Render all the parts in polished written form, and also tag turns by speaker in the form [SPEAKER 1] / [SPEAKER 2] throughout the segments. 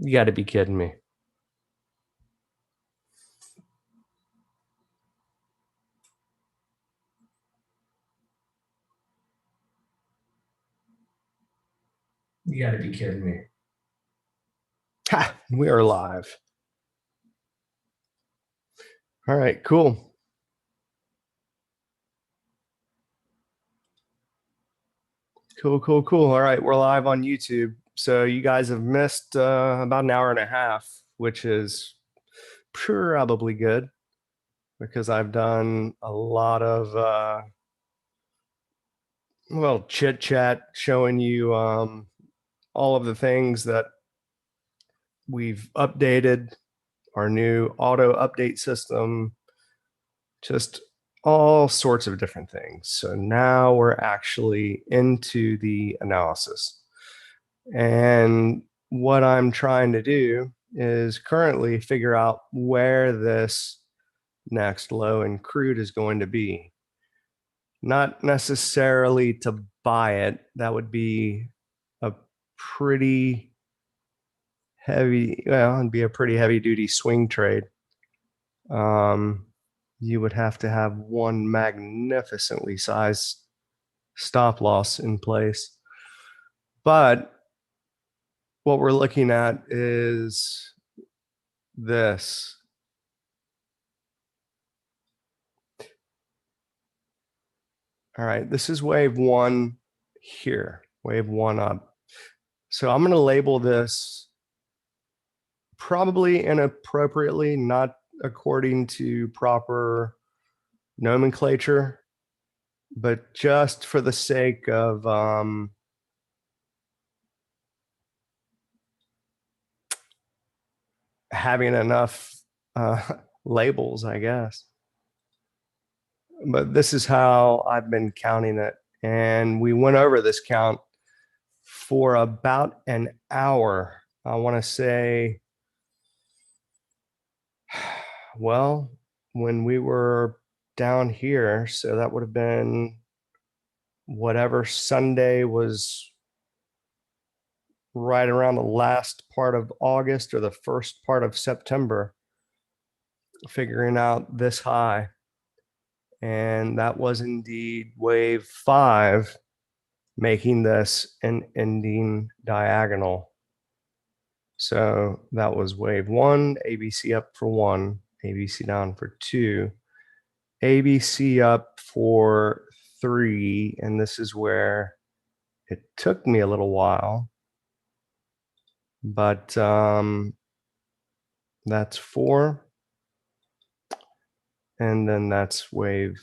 [SPEAKER 1] You got to be kidding me. You got to be kidding me. Ha! We are live. All right, cool. Cool. All right, we're live on YouTube. So you guys have missed about an hour and a half, which is probably good because I've done a lot of chit chat showing you all of the things that we've updated, our new auto update system, just all sorts of different things. So now we're actually into the analysis. And what I'm trying to do is currently figure out where this next low in crude is going to be. Not necessarily to buy it, that would be a pretty it'd be a pretty heavy duty swing trade. You would have to have one magnificently sized stop loss in place. But what we're looking at is this. All right, this is wave one here, wave one up. So I'm going to label this probably inappropriately, not according to proper nomenclature, but just for the sake of having enough labels, I guess. But this is how I've been counting it. And we went over this count for about an hour. I want to say, well, when we were down here, so that would have been whatever Sunday was right around the last part of August or the first part of September, figuring out this high. And that was indeed wave five, making this an ending diagonal. So that was wave one, ABC up for one, ABC down for two, ABC up for three, and this is where it took me a little while, but that's four, and then that's wave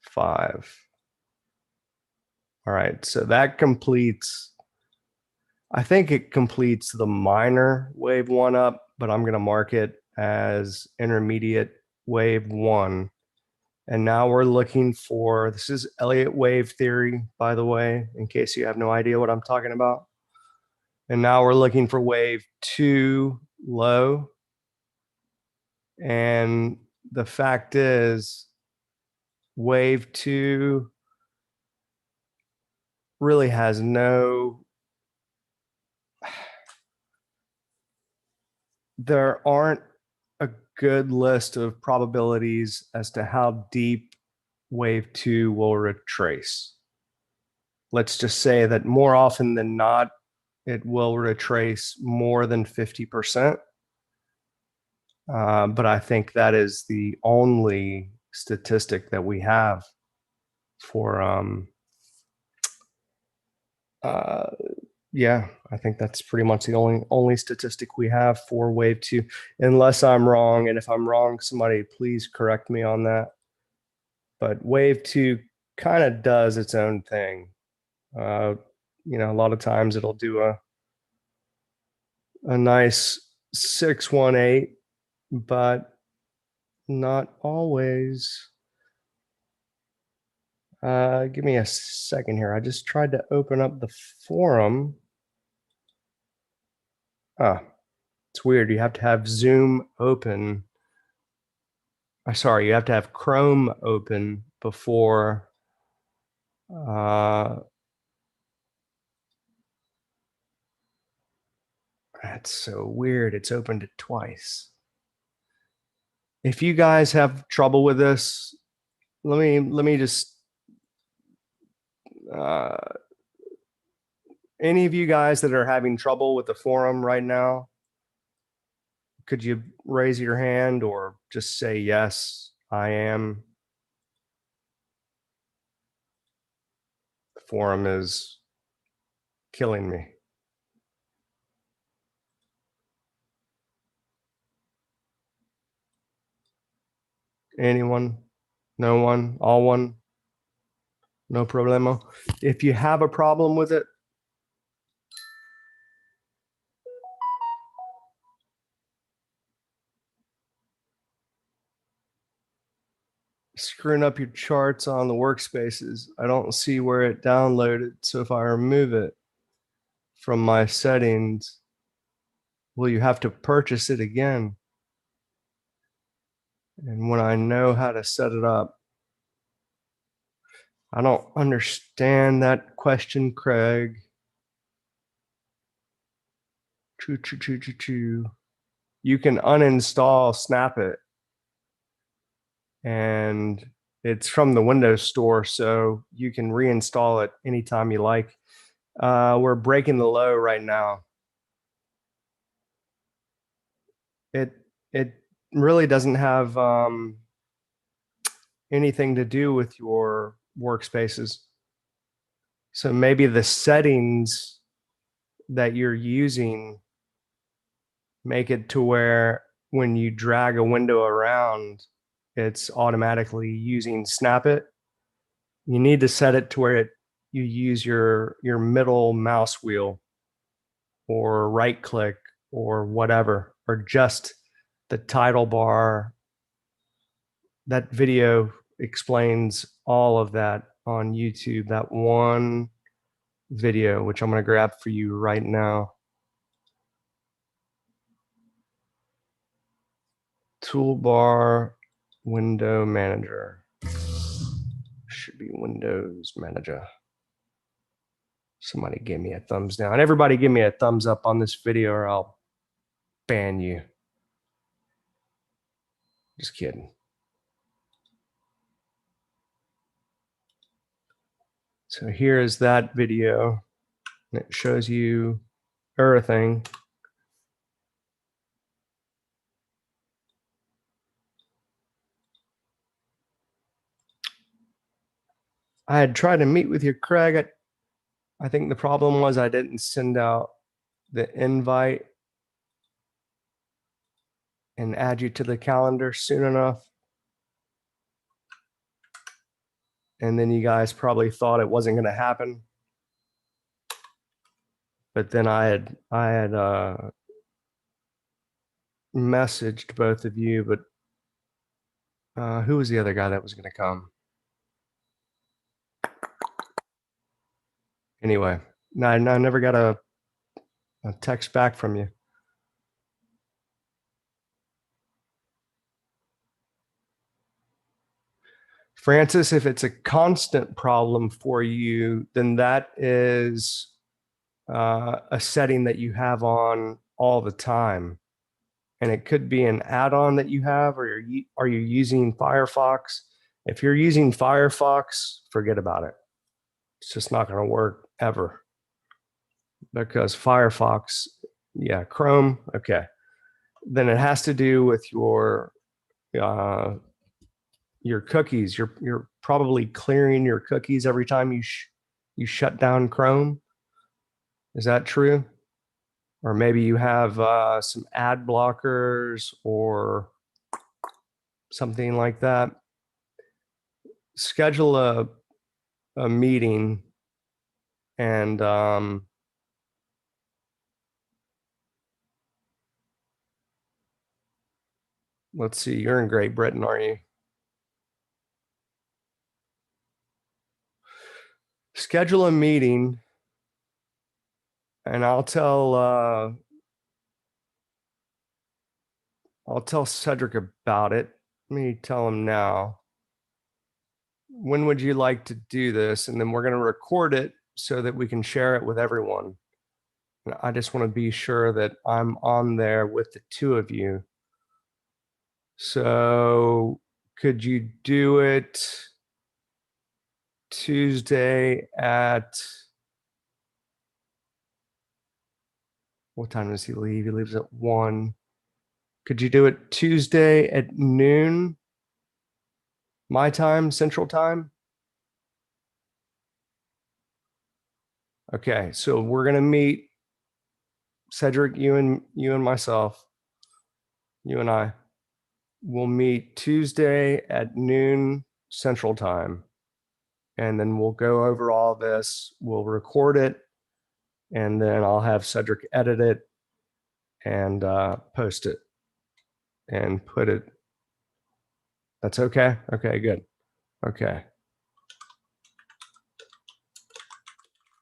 [SPEAKER 1] five. All right, so that completes, I think it completes the minor wave one up, but I'm going to mark it as intermediate wave one. And now we're looking for, this is Elliott wave theory, by the way, in case you have no idea what I'm talking about. And now we're looking for wave two low. And the fact is, wave two really has there aren't a good list of probabilities as to how deep wave two will retrace. Let's just say that more often than not, it will retrace more than 50%. But I think that is the only statistic that we have for yeah, I think that's pretty much the only statistic we have for wave two, unless I'm wrong. And if I'm wrong, somebody please correct me on that. But wave two kind of does its own thing. A lot of times it'll do a nice 618, but not always. Give me a second here. I just tried to open up the forum. It's weird. You have to have Zoom open. Sorry, you have to have Chrome open before That's so weird. It's opened it twice. If you guys have trouble with this, let me just uh, any of you guys that are having trouble with the forum right now, could you raise your hand or just say yes, I am? The forum is killing me. Anyone? No one? All one? No problemo. If you have a problem with it, screwing up your charts on the workspaces, I don't see where it downloaded. So if I remove it from my settings, will you have to purchase it again? And when I know how to set it up, I don't understand that question, Craig. Choo, choo, choo, choo, choo. You can uninstall Snap It, and it's from the Windows Store, so you can reinstall it anytime you like. We're breaking the low right now. It really doesn't have anything to do with your workspaces. So maybe the settings that you're using make it to where when you drag a window around, it's automatically using Snap It. You need to set it to where you use your middle mouse wheel or right click or whatever, or just the title bar. That video explains all of that on YouTube, that one video, which I'm going to grab for you right now. Toolbar, window manager. Should be Windows Manager. Somebody give me a thumbs down. Everybody give me a thumbs up on this video or I'll ban you. Just kidding. So here is that video. It shows you everything. I had tried to meet with you, Craig. I think the problem was I didn't send out the invite and add you to the calendar soon enough. And then you guys probably thought it wasn't going to happen. But then I had messaged both of you, but who was the other guy that was going to come? Anyway, I never got a text back from you. Francis, if it's a constant problem for you, then that is a setting that you have on all the time. And it could be an add-on that you have, or are you using Firefox? If you're using Firefox, forget about it. It's just not going to work ever. Because Firefox, yeah, Chrome, okay. Then it has to do with your cookies. You're probably clearing your cookies every time you shut down Chrome. Is that true? Or maybe you have some ad blockers or something like that. Schedule a meeting and let's see, you're in Great Britain, aren't you? Schedule a meeting and I'll tell Cedric about it. Let me tell him now. When would you like to do this? And then we're going to record it so that we can share it with everyone. And I just want to be sure that I'm on there with the two of you. So could you do it Tuesday at what time does he leave? He leaves at 1. Could you do it Tuesday at noon, my time, Central Time? Okay, so we're gonna meet Cedric, you and myself, you and I. We'll meet Tuesday at noon Central Time, and then we'll go over all this. We'll record it, and then I'll have Cedric edit it and post it and put it. That's okay. Okay, good. Okay.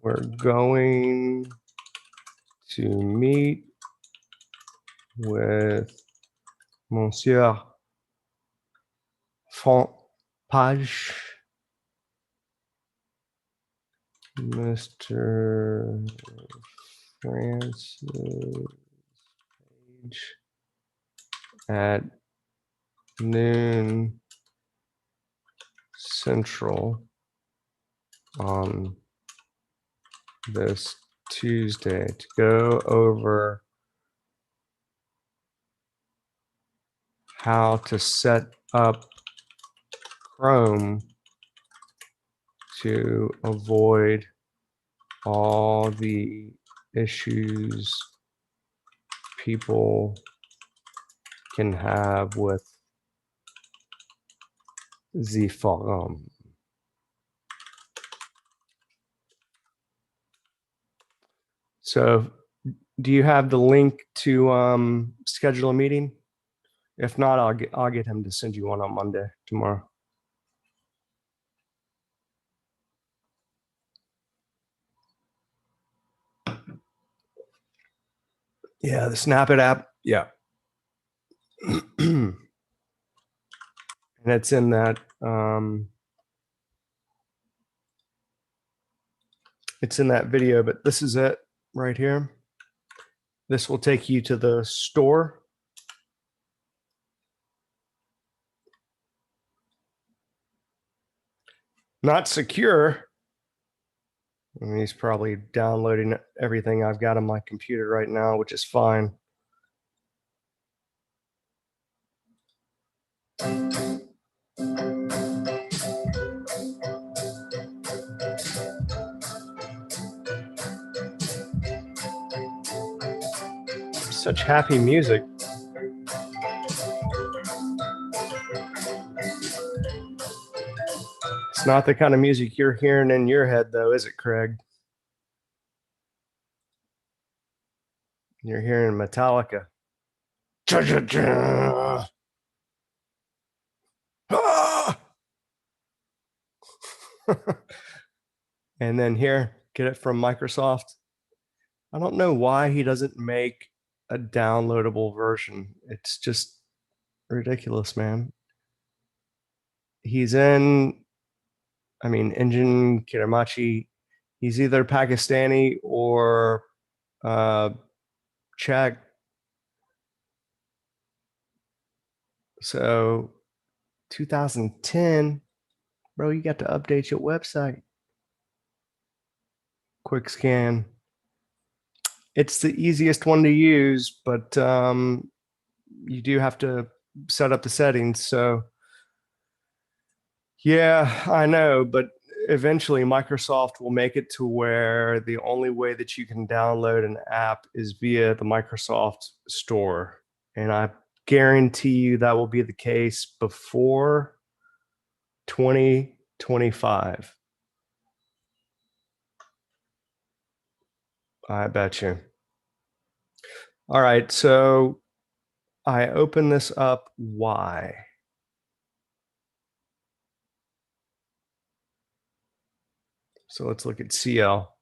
[SPEAKER 1] We're going to meet with Monsieur Fontpage, Mr. Francis Page at noon Central on this Tuesday to go over how to set up Chrome to avoid all the issues people can have with the forum. So do you have the link to schedule a meeting? If not, I'll get him to send you one on Monday, tomorrow. Yeah, the Snap It app. Yeah. And it's in that it's in that video, but this is it right here. This will take you to the store. Not secure. And he's probably downloading everything I've got on my computer right now, which is fine. Such happy music. It's not the kind of music you're hearing in your head, though, is it, Craig? You're hearing Metallica. And then here, get it from Microsoft. I don't know why he doesn't make a downloadable version. It's just ridiculous, man. He's in, Engine Kiramachi. He's either Pakistani or Czech. So 2010, bro, you got to update your website. Quick scan. It's the easiest one to use, but you do have to set up the settings. So yeah, I know, but eventually Microsoft will make it to where the only way that you can download an app is via the Microsoft Store. And I guarantee you that will be the case before 2025. I bet you. All right, so I open this up. Why? So let's look at CL.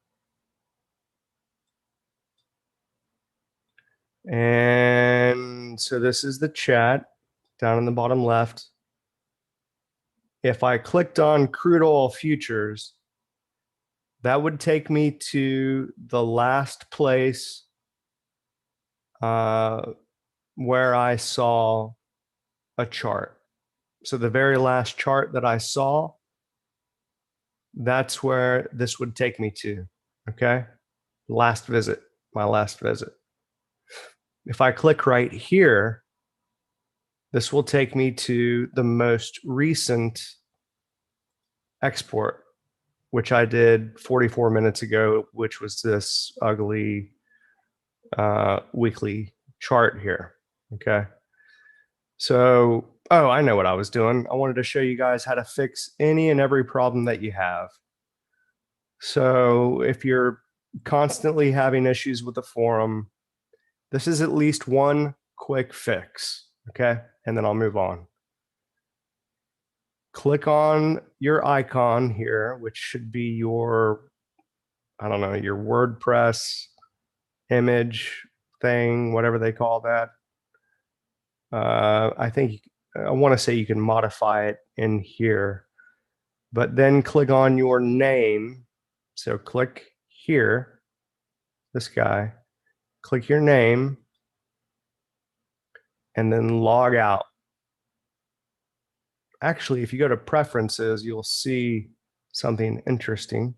[SPEAKER 1] And so this is the chat down in the bottom left. If I clicked on crude oil futures, That would take me to the last place where I saw a chart. So the very last chart that I saw, that's where this would take me to. Okay. Last visit, my last visit. If I click right here, this will take me to the most recent export, which I did 44 minutes ago, which was this ugly weekly chart here. Okay. So, oh, I know what I was doing. I wanted to show you guys how to fix any and every problem that you have. So if you're constantly having issues with the forum, this is at least one quick fix. Okay. And then I'll move on. Click on your icon here, which should be your, I don't know, your WordPress image thing, whatever they call that. I think I want to say you can modify it in here, but then click on your name. So click here, this guy, click your name, and then log out. Actually, if you go to preferences, you'll see something interesting.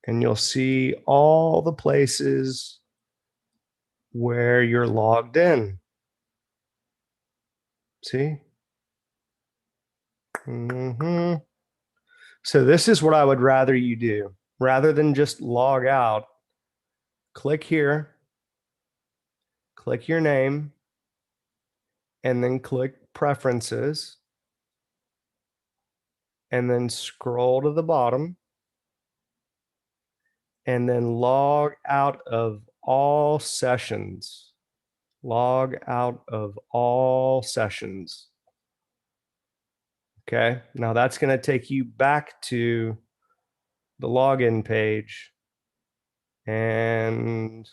[SPEAKER 1] And you'll see all the places where you're logged in. See? So this is what I would rather you do. Rather than just log out, click here, click your name, and then click preferences, and then scroll to the bottom, and then log out of all sessions. Log out of all sessions. Okay, now that's going to take you back to the login page. And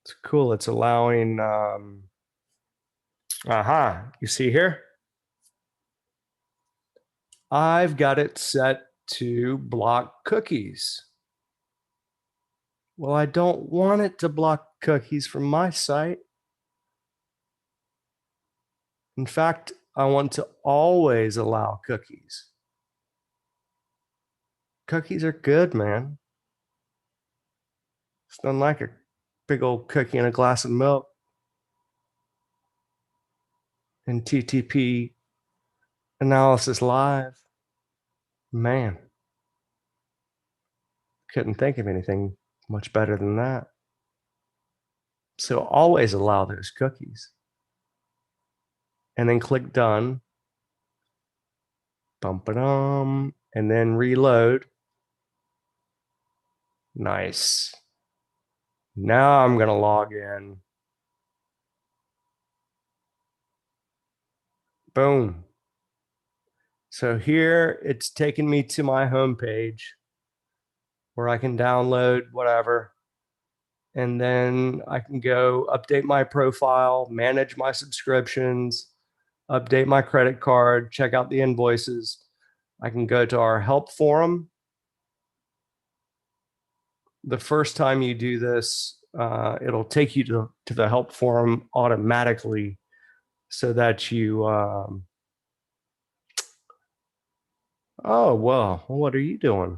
[SPEAKER 1] it's cool. It's allowing, you see here? I've got it set to block cookies. Well, I don't want it to block cookies from my site. In fact, I want to always allow cookies. Cookies are good, man. It's not like a big old cookie in a glass of milk. And TTP analysis live. Man, couldn't think of anything much better than that. So always allow those cookies. And then click done. Bum-ba-dum. And then reload. Nice. Now I'm going to log in. Boom. So here it's taken me to my home page where I can download whatever. And then I can go update my profile, manage my subscriptions, update my credit card, check out the invoices. I can go to our help forum. The first time you do this, it'll take you to the help forum automatically so that you, oh, well, what are you doing?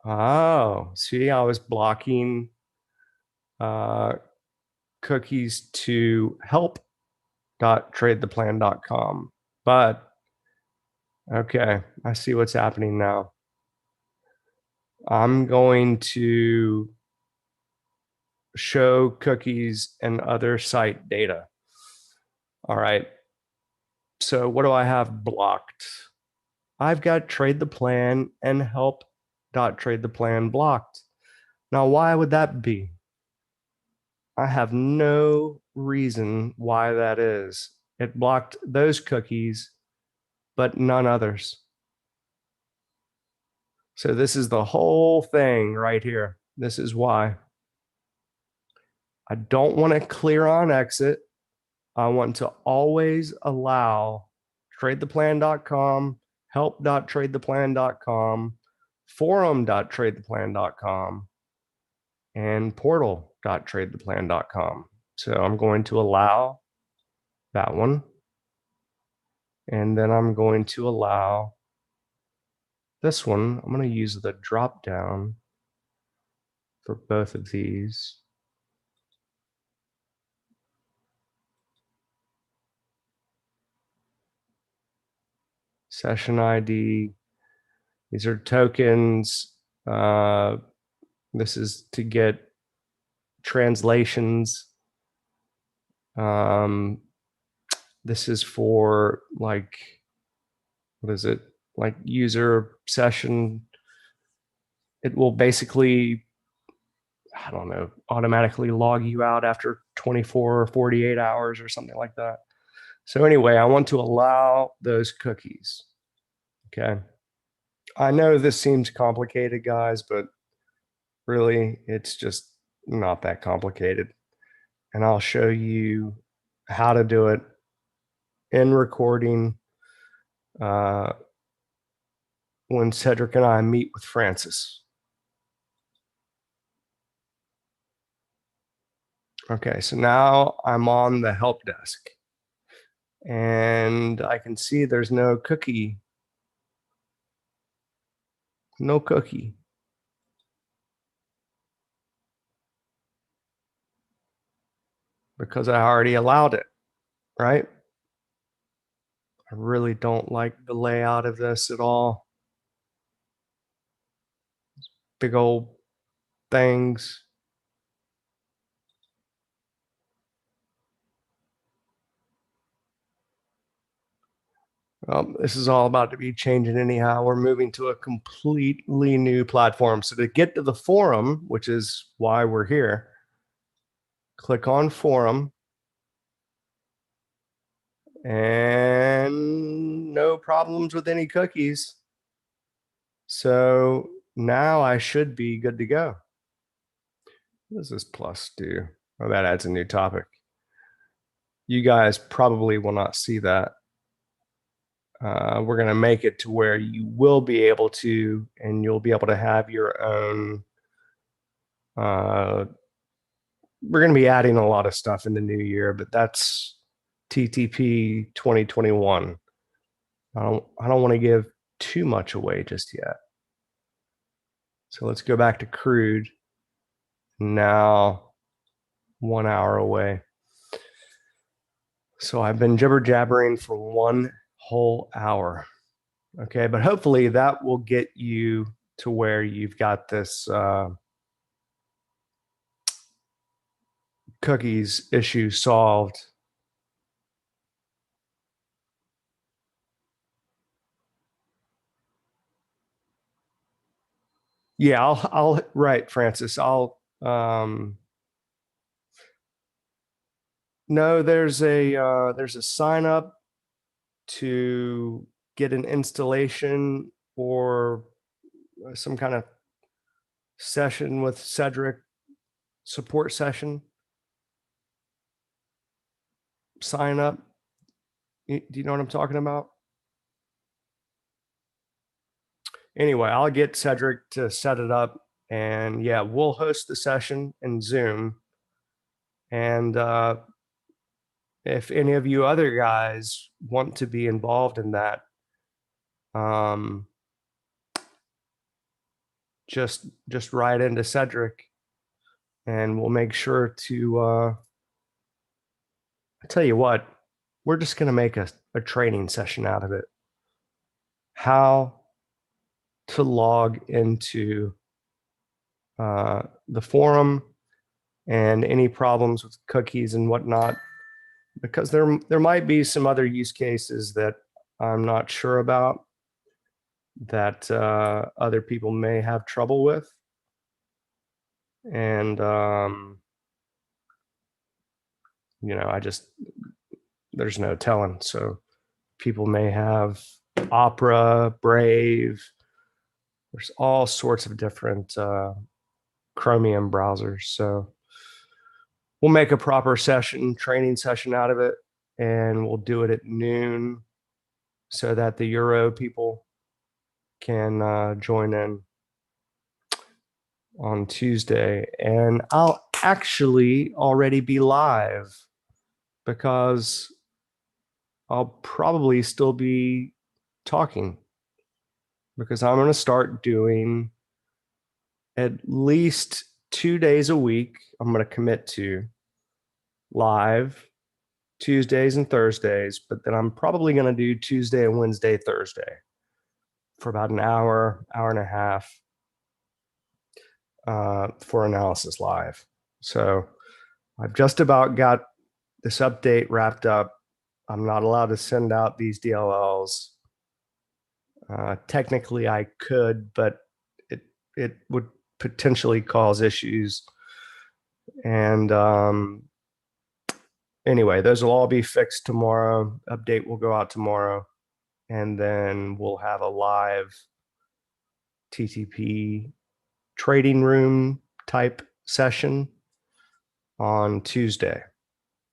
[SPEAKER 1] Oh, see, I was blocking cookies to help.tradetheplan.com. But okay, I see what's happening now. I'm going to show cookies and other site data. All right. So what do I have blocked? I've got trade the plan and help.tradetheplan blocked. Now, why would that be? I have no reason why that is. It blocked those cookies, but none others. So this is the whole thing right here. This is why. I don't want to clear on exit. I want to always allow tradetheplan.com, help.tradetheplan.com, forum.tradetheplan.com, and portal.tradetheplan.com. So I'm going to allow that one. And then I'm going to allow this one. I'm going to use the drop down for both of these. Session ID. These are tokens. This is to get translations. This is for like, what is it? Like user session. It will basically, I don't know, automatically log you out after 24 or 48 hours or something like that. So anyway, I want to allow those cookies. Okay. I know this seems complicated, guys, but really it's just not that complicated. And I'll show you how to do it in recording when Cedric and I meet with Francis. Okay, so now I'm on the help desk and I can see there's no cookie. No cookie. Because I already allowed it, right? I really don't like the layout of this at all. Big old things. This is all about to be changing anyhow. We're moving to a completely new platform. So to get to the forum, which is why we're here, click on forum and no problems with any cookies. So now I should be good to go. What does this plus do? Oh, that adds a new topic. You guys probably will not see that. We're going to make it to where you will be able to, and you'll be able to have your own. We're going to be adding a lot of stuff in the new year, but that's TTP 2021. I don't want to give too much away just yet. So let's go back to Crude. Now 1 hour away. So I've been jibber jabbering for 1 whole hour. Okay, but hopefully that will get you to where you've got this cookies issue solved. Yeah, I'll right, Francis. No, there's a sign up to get an installation or some kind of session with Cedric, support session. Sign up. Do you know what I'm talking about? Anyway, I'll get Cedric to set it up, and yeah, we'll host the session in Zoom. And if any of you other guys want to be involved in that, just write into Cedric, and we'll make sure to. I tell you what, we're just going to make a training session out of it. How to log into the forum and any problems with cookies and whatnot, because there might be some other use cases that I'm not sure about that other people may have trouble with. And, there's no telling. So people may have Opera, Brave. There's all sorts of different Chromium browsers. So we'll make a proper session, training session out of it. and we'll do it at noon so that the Euro people can join in on Tuesday. And I'll actually already be live because I'll probably still be talking, because I'm going to start doing at least 2 days a week. I'm going to commit to live Tuesdays and Thursdays, but then I'm probably going to do Tuesday and Wednesday, Thursday for about an hour, hour and a half for Analysis Live. So I've just about got this update wrapped up. I'm not allowed to send out these DLLs. Technically, I could, but it would potentially cause issues. And anyway, those will all be fixed tomorrow. Update will go out tomorrow, and then we'll have a live TTP trading room type session on Tuesday.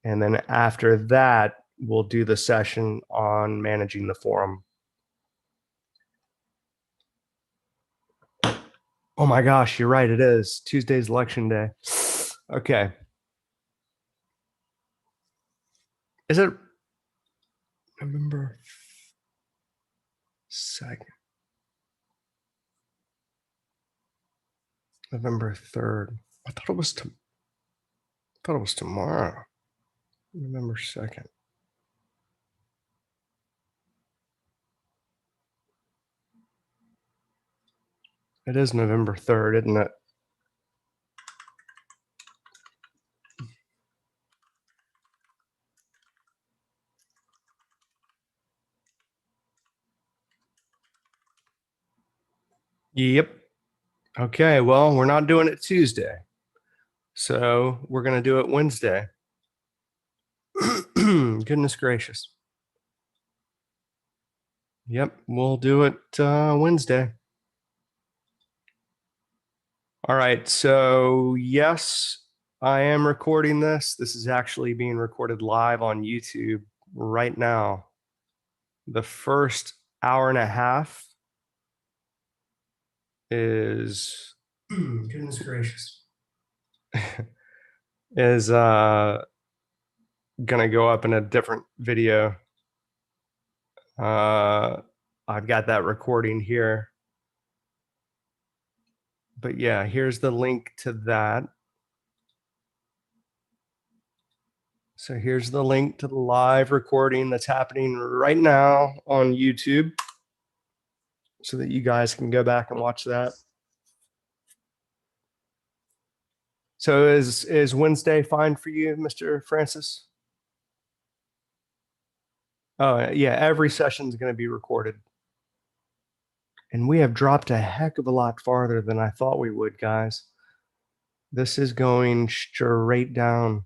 [SPEAKER 1] And then after that, we'll do the session on managing the forum. Oh my gosh, you're right. It is Tuesday's election day. Okay. Is it November 2nd? November 3rd. I thought it was tomorrow. November 2nd. It is November 3rd, isn't it? Yep. Okay, well, we're not doing it Tuesday. So we're going to do it Wednesday. Goodness gracious. Yep, we'll do it Wednesday. All right, so yes, I am recording this. This is actually being recorded live on YouTube right now. The first hour and a half is goodness gracious is gonna go up in a different video. I've got that recording here, but yeah, here's the link to that. So here's the link to the live recording that's happening right now on YouTube, so that you guys can go back and watch that. So is Wednesday fine for you, Mr. Francis? Oh yeah, every session is going to be recorded. And we have dropped a heck of a lot farther than I thought we would, guys. This is going straight down.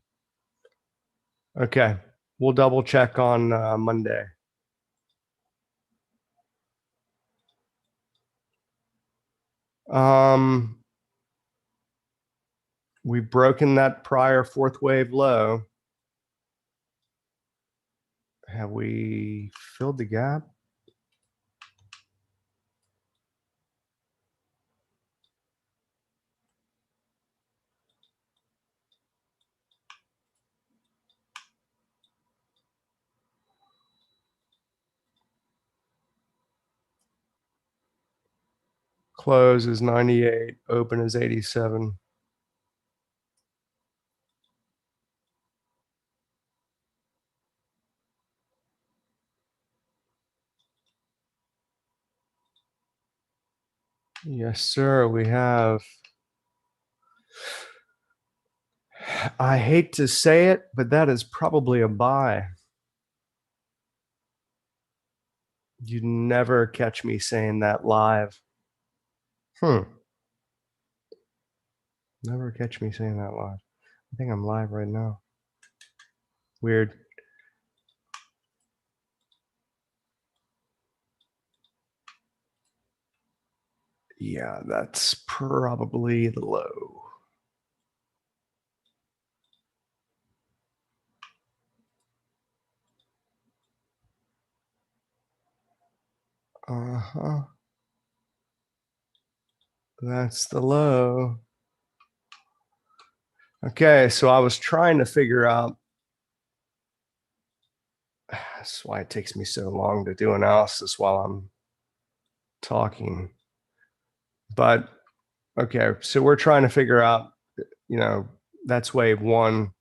[SPEAKER 1] Okay, we'll double check on Monday. We've broken that prior fourth wave low. Have we filled the gap? Close is 98, open is 87. Yes, sir, we have. I hate to say it, but that is probably a buy. You'd never catch me saying that live. Never catch me saying that live. I think I'm live right now. Weird. Yeah, that's probably the low. Uh-huh. That's the low. Okay, so I was trying to figure out, that's why it takes me so long to do analysis while I'm talking. But okay, so we're trying to figure out, that's wave one.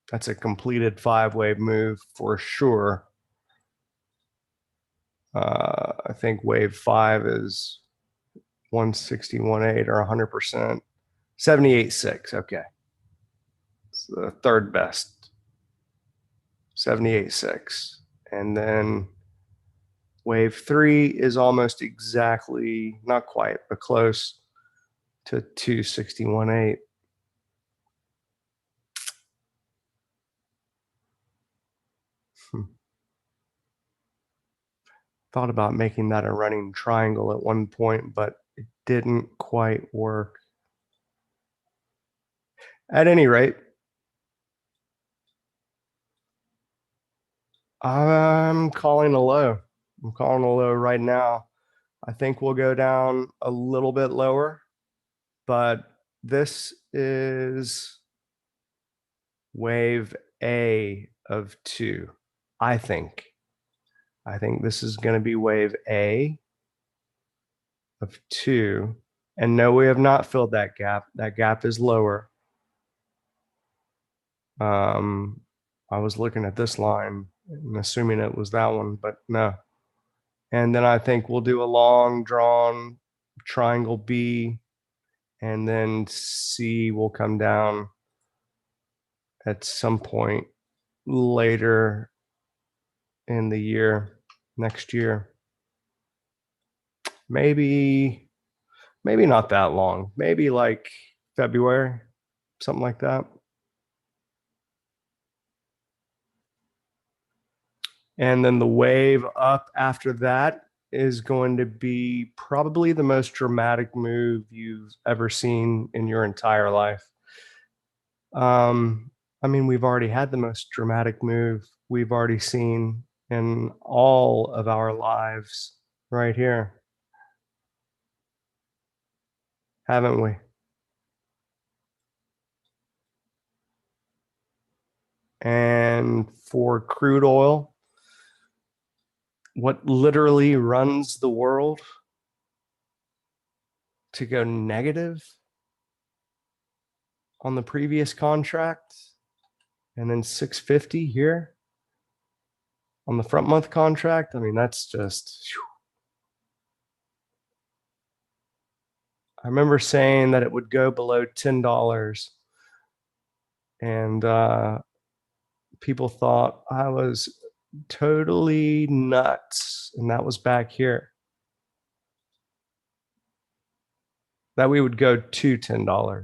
[SPEAKER 1] That's a completed 5-wave move for sure. I think wave 5 is 161.8 or 100%. 78.6. Okay. It's the third best. 78.6. And then wave 3 is almost exactly, not quite, but close to 261.8. Thought about making that a running triangle at one point, but it didn't quite work. At any rate, I'm calling a low. I'm calling a low right now. I think we'll go down a little bit lower, but this is wave A of 2. I think. I think this is going to be wave A of 2. And no, we have not filled that gap. That gap is lower. I was looking at this line and assuming it was that one, but no. And then I think we'll do a long drawn triangle B, and then C will come down at some point later in the year, next year. Maybe not that long. Maybe like February, something like that. And then the wave up after that is going to be probably the most dramatic move you've ever seen in your entire life. I mean, we've already had the most dramatic move we've already seen in all of our lives right here, haven't we? And for crude oil, what literally runs the world, to go negative on the previous contract and then 650 here on the front month contract. I mean, that's just, whew. I remember saying that it would go below $10, and people thought I was totally nuts, and that was back here. That we would go to $10.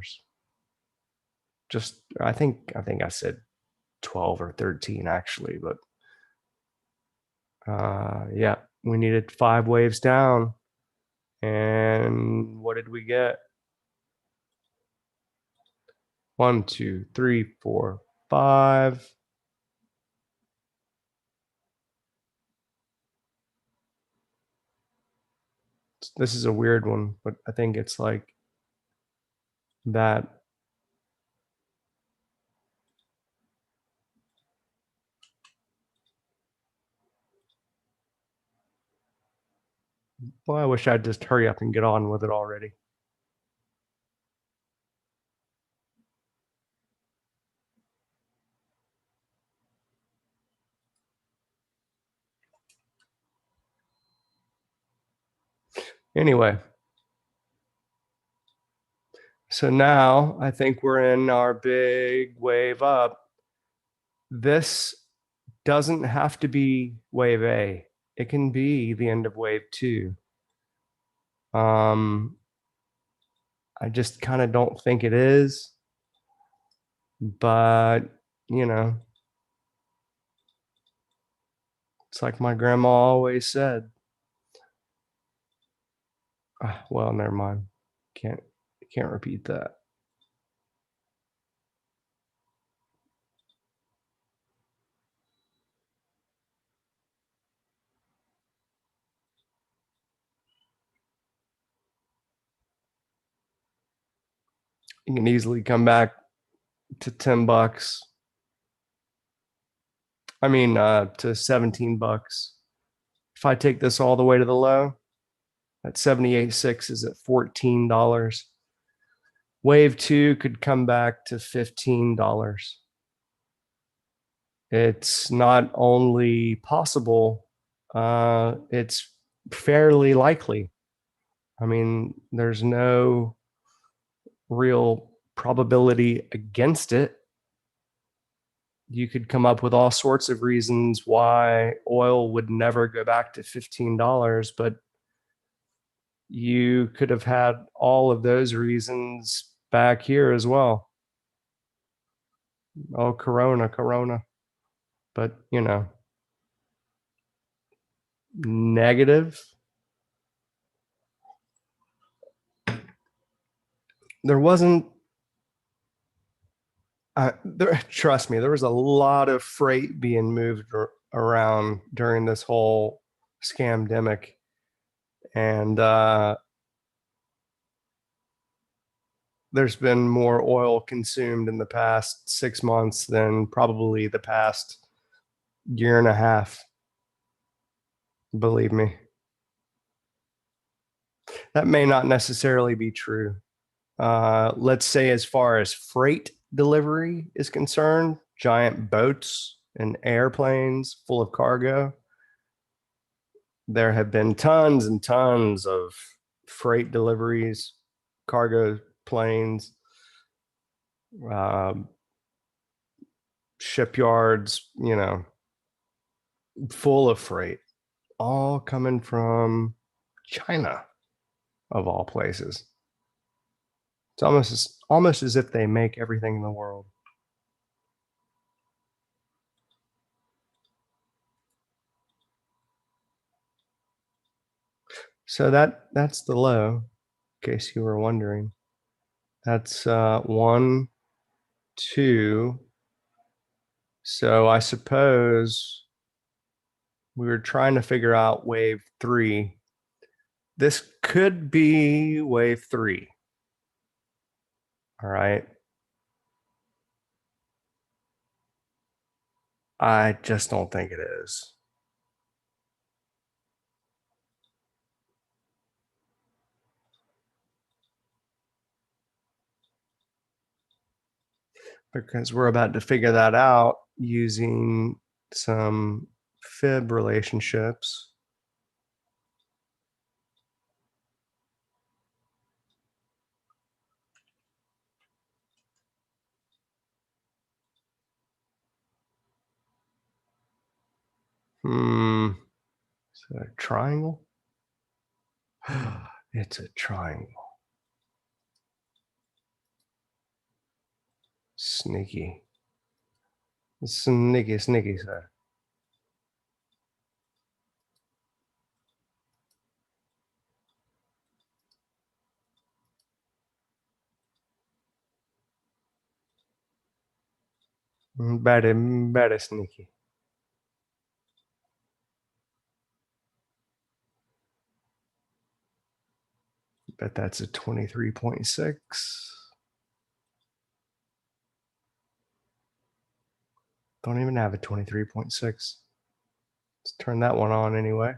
[SPEAKER 1] Just I think I said 12 or 13 actually, but yeah, we needed 5 waves down, and what did we get? 1, 2, 3, 4, 5. This is a weird one, but I think it's like that. Well, I wish I'd just hurry up and get on with it already. Anyway, so now I think we're in our big wave up. This doesn't have to be wave A. It can be the end of wave 2. I just kind of don't think it is, but you know, it's like my grandma always said. Well, never mind. Can't repeat that. You can easily come back to 10 bucks. I mean, to 17 bucks. If I take this all the way to the low, at 78.6 is at $14. Wave two could come back to $15. It's not only possible, it's fairly likely. I mean, there's no real probability against it. You could come up with all sorts of reasons why oil would never go back to $15, but you could have had all of those reasons back here as well. Oh, Corona. But, negative. There wasn't, trust me, there was a lot of freight being moved around during this whole scamdemic. And there's been more oil consumed in the past 6 months than probably the past year and a half. Believe me. That may not necessarily be true. Let's say, as far as freight delivery is concerned, giant boats and airplanes full of cargo, there have been tons and tons of freight deliveries, cargo planes, uh, shipyards, full of freight, all coming from China, of all places. It's almost as if they make everything in the world. So that's the low, in case you were wondering. That's one, two. So I suppose we were trying to figure out wave three. This could be wave three. All right. I just don't think it is. Because we're about to figure that out using some fib relationships. Is it a triangle? It's a triangle. Sneaky. Sneaky, sir. Very sneaky. Bet that's a 23.6. Don't even have a 23.6. Let's turn that one on anyway.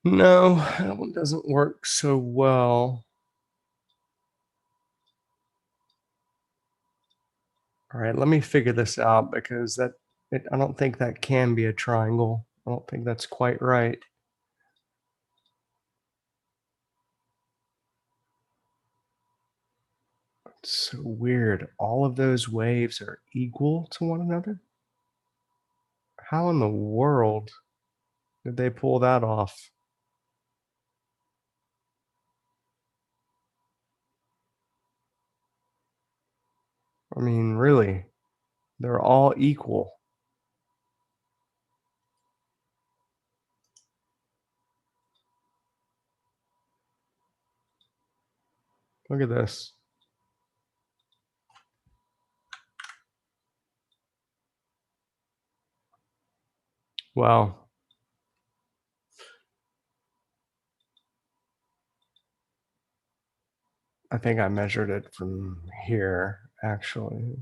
[SPEAKER 1] No, that one doesn't work so well. All right, let me figure this out, because I don't think that can be a triangle. I don't think that's quite right. It's so weird. All of those waves are equal to one another? How in the world did they pull that off? I mean, really, they're all equal. Look at this. Well, I think I measured it from here, actually.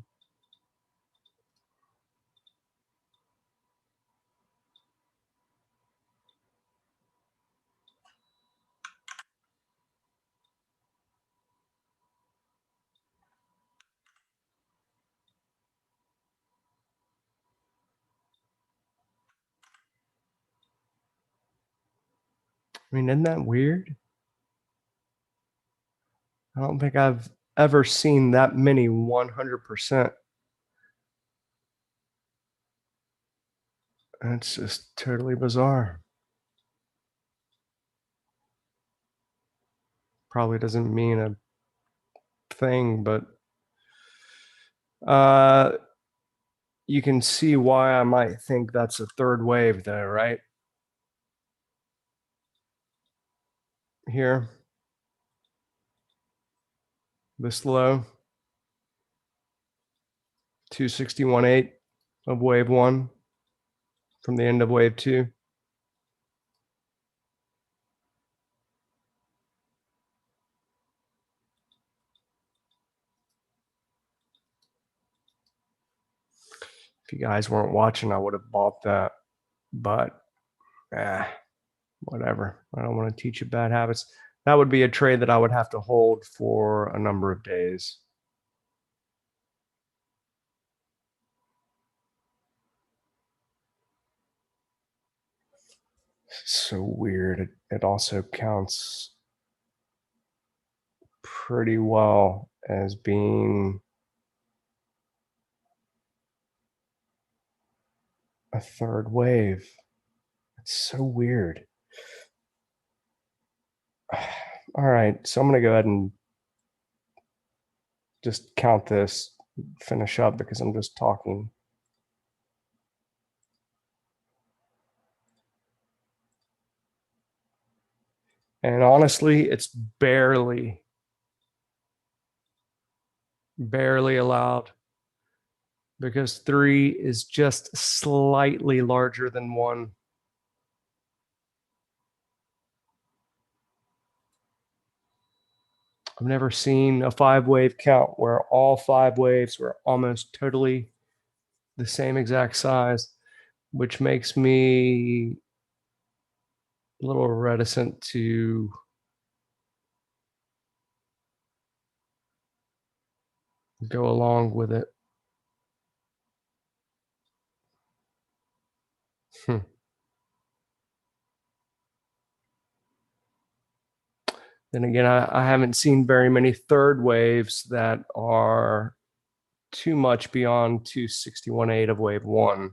[SPEAKER 1] I mean, isn't that weird? I don't think I've ever seen that many 100%. That's just totally bizarre. Probably doesn't mean a thing, but you can see why I might think that's a third wave, though, right? Here, this low, 261.8 of wave one from the end of wave two. If you guys weren't watching, I would have bought that, but whatever. I don't want to teach you bad habits. That would be a trade that I would have to hold for a number of days. So weird. It also counts pretty well as being a third wave. It's so weird. All right, so I'm going to go ahead and just count this, finish up because I'm just talking. And honestly, it's barely allowed because 3 is just slightly larger than 1. I've never seen a 5-wave count where all 5 waves were almost totally the same exact size, which makes me a little reticent to go along with it. Then again, I haven't seen very many third waves that are too much beyond 261.8 of wave 1.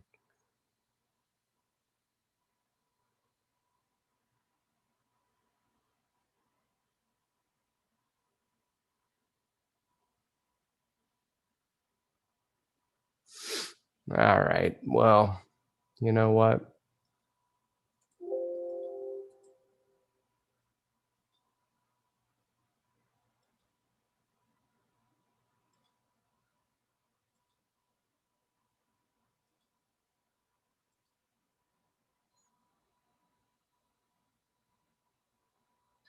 [SPEAKER 1] All right. Well, you know what?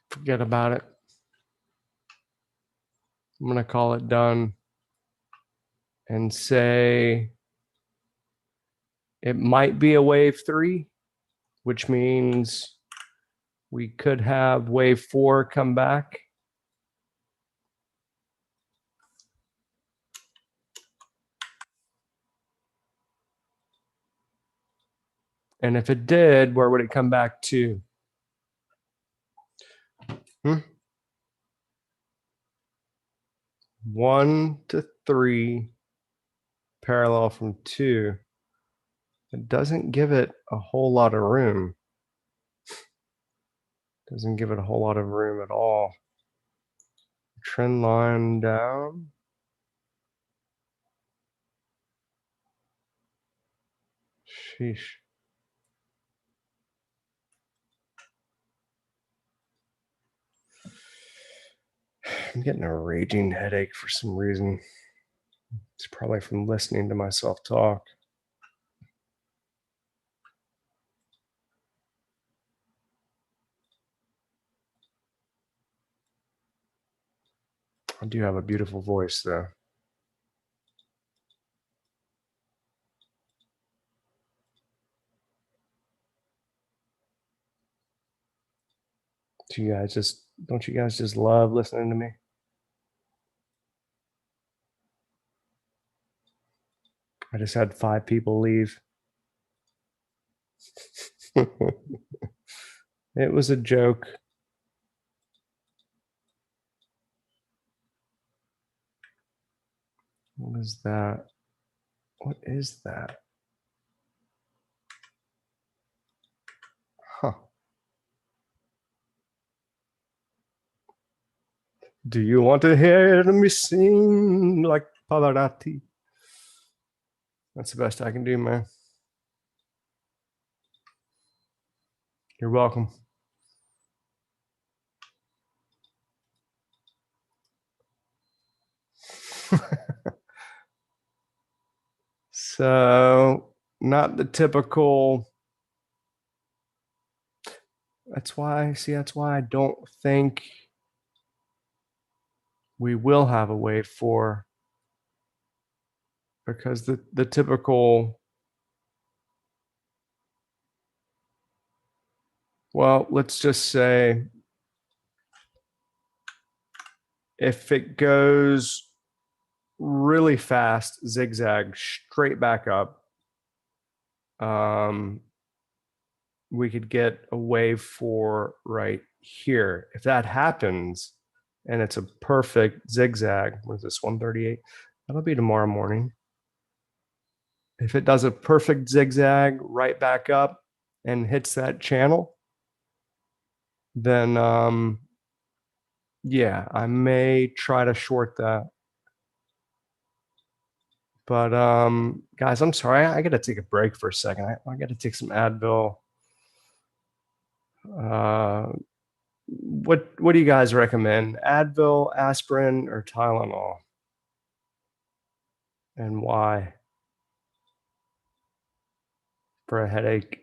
[SPEAKER 1] Forget about it. I'm going to call it done and say it might be a wave 3, which means we could have wave 4 come back. And if it did, where would it come back to? 1 to 3 parallel from 2. It doesn't give it a whole lot of room. Doesn't give it a whole lot of room at all. Trend line down. Sheesh. I'm getting a raging headache for some reason. It's probably from listening to myself talk. I do have a beautiful voice, though. Do you guys just don't you guys just love listening to me? I just had 5 people leave. It was a joke. What is that? What is that? Huh. Do you want to hear me sing like Pavarotti? That's the best I can do, man. You're welcome. So, not the typical. That's why I don't think we will have a wave 4, because the typical, well, let's just say if it goes really fast, zigzag straight back up, we could get a wave 4 right here. If that happens and it's a perfect zigzag, what is this, 138? That'll be tomorrow morning. If it does a perfect zigzag right back up and hits that channel, then yeah, I may try to short that. But guys, I'm sorry, I gotta take a break for a second. I gotta take some Advil. What do you guys recommend? Advil, aspirin, or Tylenol? And why? For a headache?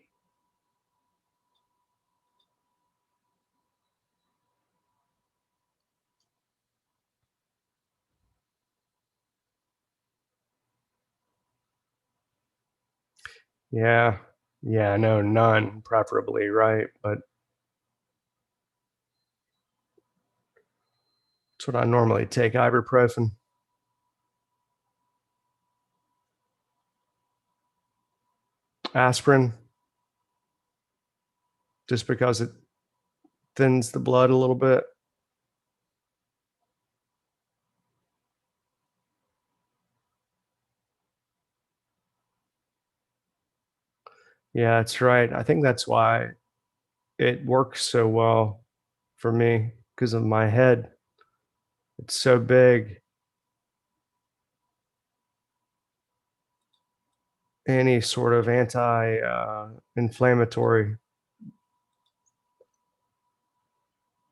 [SPEAKER 1] Yeah. Yeah, no, none, preferably, right? But that's what I normally take, ibuprofen. Aspirin, just because it thins the blood a little bit. Yeah, that's right. I think that's why it works so well for me, because of my head. It's so big. Any sort of anti-inflammatory. I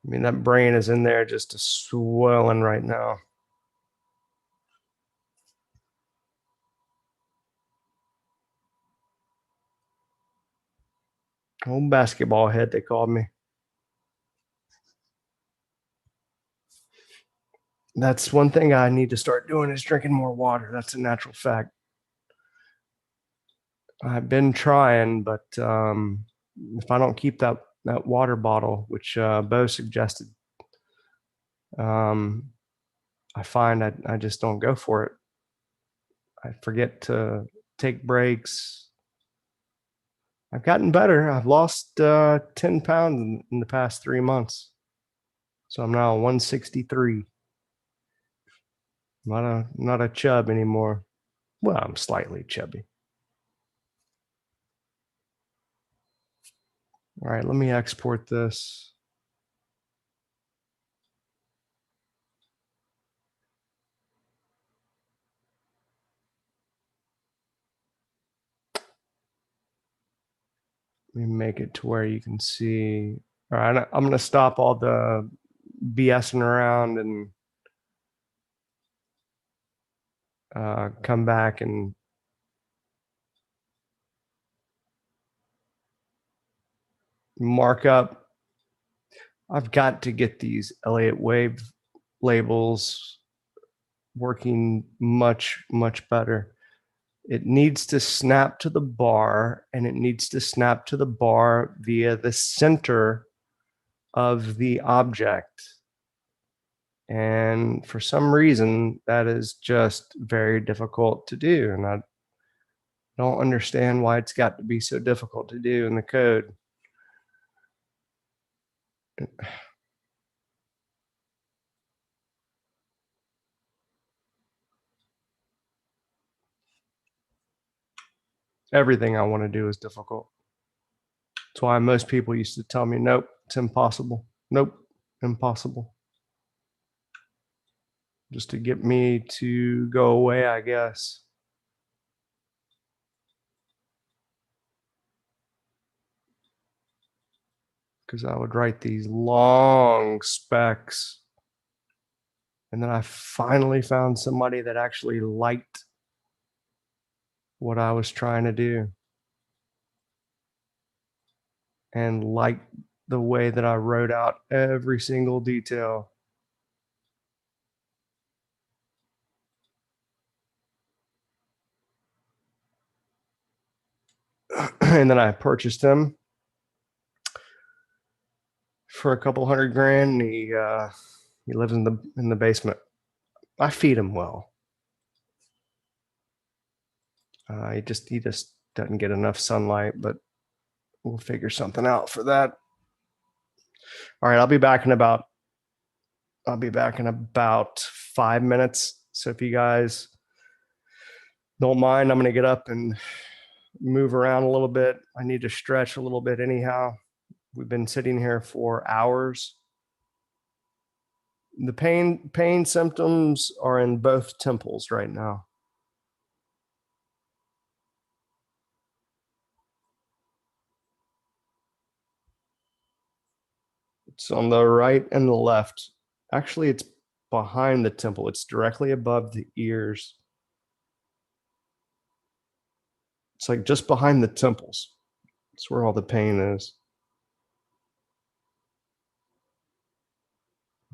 [SPEAKER 1] mean, that brain is in there just swelling right now. Old basketball head, they called me. That's one thing I need to start doing, is drinking more water. That's a natural fact. I've been trying, but if I don't keep that water bottle, which Bo suggested, um, I find I just don't go for it. I forget to take breaks. I've gotten better. I've lost 10 pounds in the past 3 months. So I'm now 163. Not a chub anymore. Well, I'm slightly chubby. All right, let me export this. Let me make it to where you can see. All right, I'm going to stop all the BSing around and come back and mark up. I've got to get these Elliott wave labels working much, much better. It needs to snap to the bar, and it needs to snap to the bar via the center of the object. And for some reason, that is just very difficult to do. And I don't understand why it's got to be so difficult to do in the code. Everything I want to do is difficult. That's why most people used to tell me, nope, it's impossible. Nope, impossible. Just to get me to go away, I guess. Because I would write these long specs. And then I finally found somebody that actually liked what I was trying to do and liked the way that I wrote out every single detail. And then I purchased him for a couple $100,000. He lives in the basement. I feed him well. He just doesn't get enough sunlight, but we'll figure something out for that. All right, I'll be back in about 5 minutes. So if you guys don't mind, I'm going to get up and move around a little bit. I need to stretch a little bit anyhow. We've been sitting here for hours. The pain symptoms are in both temples right now. It's on the right and the left. Actually, it's behind the temple. It's directly above the ears. It's like just behind the temples. It's where all the pain is.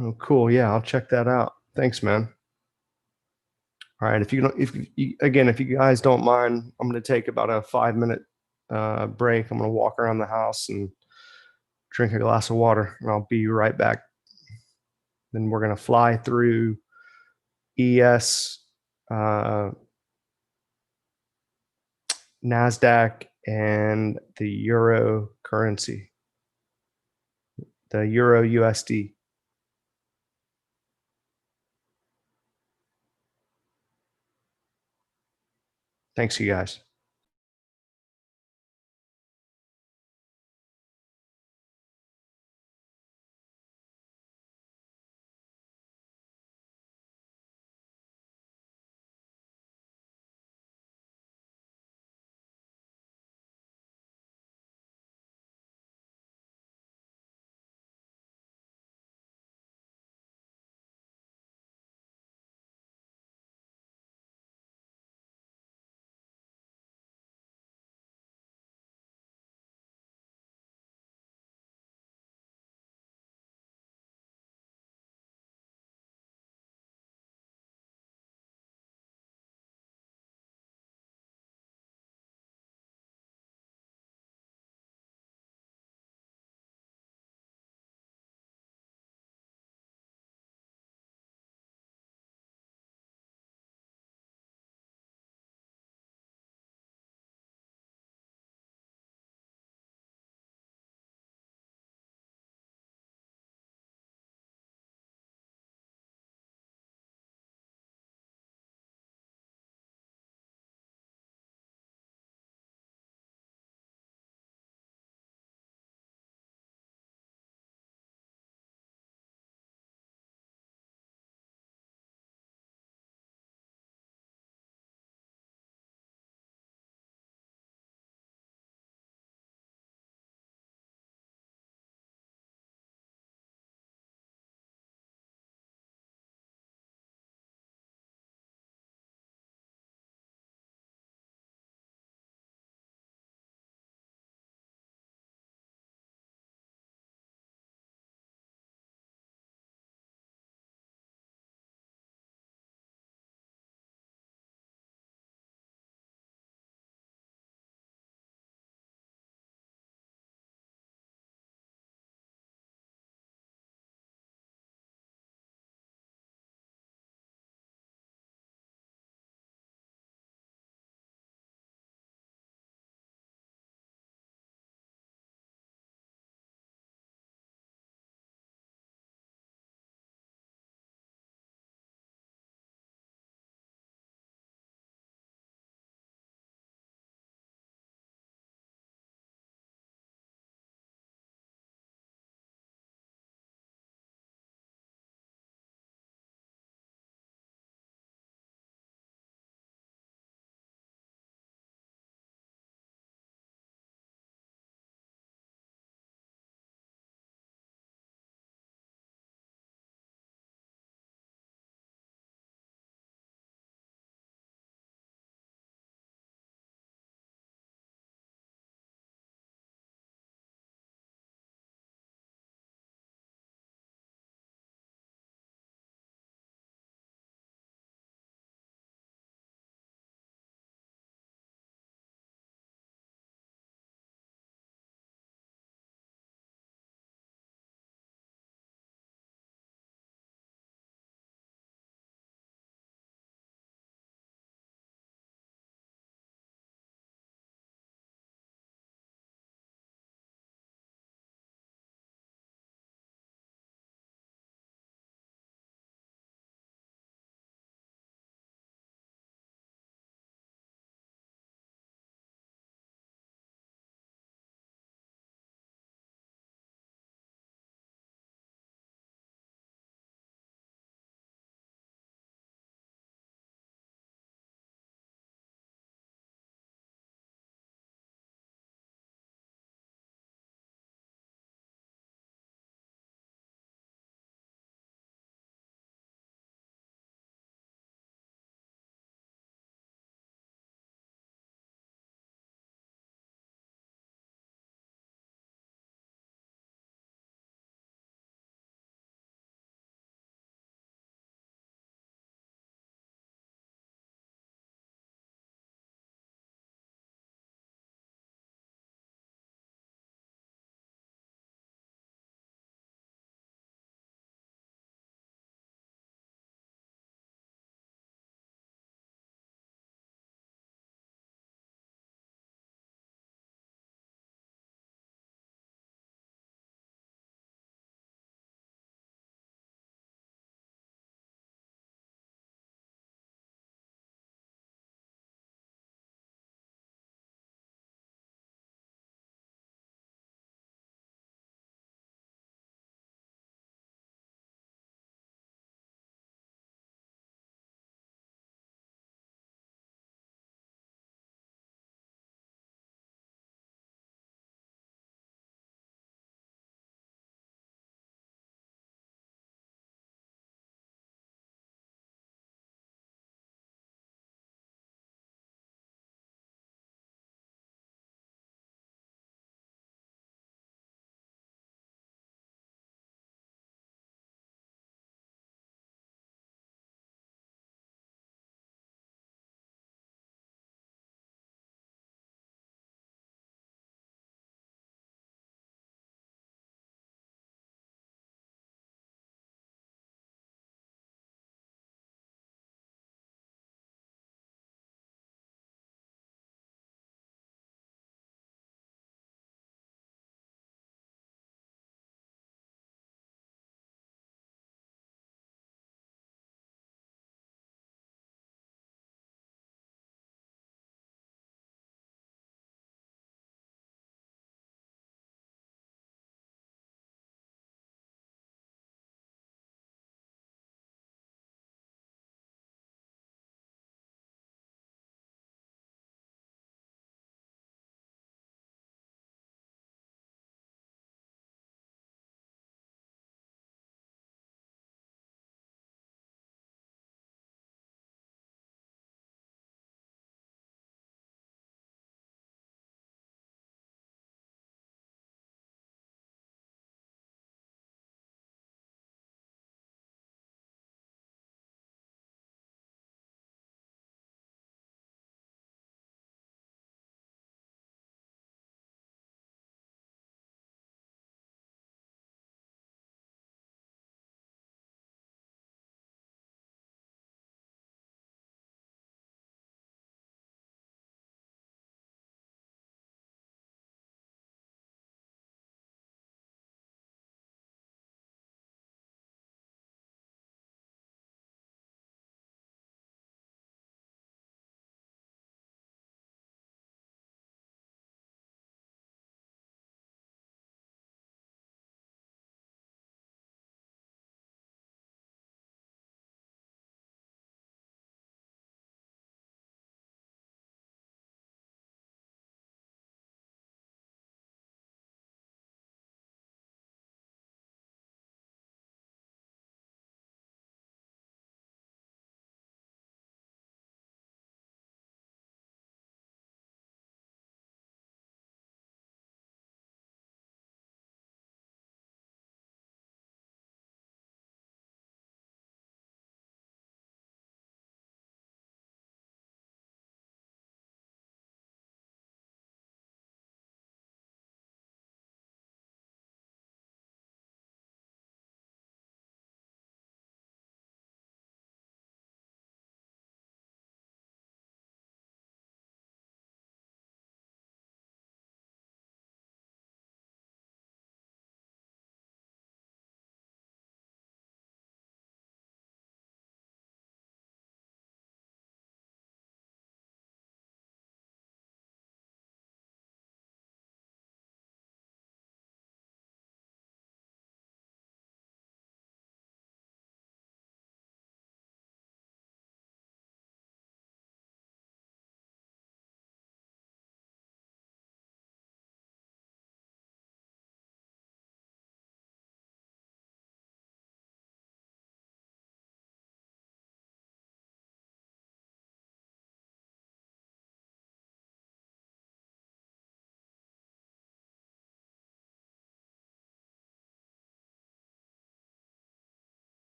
[SPEAKER 1] Oh, cool. Yeah, I'll check that out. Thanks, man. All right. If you guys don't mind, I'm going to take about a 5 minute break. I'm going to walk around the house and drink a glass of water, and I'll be right back. Then we're going to fly through ES, NASDAQ, and the Euro currency, the Euro USD. Thanks, you guys.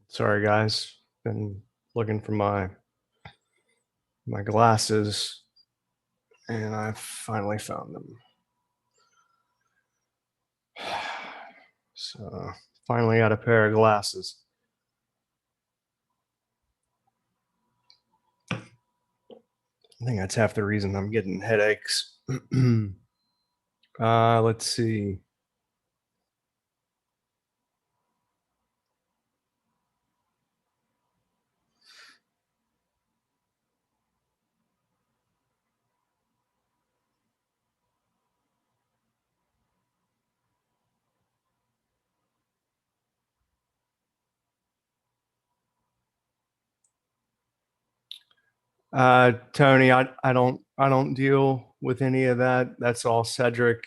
[SPEAKER 1] Sorry, guys. Been looking for my glasses, and I finally found them. So finally got a pair of glasses. I think that's half the reason I'm getting headaches. Let's see. Tony, I don't deal with any of that. That's all Cedric.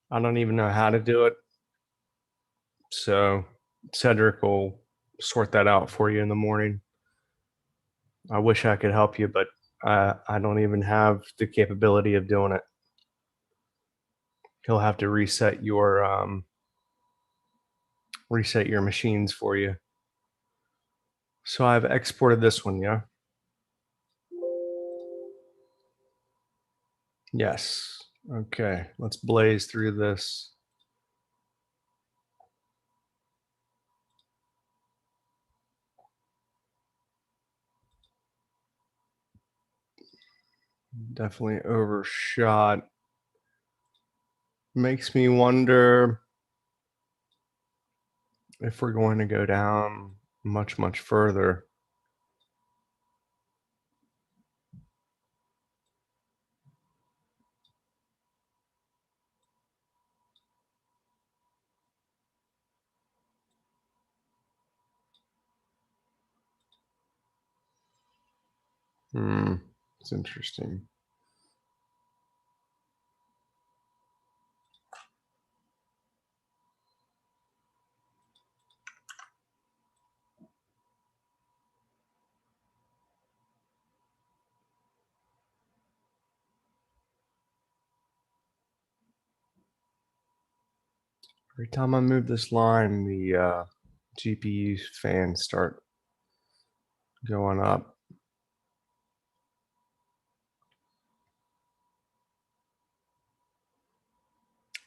[SPEAKER 1] I don't even know how to do it. So Cedric will sort that out for you in the morning. I wish I could help you, but I don't even have the capability of doing it. He'll have to reset your machines for you. So I've exported this one, yeah? Yes. Okay, let's blaze through this. Definitely overshot. Makes me wonder if we're going to go down much, much further. It's interesting. Every time I move this line, the GPU fans start going up.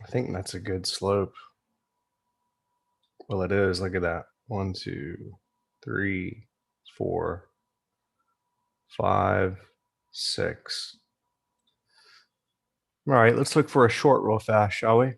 [SPEAKER 1] I think that's a good slope. Well, it is. Look at that. 1, 2, 3, 4, 5, 6. All right, let's look for a short real fast, shall we?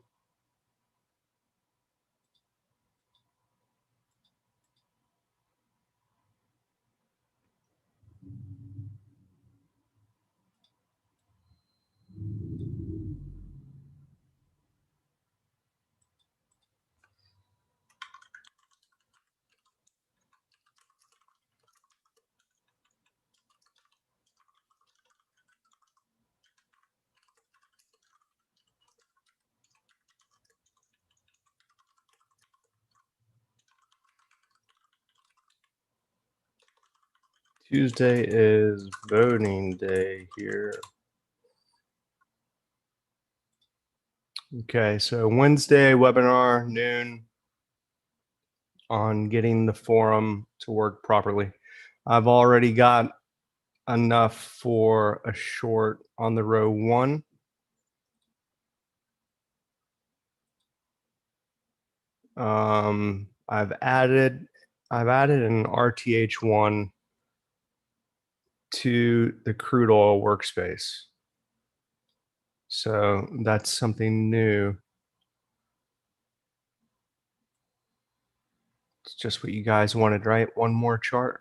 [SPEAKER 1] Tuesday is voting day here. Okay, so Wednesday webinar, noon, on getting the forum to work properly. I've already got enough for a short on the row 1. I've added an RTH1 to the Crude Oil workspace. So that's something new. It's just what you guys wanted, right? One more chart.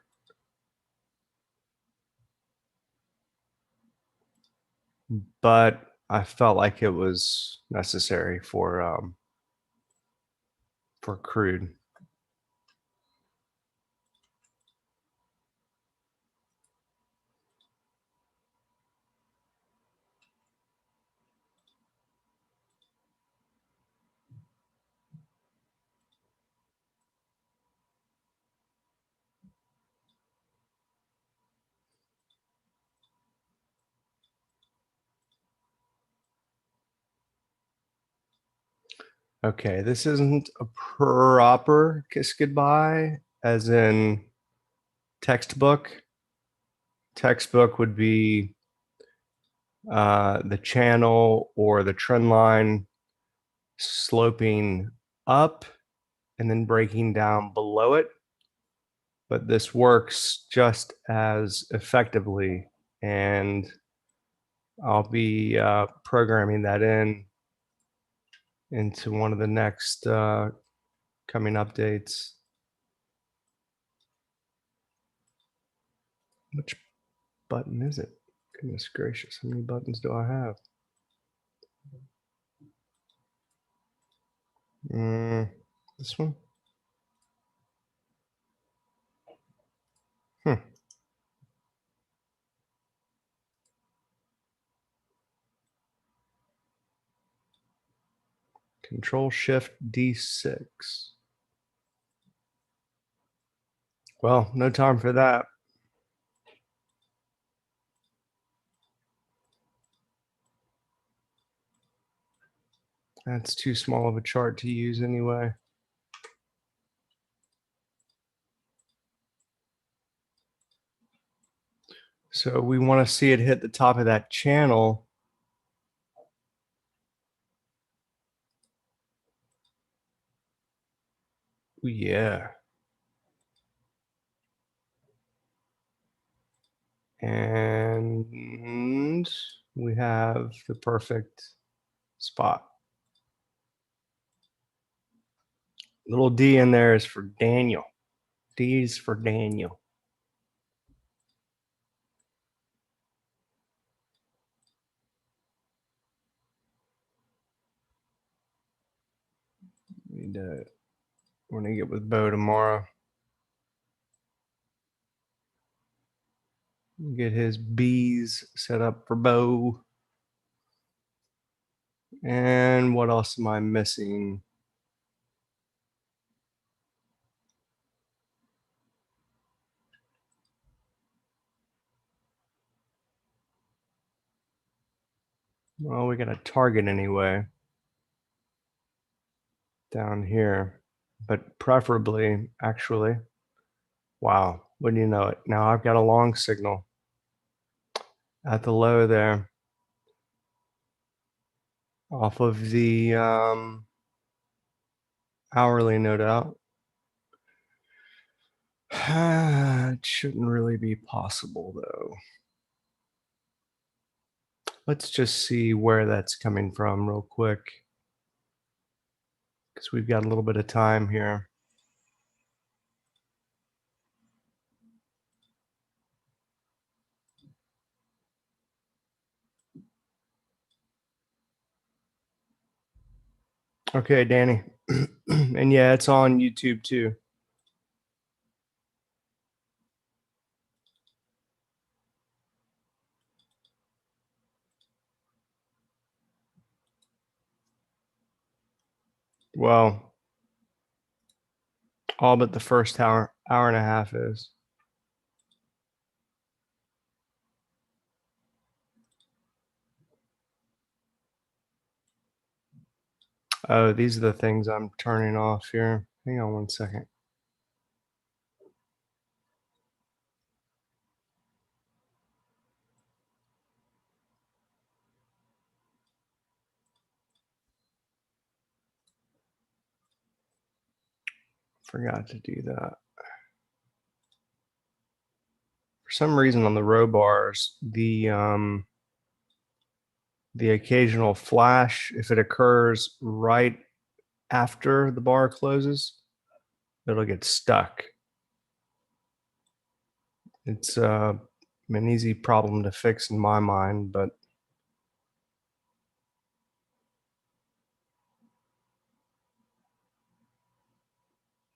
[SPEAKER 1] But I felt like it was necessary for crude. Okay, this isn't a proper kiss goodbye. as in textbook. Textbook would be the channel or the trend line sloping up and then breaking down below it. But this works just as effectively, and I'll be programming that into one of the next coming updates. Which button is it? Goodness gracious, how many buttons do I have? This one? Control Shift D6. Well, no time for that. That's too small of a chart to use anyway. So we want to see it hit the top of that channel. Yeah. And we have the perfect spot. Little D in there is for Daniel. D's for Daniel. Need to, when I get with Bo tomorrow, get his B's set up for Bo. And what else am I missing? Well, we got a target anyway down here, but preferably, actually, wow, wouldn't you know it? Now I've got a long signal at the low there off of the hourly, no doubt. It shouldn't really be possible though. Let's just see where that's coming from real quick, because we've got a little bit of time here. Okay, Danny. And yeah, it's on YouTube too. Well, all but the first hour and a half is. Oh, these are the things I'm turning off here. Hang on one second. Forgot to do that. For some reason on the row bars, the occasional flash, if it occurs right after the bar closes, it'll get stuck. It's an easy problem to fix in my mind, but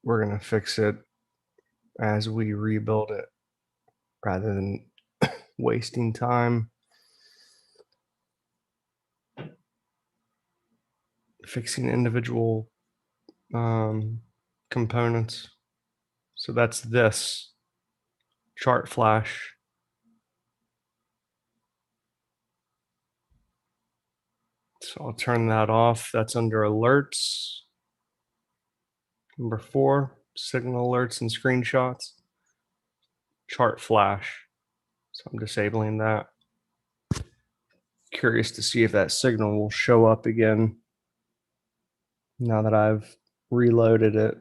[SPEAKER 1] we're going to fix it as we rebuild it rather than wasting time fixing individual components. So that's this chart flash. So I'll turn that off. That's under alerts. Number 4. signal alerts and screenshots. Chart flash. So I'm disabling that. Curious to see if that signal will show up again now that I've reloaded it.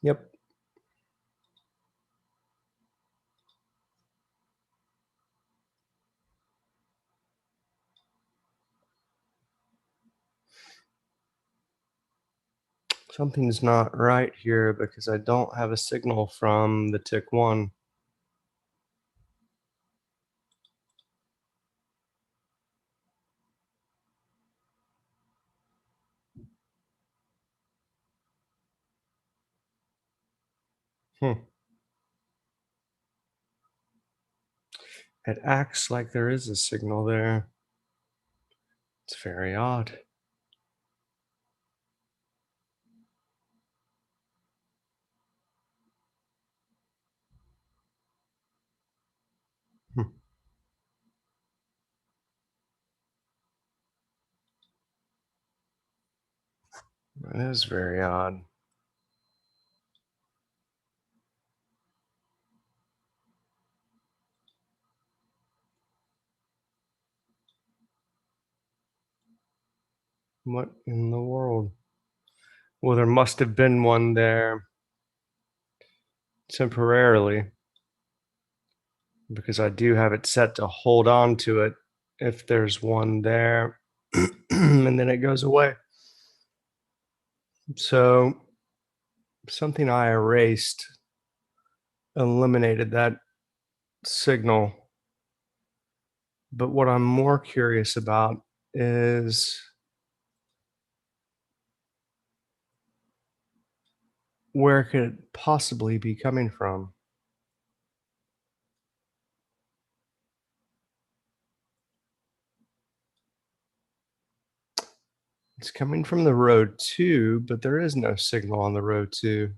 [SPEAKER 1] Yep. Something's not right here because I don't have a signal from the tick 1. It acts like there is a signal there. It's very odd. That is very odd. What in the world? Well, there must have been one there temporarily because I do have it set to hold on to it if there's one there and then it goes away. So something I erased eliminated that signal. But what I'm more curious about is where could it possibly be coming from? It's coming from the road 2, but there is no signal on the road 2.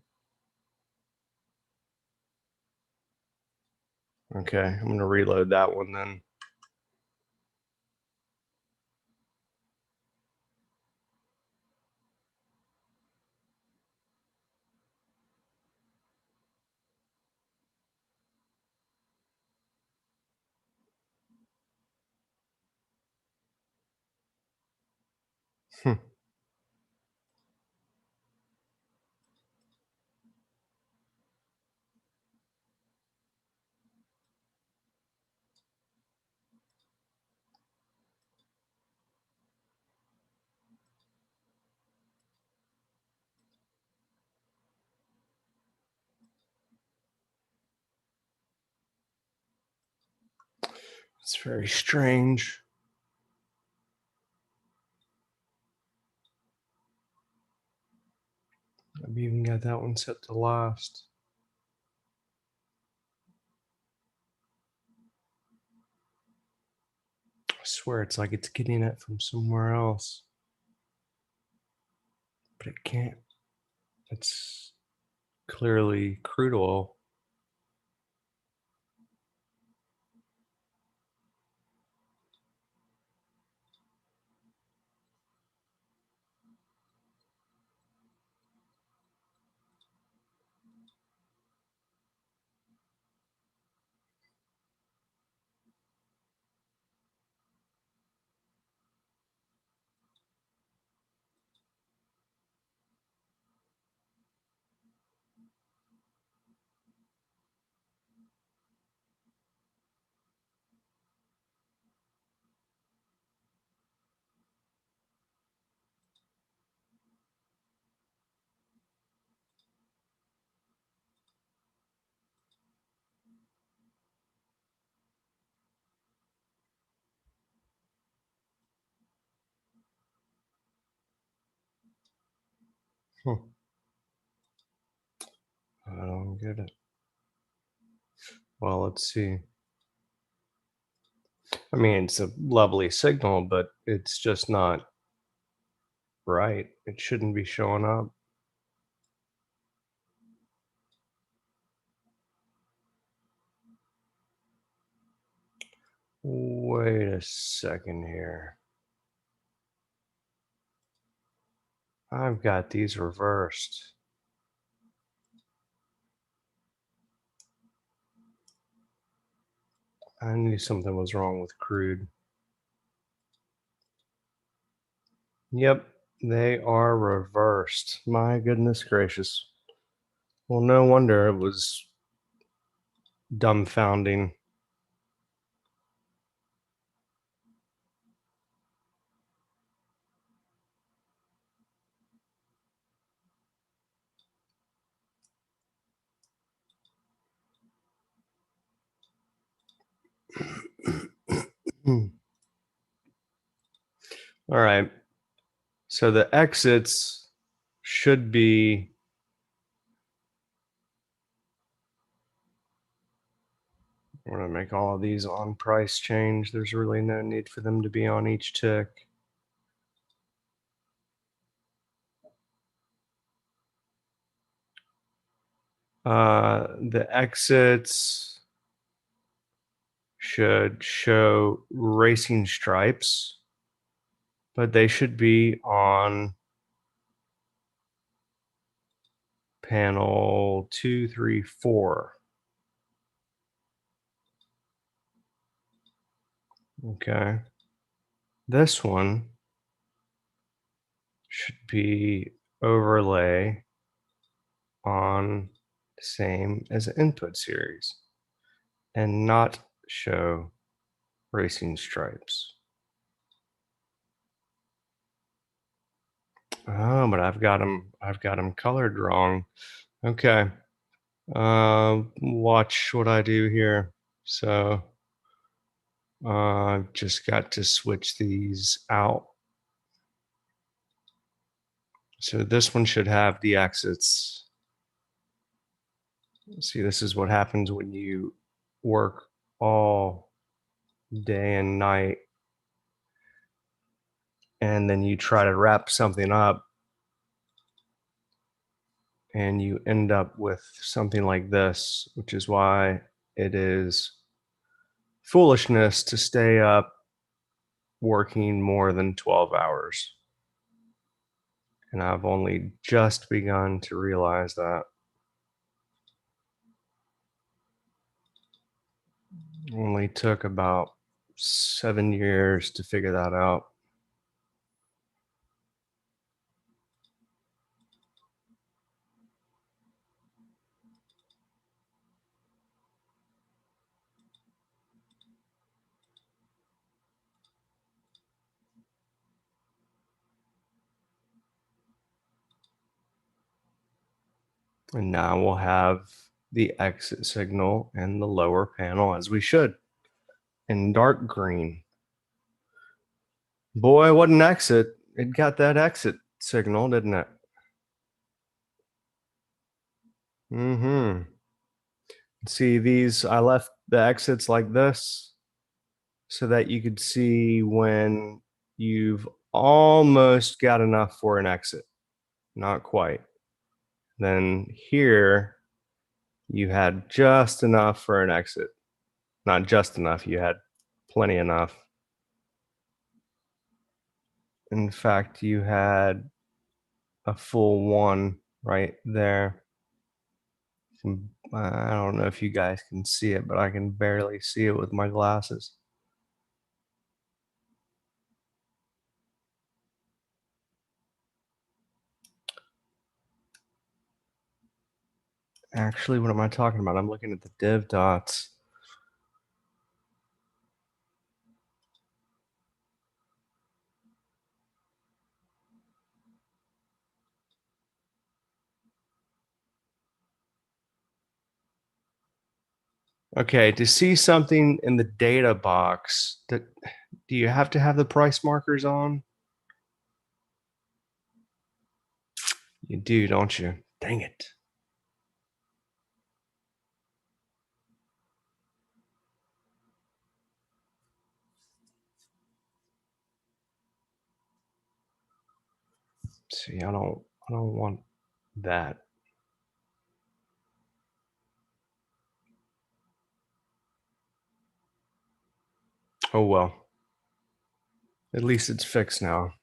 [SPEAKER 1] Okay, I'm gonna reload that one then. Hmm. It's very strange. I've even got that one set to last. I swear it's like it's getting it from somewhere else. But it can't. It's clearly crude oil. Hmm. I don't get it. Well, let's see. I mean, it's a lovely signal, but it's just not right. It shouldn't be showing up. Wait a second here. I've got these reversed. I knew something was wrong with crude. Yep, they are reversed. My goodness gracious. Well, no wonder it was dumbfounding. All right. So the exits should be we're going to make all of these on price change. There's really no need for them to be on each tick. The exits should show racing stripes, but they should be on panel 2, 3, 4. Okay. This one should be overlay on same as input series and not show racing stripes. Oh, but I've got them colored wrong. Okay. Watch what I do here. So I've just got to switch these out. So this one should have the exits. See, this is what happens when you work all day and night and then you try to wrap something up and you end up with something like this, which is why it is foolishness to stay up working more than 12 hours. And I've only just begun to realize that. Only took about 7 years to figure that out. And now we'll have the exit signal and the lower panel as we should in dark green. Boy, what an exit. It got that exit signal, didn't it? Mm-hmm. See these, I left the exits like this so that you could see when you've almost got enough for an exit. Not quite. Then here you had just enough for an exit. Not just enough, you had plenty enough. In fact, you had a full one right there. I don't know if you guys can see it, but I can barely see it with my glasses. Actually, what am I talking about? I'm looking at the div dots. Okay, to see something in the data box, do you have to have the price markers on? You do, don't you? Dang it. See, I don't want that. Oh well. At least it's fixed now.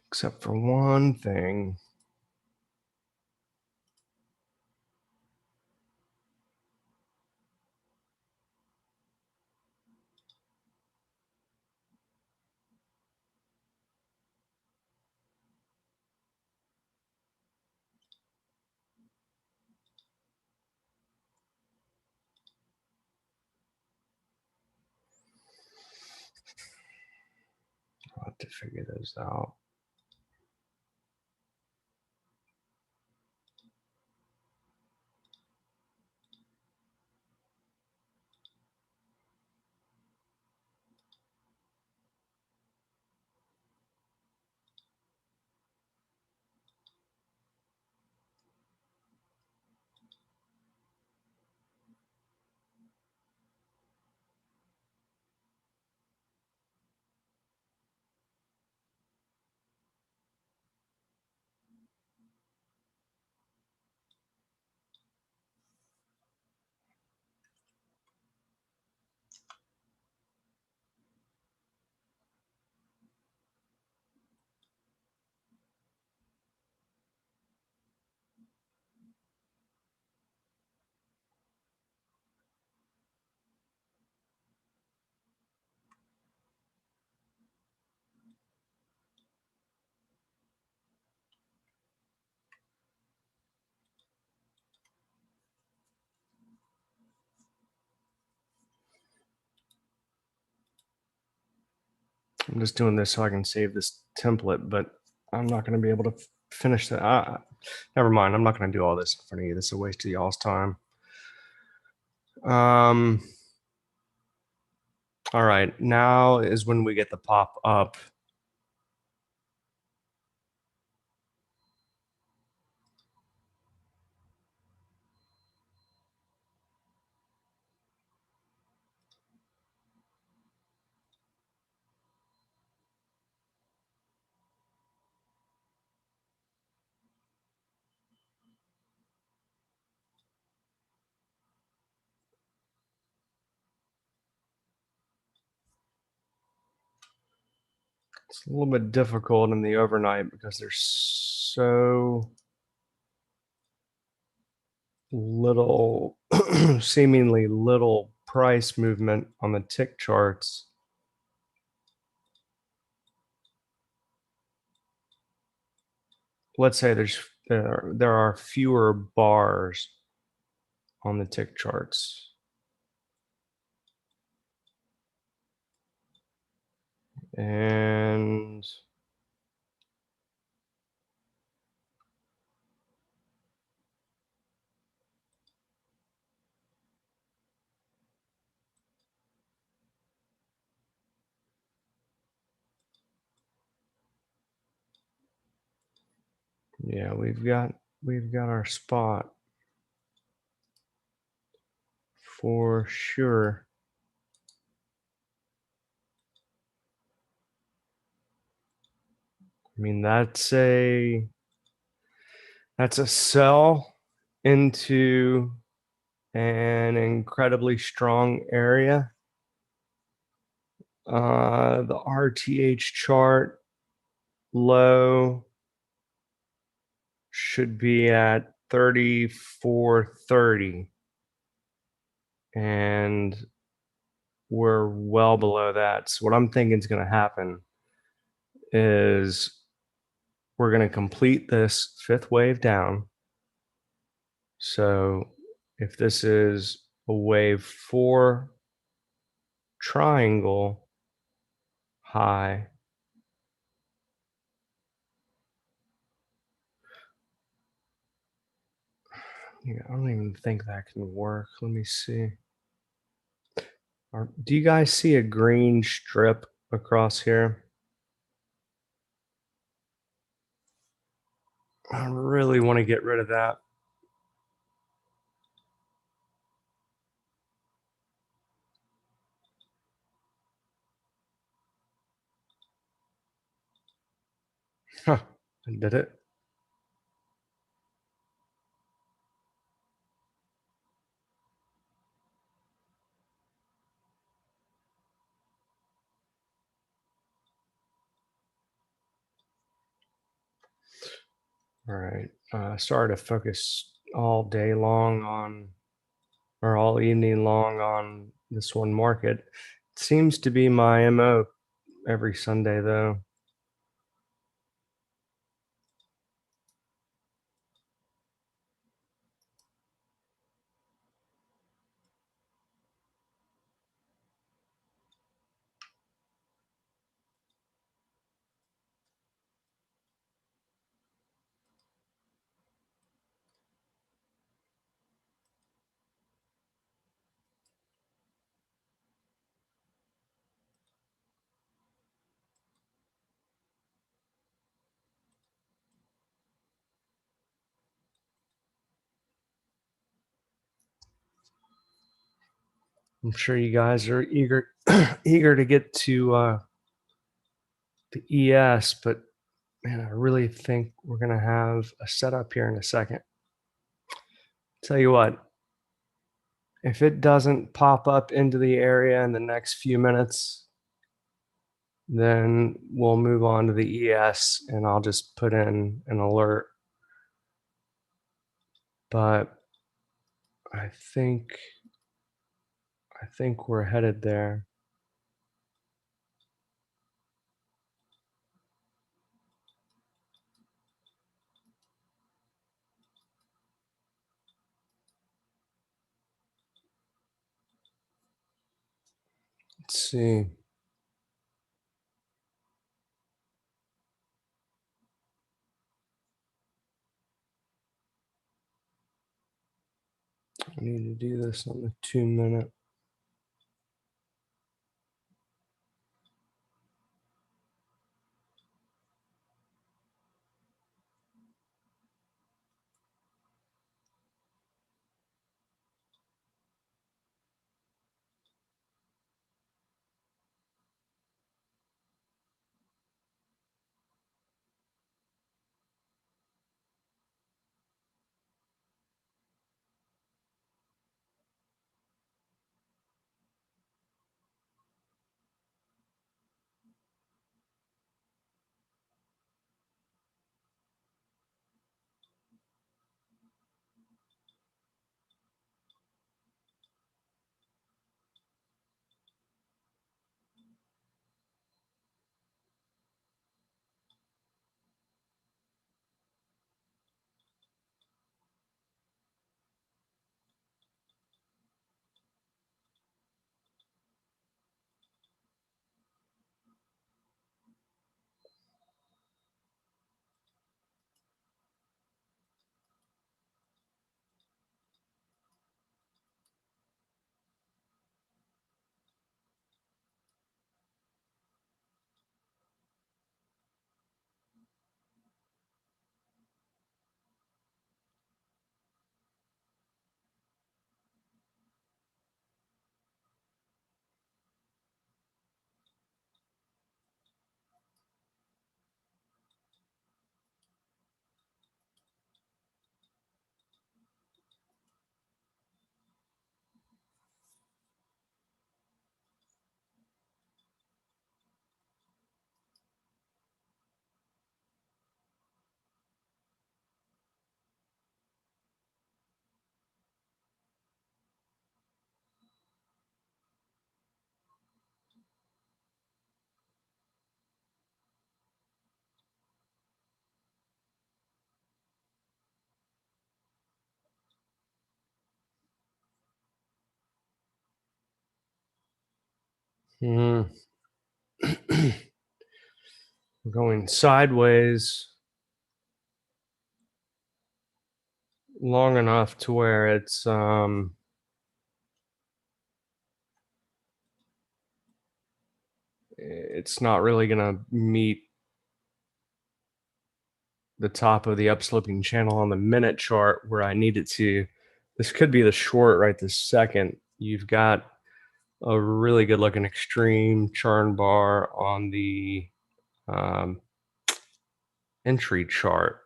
[SPEAKER 1] Except for one thing. I'll have to figure those out. I'm just doing this so I can save this template, but I'm not going to be able to finish that. Never mind. I'm not going to do all this in front of you. This is a waste of y'all's time. All right. Now is when we get the pop up. It's a little bit difficult in the overnight because there's so little, seemingly little price movement on the tick charts. Let's say there are fewer bars on the tick charts. And yeah, we've got our spot for sure. I mean, that's a sell into an incredibly strong area. The RTH chart low should be at 34.30, and we're well below that. So what I'm thinking is going to happen is we're going to complete this fifth wave down. So if this is a wave 4 triangle high, yeah, I don't even think that can work. Let me see. Do you guys see a green strip across here? I really want to get rid of that. Huh, I did it. All right. Sorry to focus all day long on, or all evening long on this one market. It seems to be my MO every Sunday, though. I'm sure you guys are eager eager to get to the ES, but man, I really think we're gonna have a setup here in a second. Tell you what, if it doesn't pop up into the area in the next few minutes, then we'll move on to the ES and I'll just put in an alert. But I think we're headed there. Let's see. I need to do this on the 2-minute. Hmm. We're going sideways long enough to where it's not really gonna meet the top of the upsloping channel on the minute chart where I need it to. This could be the short right this second. You've got a really good looking extreme churn bar on the um, entry chart,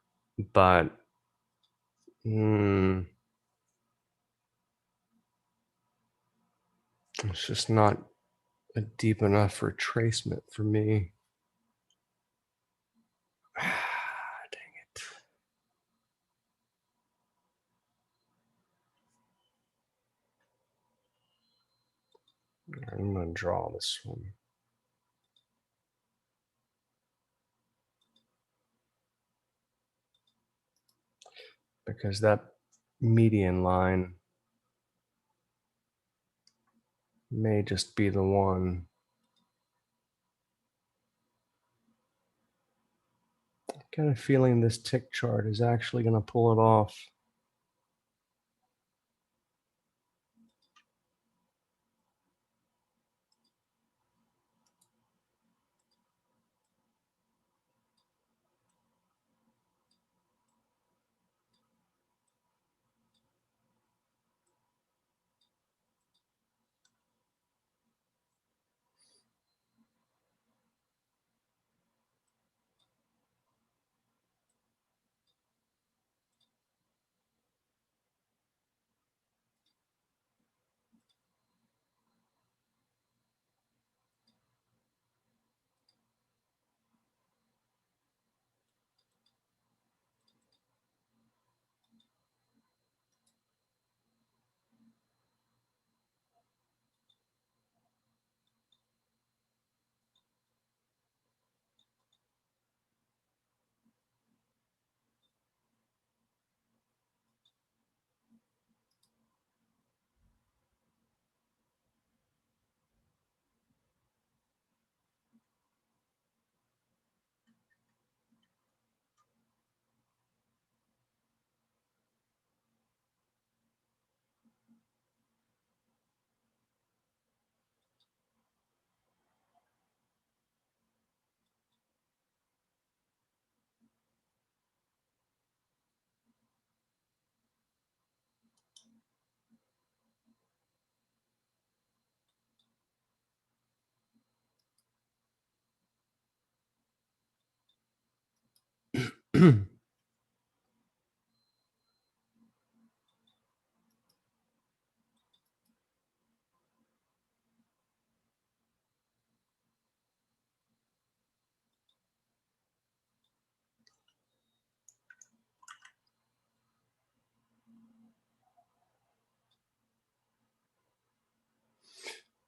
[SPEAKER 1] but it's just not a deep enough retracement for me. Dang it. I'm going to draw this one. Because that median line may just be the one. Got a feeling this tick chart is actually going to pull it off.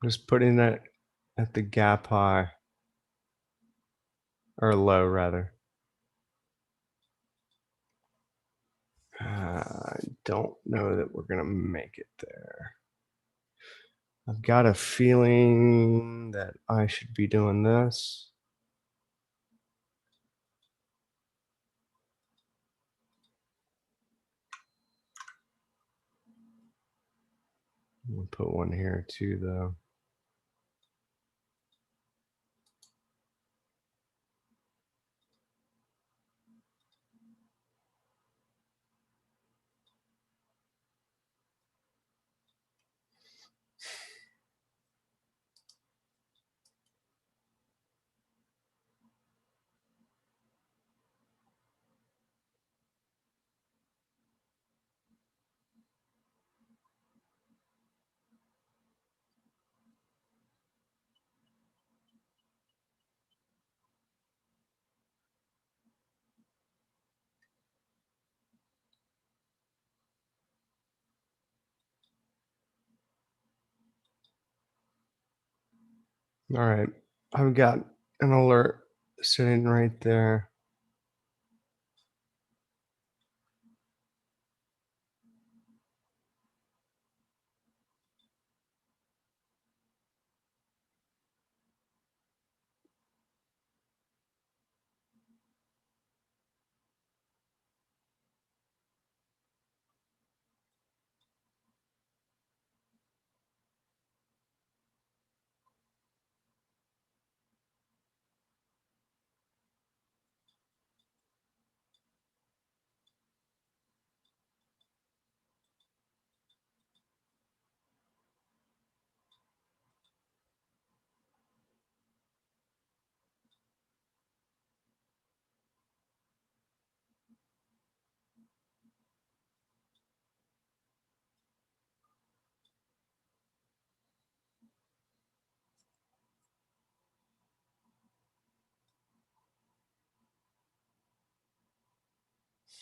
[SPEAKER 1] Just putting that at the gap high, or low rather. I don't know that we're going to make it there. I've got a feeling that I should be doing this. We'll put one here too, though. All right, I've got an alert sitting right there.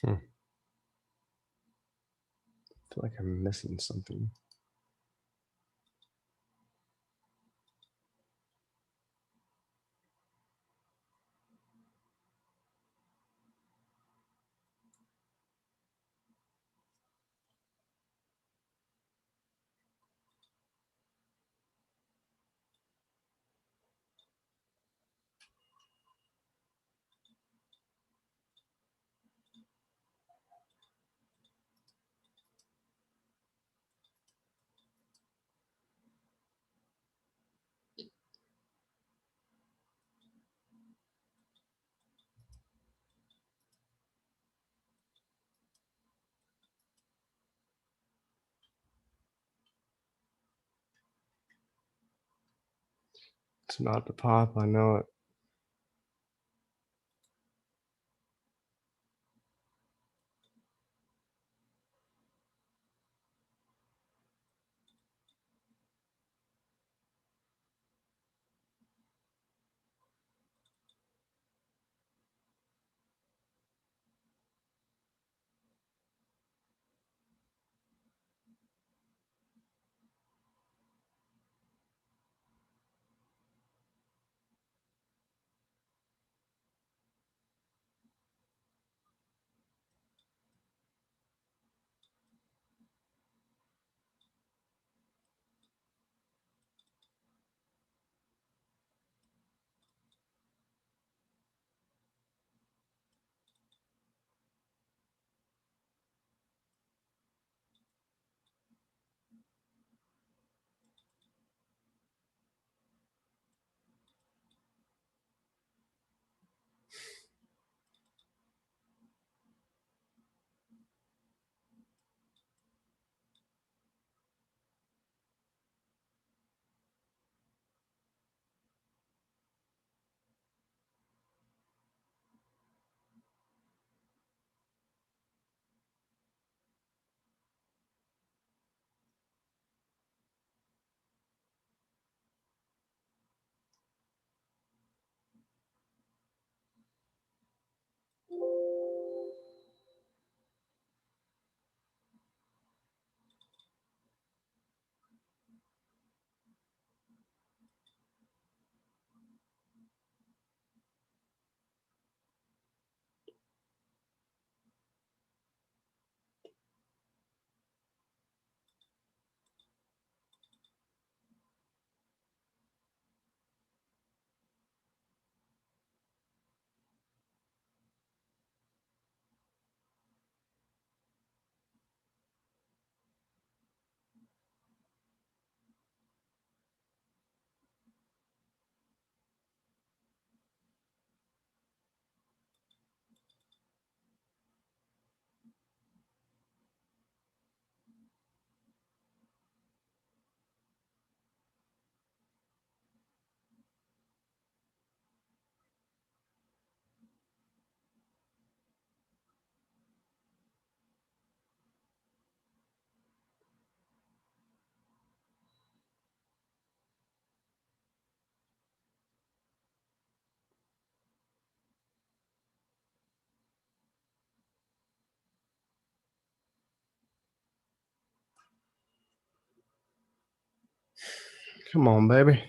[SPEAKER 1] I feel like I'm missing something. It's about to pop. I know it. Come on, baby.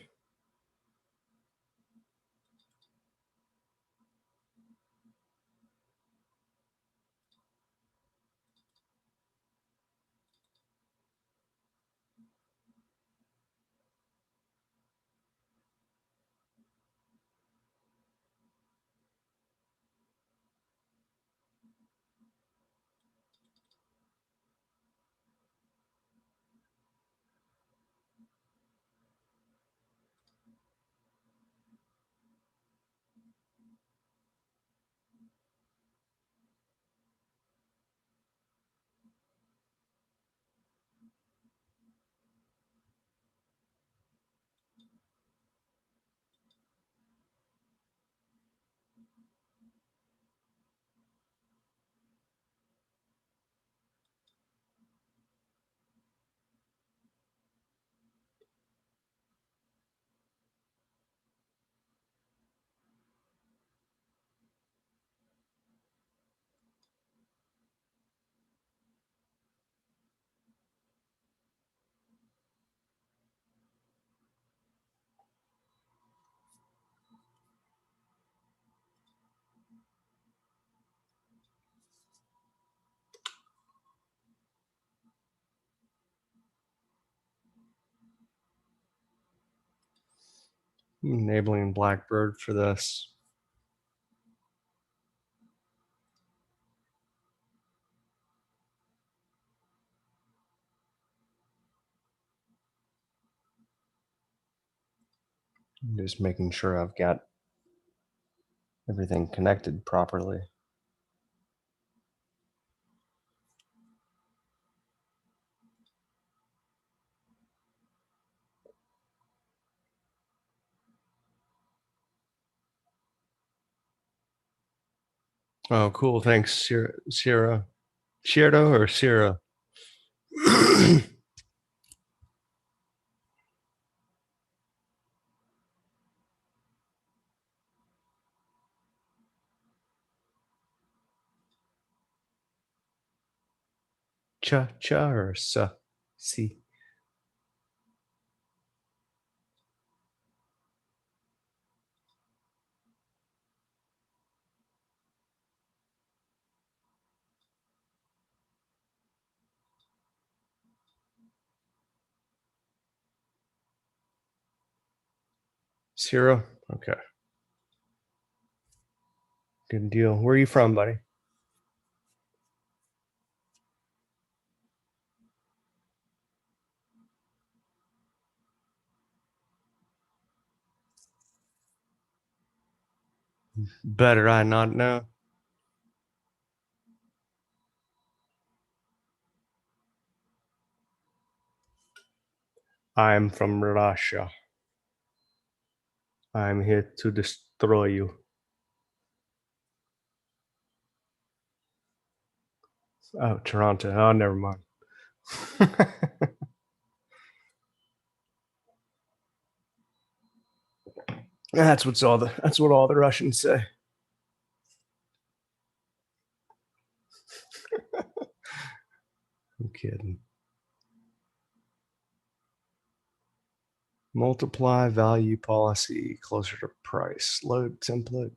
[SPEAKER 1] Enabling Blackbird for this. Just making sure I've got everything connected properly. Oh, cool. Thanks, Sierra. Shierdo or Sierra? Cha or sa? Si. Sierra? Okay. Good deal. Where are you from, buddy? Better I not know. I'm from Russia. I'm here to destroy you. Oh, Toronto. Oh, never mind. That's what all the Russians say. I'm kidding. Multiply value policy closer to price. Load template.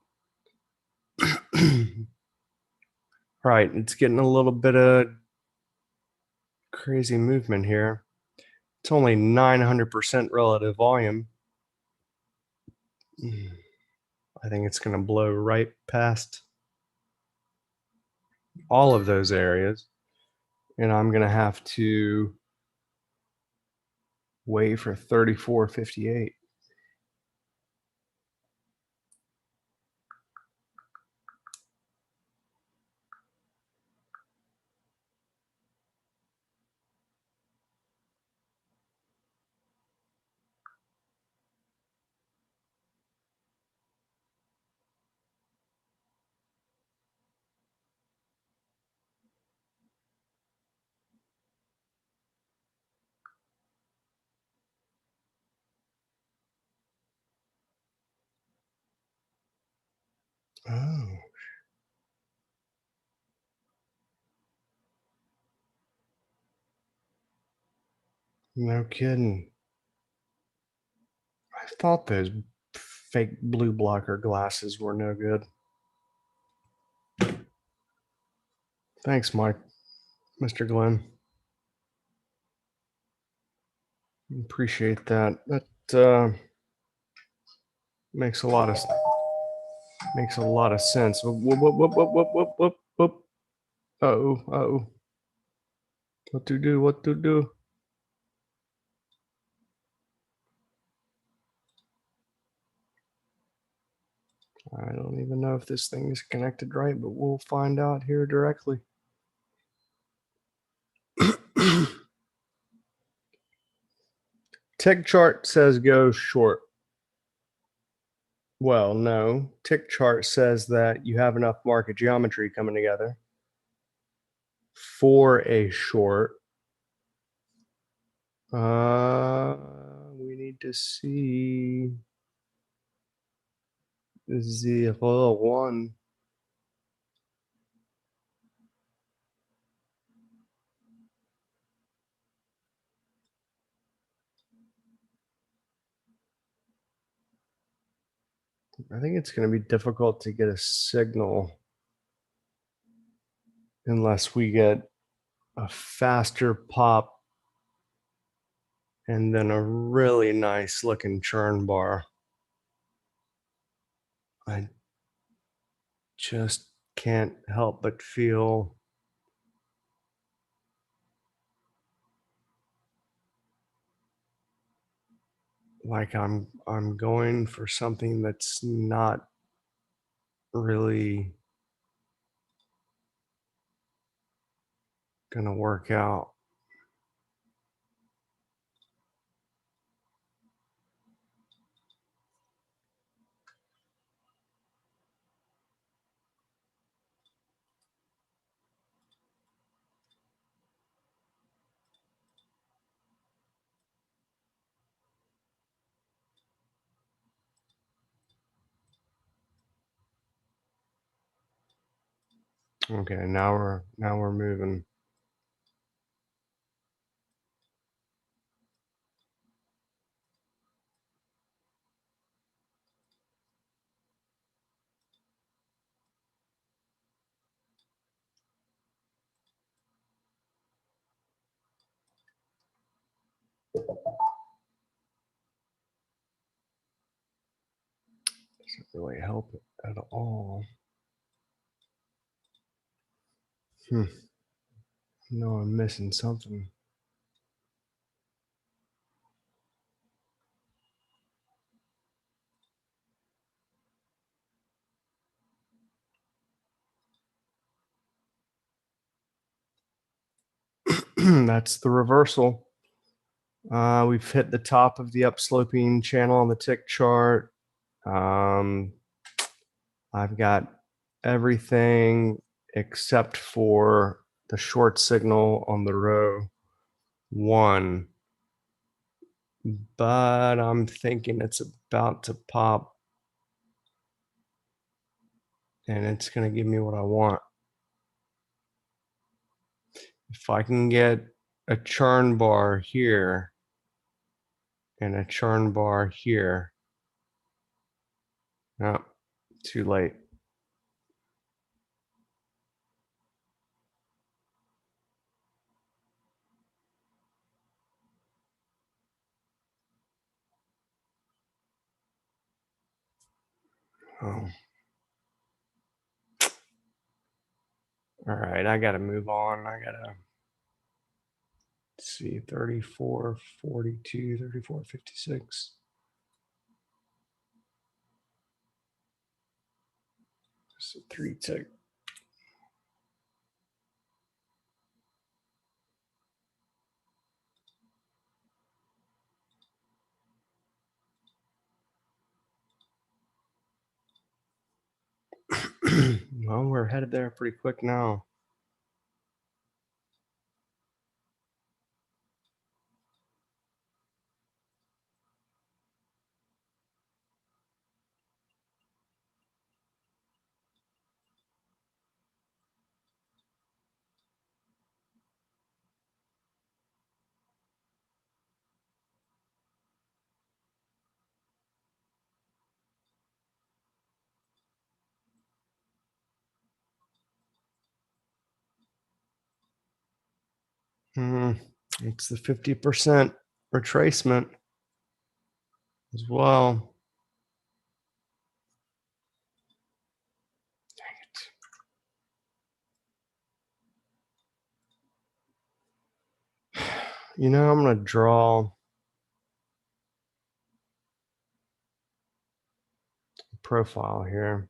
[SPEAKER 1] Right, it's getting a little bit of crazy movement here. It's only 900% relative volume. I think it's going to blow right past all of those areas. And I'm going to have to wait for 34.58. Oh, no kidding. I thought those fake blue blocker glasses were no good. Thanks, Mike. Mr. Glenn. Appreciate that. That makes a lot of sense. Whoop, whoop, whoop, whoop, whoop, whoop, whoop, whoop. Uh-oh, uh-oh. What to do? What to do? I don't even know if this thing is connected right, but we'll find out here directly. Tick chart says go short. Well, no. Tick chart says that you have enough market geometry coming together for a short. We need to see 0.1. I think it's going to be difficult to get a signal unless we get a faster pop and then a really nice looking churn bar. I just can't help but feel like I'm going for something that's not really going to work out. Okay, now we're moving. Doesn't really help at all. No, I'm missing something. That's the reversal. We've hit the top of the upsloping channel on the tick chart. I've got everything except for the short signal on the row 1, but I'm thinking it's about to pop and it's going to give me what I want. If I can get a churn bar here and a churn bar here. No, too late. Oh. All right, I got to move on. I got to see 34.42, 34.56. Just a 3 tick. Well, we're headed there pretty quick now. It's the 50% retracement as well. You know, I'm going to draw a profile here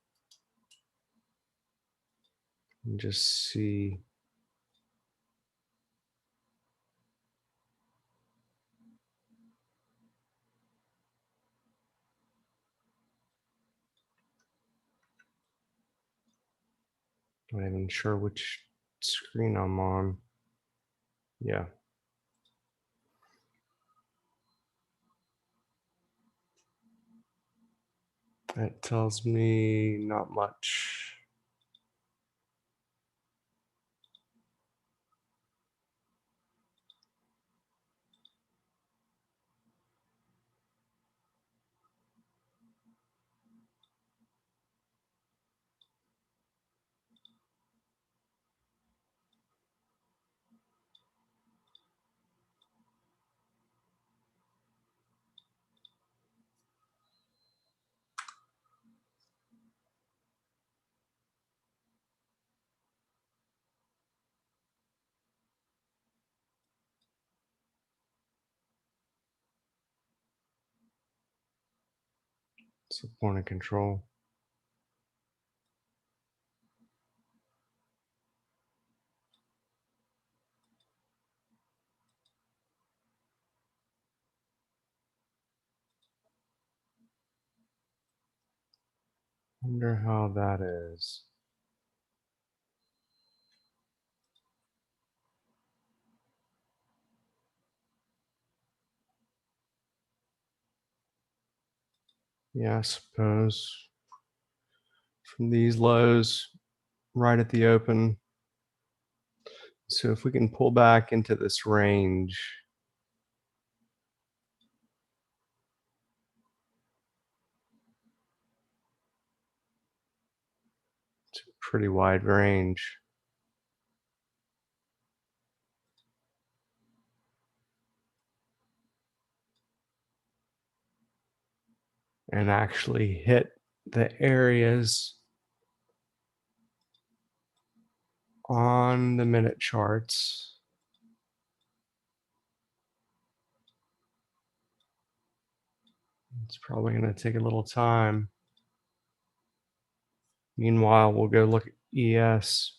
[SPEAKER 1] and just see. I'm not even sure which screen I'm on. Yeah. That tells me not much. It's the point of control. Wonder how that is. Yeah, I suppose from these lows, right at the open. So if we can pull back into this range, it's a pretty wide range. And actually hit the areas on the minute charts. It's probably going to take a little time. Meanwhile, we'll go look at ES.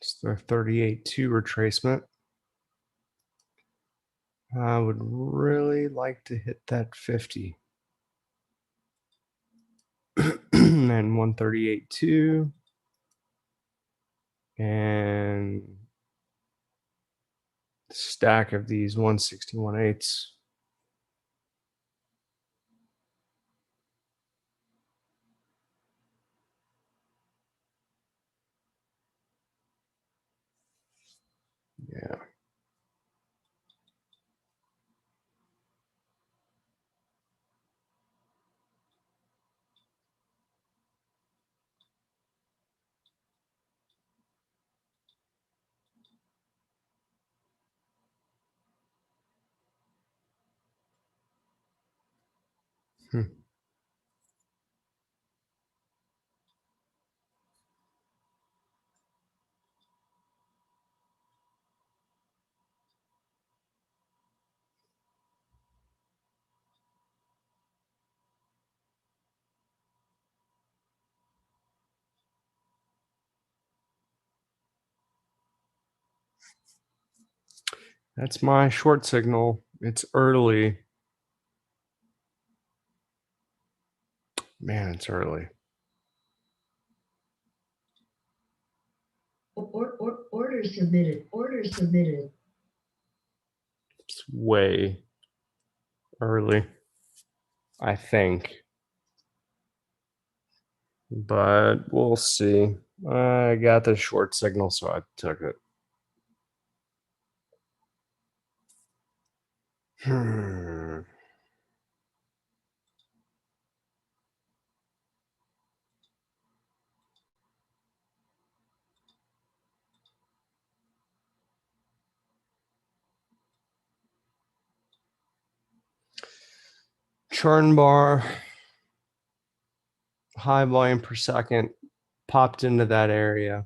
[SPEAKER 1] It's the 38.2 retracement. I would really like to hit that 50. And 138.2. And stack of these 161/8. Yeah. Hmm. That's my short signal. It's early. Man, it's early.
[SPEAKER 2] Order submitted. Order submitted.
[SPEAKER 1] It's way early, I think. But we'll see. I got the short signal, so I took it. Churn bar, high volume per second, popped into that area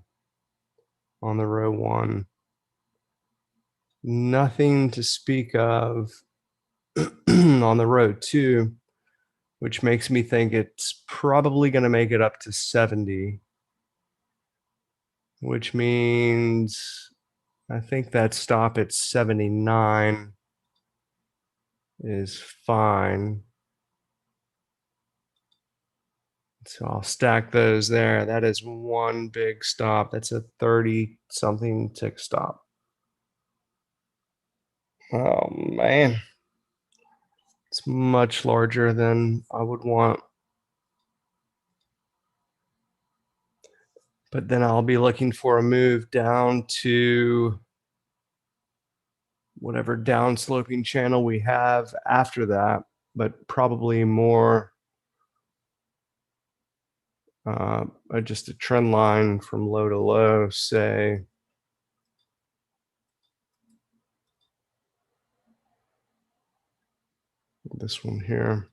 [SPEAKER 1] on the row 1. Nothing to speak of on the row 2, which makes me think it's probably going to make it up to 70, which means I think that stop at 79 is fine. So I'll stack those there. That is one big stop. That's a 30 something tick stop. Oh man, it's much larger than I would want. But then I'll be looking for a move down to whatever downsloping channel we have after that, but probably more just a trend line from low to low, say this one here.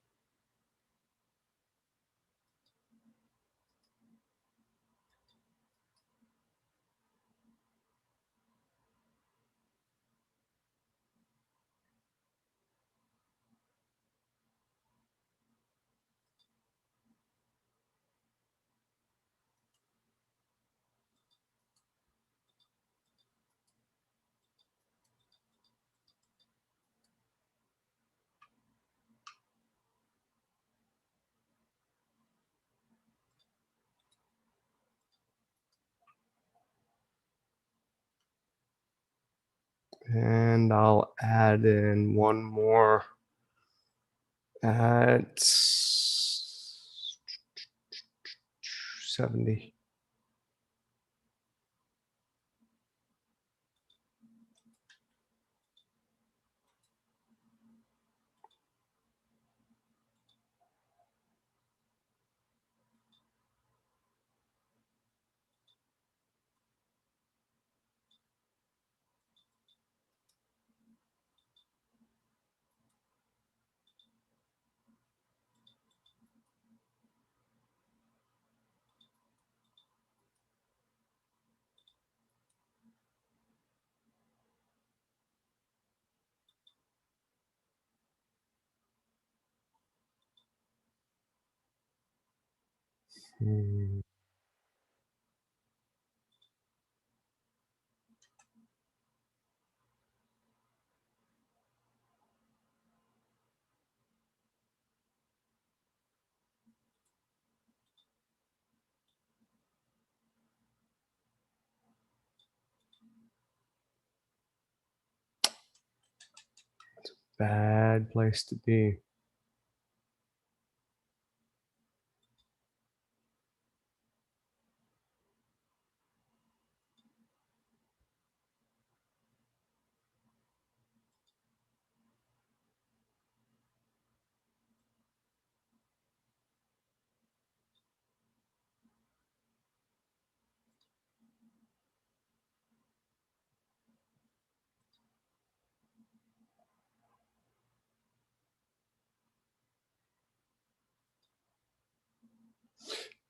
[SPEAKER 1] And I'll add in one more at 70. Bad place to be.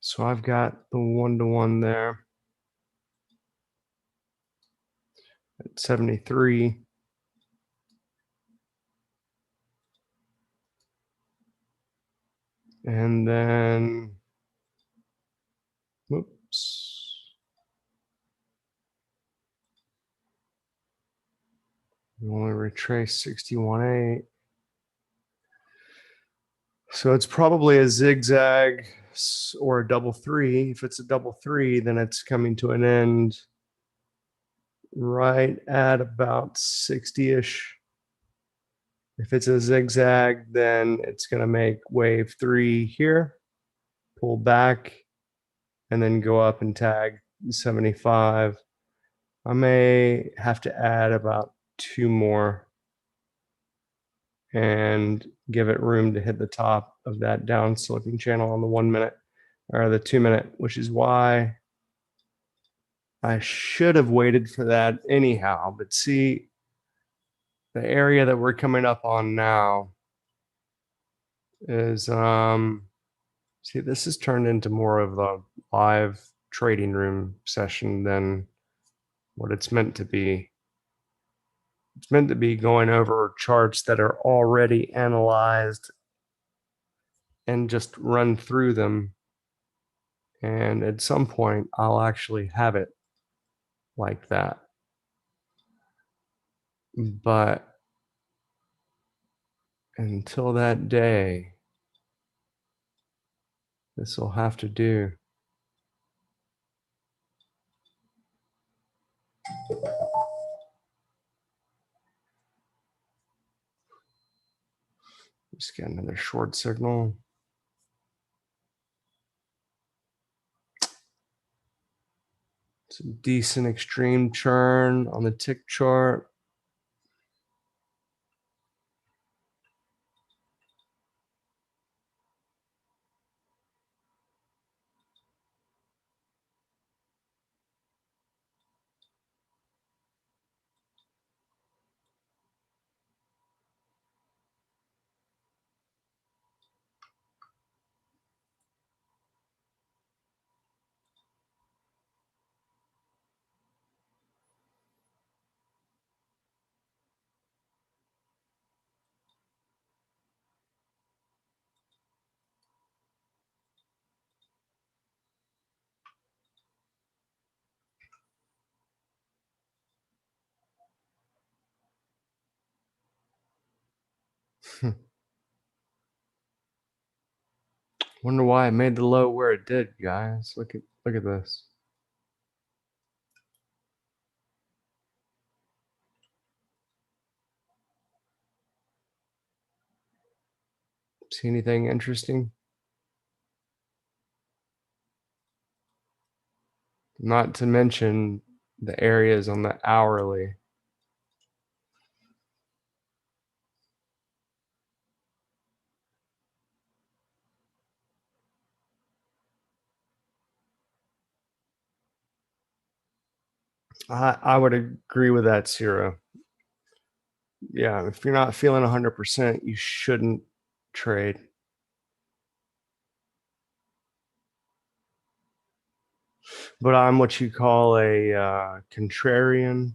[SPEAKER 1] So I've got the 1-to-1 there at 73. And then, whoops. We only retrace 61.8. So it's probably a zigzag or a double three. If it's a double three, then it's coming to an end right at about 60-ish. If it's a zigzag, then it's going to make wave 3 here, pull back, and then go up and tag 75. I may have to add about 2 more and give it room to hit the top of that down sloping channel on the 1 minute or the 2 minute, which is why I should have waited for that anyhow. But see, the area that we're coming up on now is see, this has turned into more of a live trading room session than what it's meant to be. It's meant to be going over charts that are already analyzed and just run through them. And at some point, I'll actually have it like that. But until that day, this will have to do. Just get another short signal. It's a decent extreme churn on the tick chart. Wonder why it made the low where it did, guys. Look at this. See anything interesting? Not to mention the areas on the hourly. I would agree with that, Sierra. Yeah, if you're not feeling 100%, you shouldn't trade. But I'm what you call a contrarian.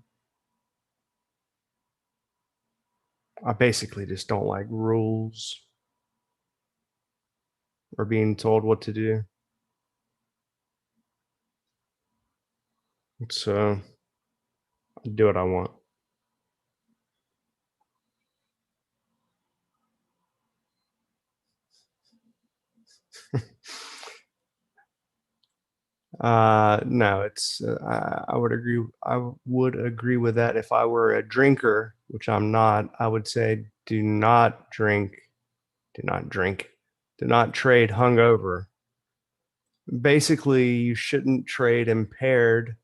[SPEAKER 1] I basically just don't like rules or being told what to do. So I do what I want. No, it's I would agree. I would agree with that if I were a drinker, which I'm not. I would say do not drink, do not drink, do not trade hungover. Basically, you shouldn't trade impaired,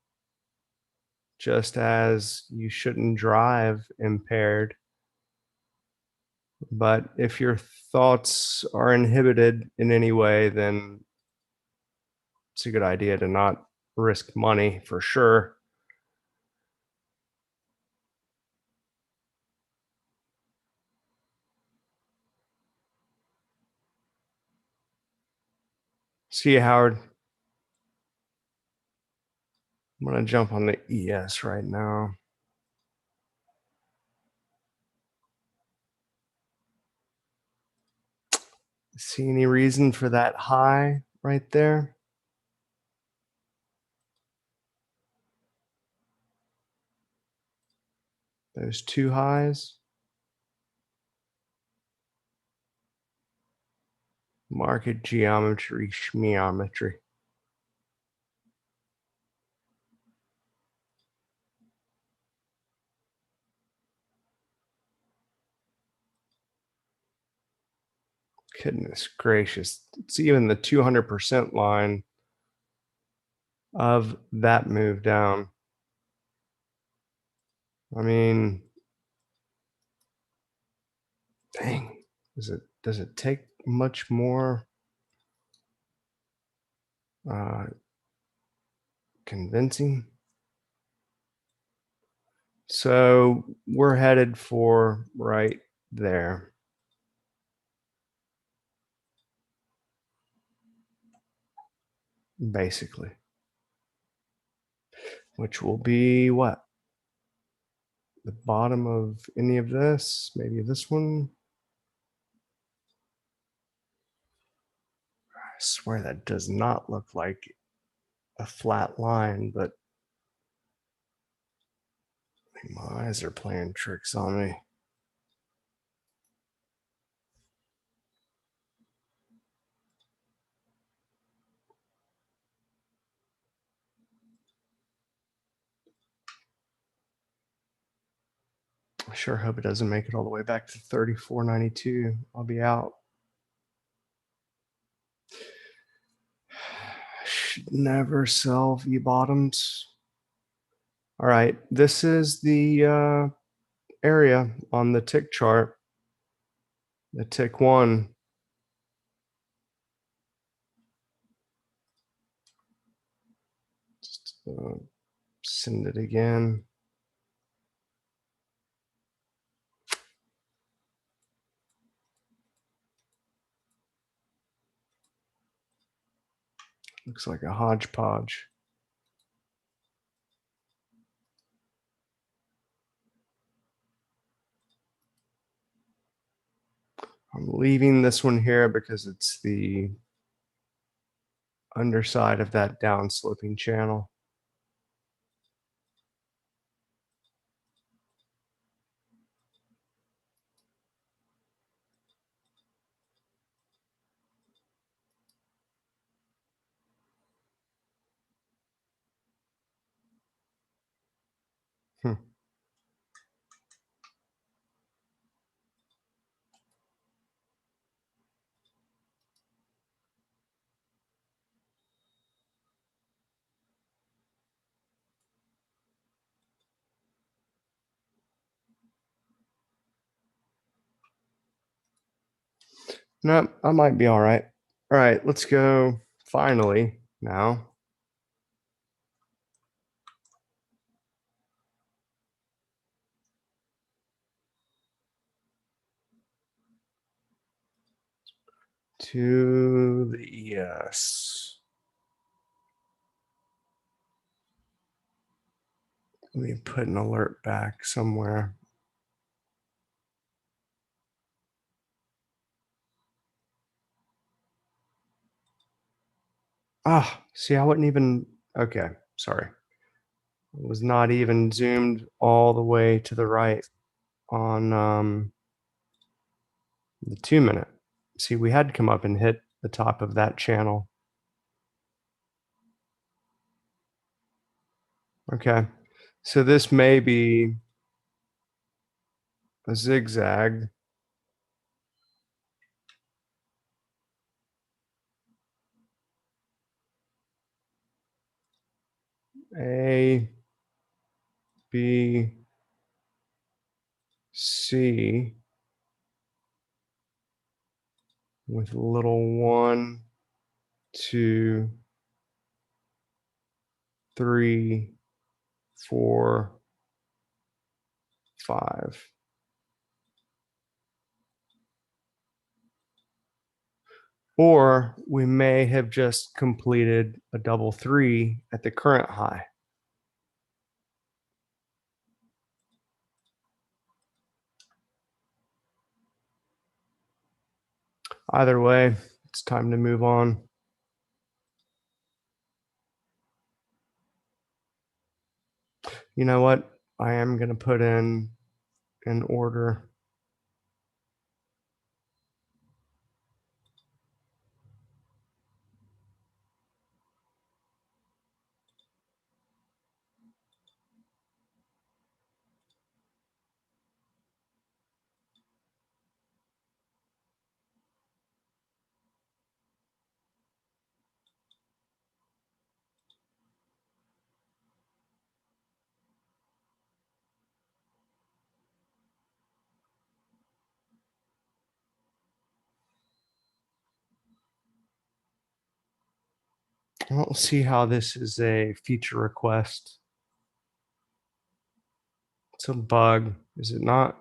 [SPEAKER 1] just as you shouldn't drive impaired. But if your thoughts are inhibited in any way, then it's a good idea to not risk money for sure. See you, Howard. I'm going to jump on the ES right now. See any reason for that high right there? Those two highs. Market geometry, schmeometry. Goodness gracious. It's even the 200% line of that move down. I mean, dang. Does it take much more convincing? So we're headed for right there. Basically. Which will be what? The bottom of any of this, maybe this one. I swear that does not look like a flat line, but my eyes are playing tricks on me. I sure hope it doesn't make it all the way back to 34.92. I'll be out. Should never sell V bottoms. All right, this is the area on the tick chart, the tick one. Just, send it again. Looks like a hodgepodge. I'm leaving this one here because it's the underside of that down sloping channel. Hmm. No, I might be all right. All right, let's go finally now. To the ES. Let me put an alert back somewhere. Ah, see, I wouldn't even, okay, sorry. It was not even zoomed all the way to the right on the 2 minute. See, we had to come up and hit the top of that channel. Okay, so this may be a zigzag. A, B, C with little 1, 2, 3, 4, 5. Or we may have just completed a double 3 at the current high. Either way, it's time to move on. You know what? I am going to put in an order. I don't see how this is a feature request. It's a bug, is it not?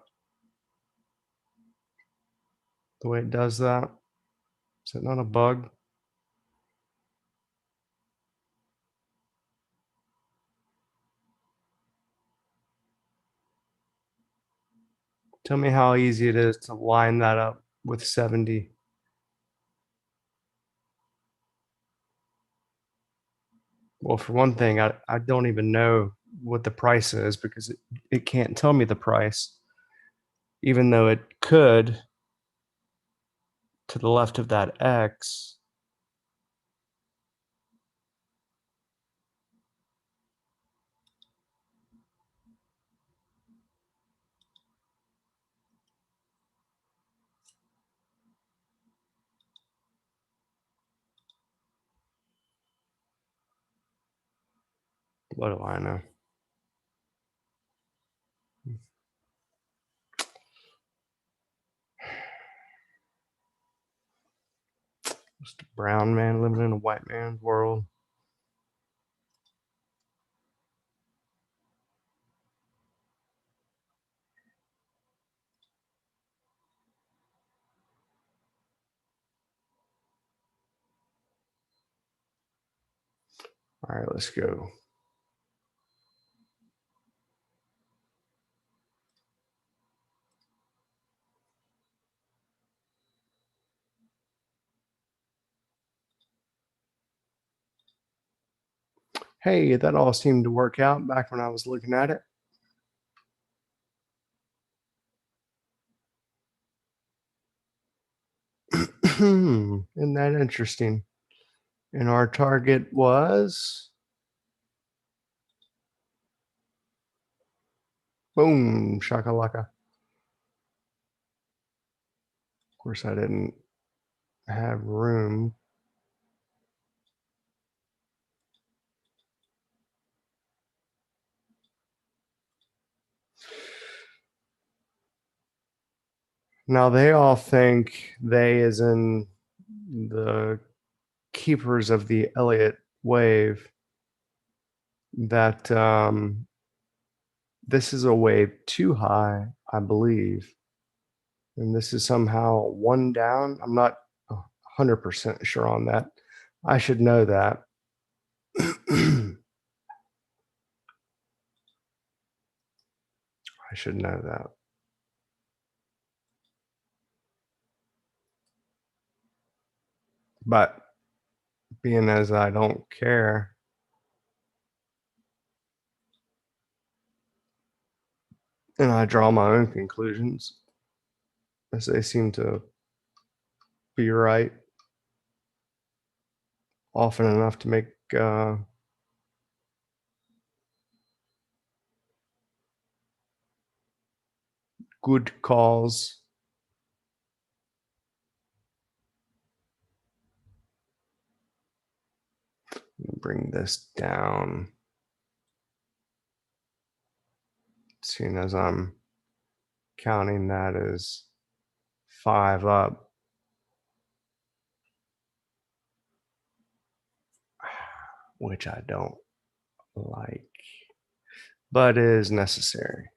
[SPEAKER 1] The way it does that? Is it not a bug? Tell me how easy it is to line that up with 70. Well, for one thing, I don't even know what the price is because it can't tell me the price, even though it could to the left of that X. What do I know? Just a brown man living in a white man's world. All right, let's go. Hey, that all seemed to work out back when I was looking at it. Isn't that interesting? And our target was Boom, shakalaka. Of course, I didn't have room. Now they all think they, as in the keepers of the Elliott wave, that this is a wave too high, I believe. And this is somehow one down. I'm not 100% sure on that. I should know that. I should know that. But being as I don't care, and I draw my own conclusions, as they seem to be right often enough to make good calls. Bring this down, seeing as I'm counting that as 5 up, which I don't like, but is necessary.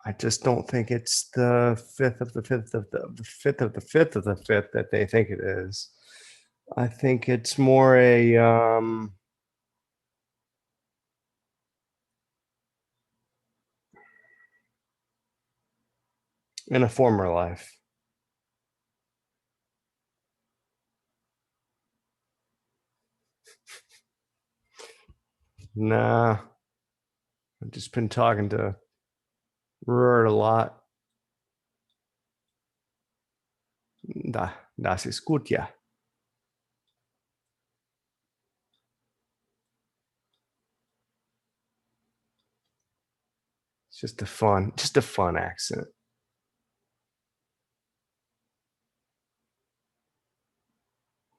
[SPEAKER 1] I just don't think it's the fifth of the fifth of the fifth of the fifth of the fifth that they think it is. I think it's more a in a former life. Nah, I've just been talking to Ruard a lot. Das ist gut, ja. It's just a fun accent.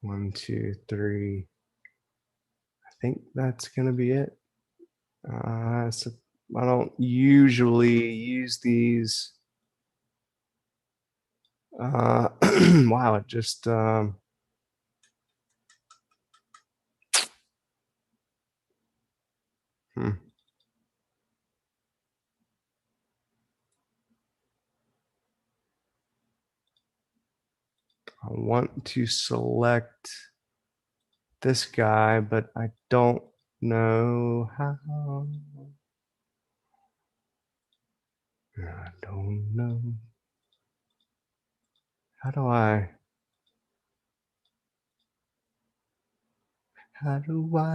[SPEAKER 1] One, two, three. I think that's gonna be it. So I don't usually use these. Wow, it just hmm. I want to select this guy, but I don't know how. I don't know. How do I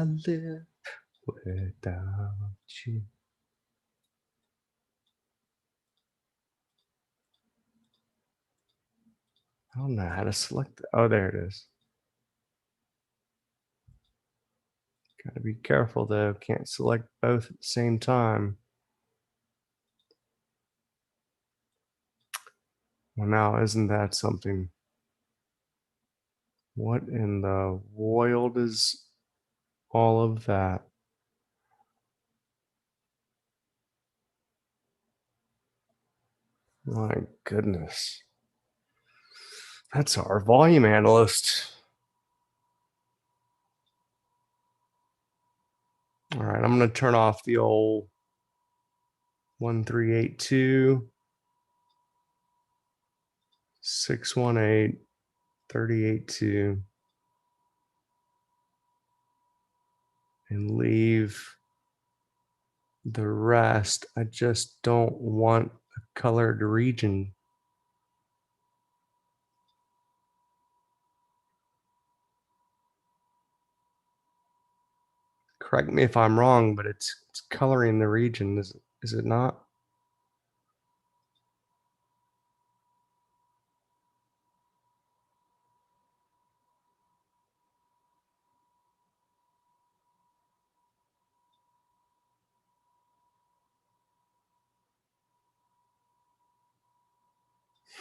[SPEAKER 1] live without you? I don't know how to select it. Oh, there it is. Got to be careful though. Can't select both at the same time. Well, now isn't that something? What in the world is all of that? My goodness. That's our volume analyst. All right, I'm going to turn off the old 1382, 618, 382, and leave the rest. I just don't want a colored region. Correct me if I'm wrong, but it's coloring the region, is it not?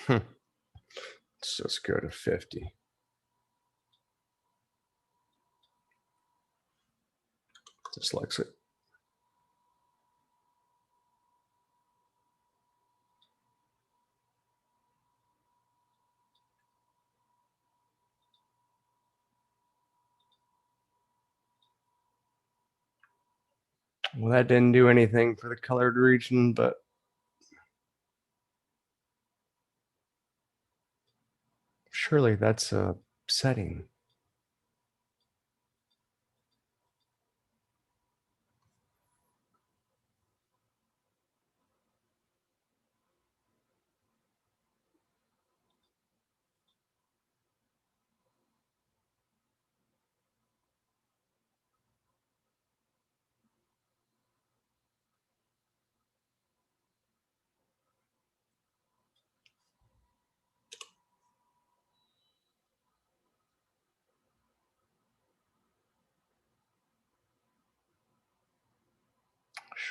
[SPEAKER 1] Let's just go to 50. Dyslexic. Well, that didn't do anything for the colored region, but surely that's a setting.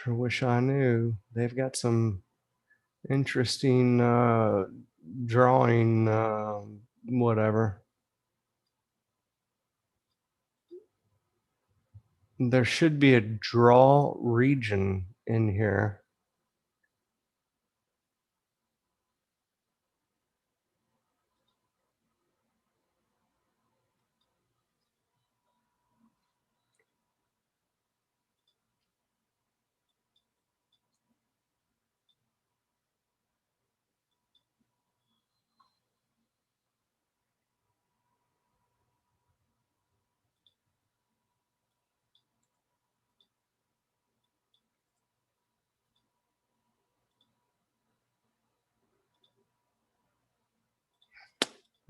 [SPEAKER 1] Sure wish I knew. They've got some interesting drawing, whatever. There should be a draw region in here.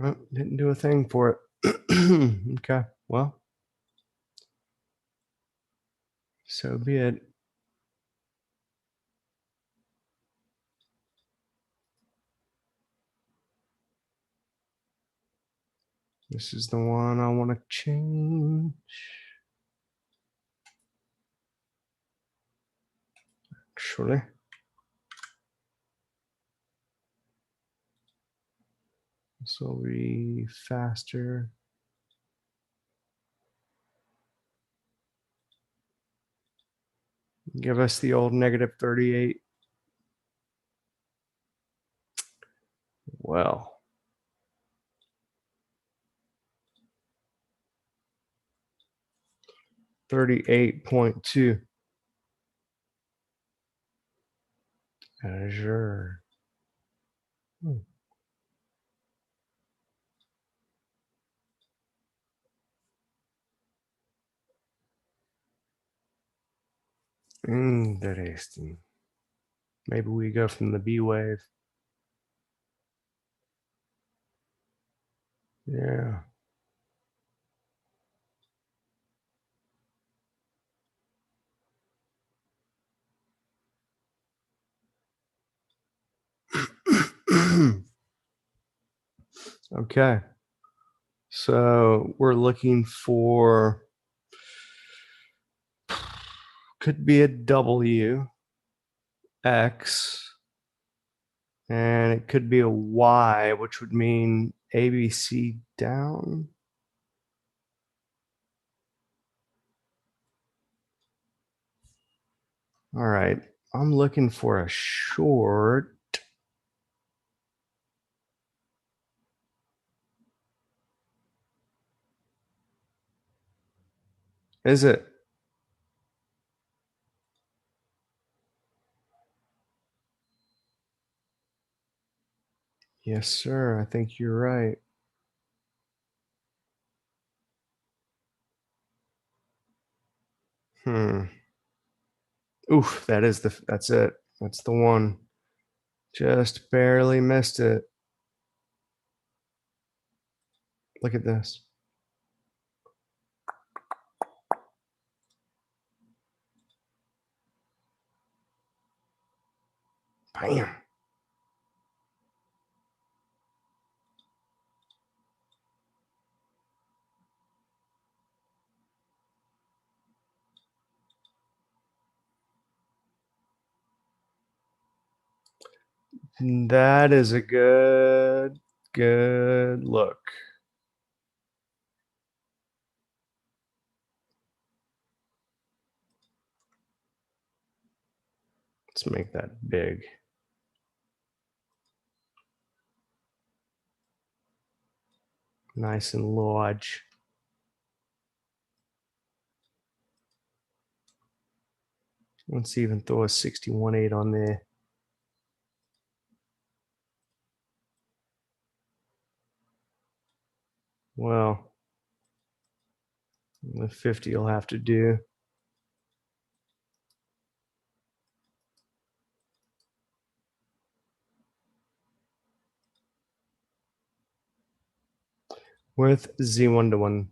[SPEAKER 1] Oh, didn't do a thing for it. Okay, well, so be it. This is the one I want to change. Actually, this will be faster. Give us the old -38. Well, 38.2. Azure. Interesting. Maybe we go from the B wave. Yeah. Okay. So we're looking for, could be a W, X, and it could be a Y, which would mean ABC down. All right. I'm looking for a short. Is it? Yes, sir. I think you're right. Oof, that's it. That's the one. Just barely missed it. Look at this. Bam. That is a good look. Let's make that big. Nice and large. Let's even throw a 61.8 on there. Well, the 50 will have to do. With Z1 to 1.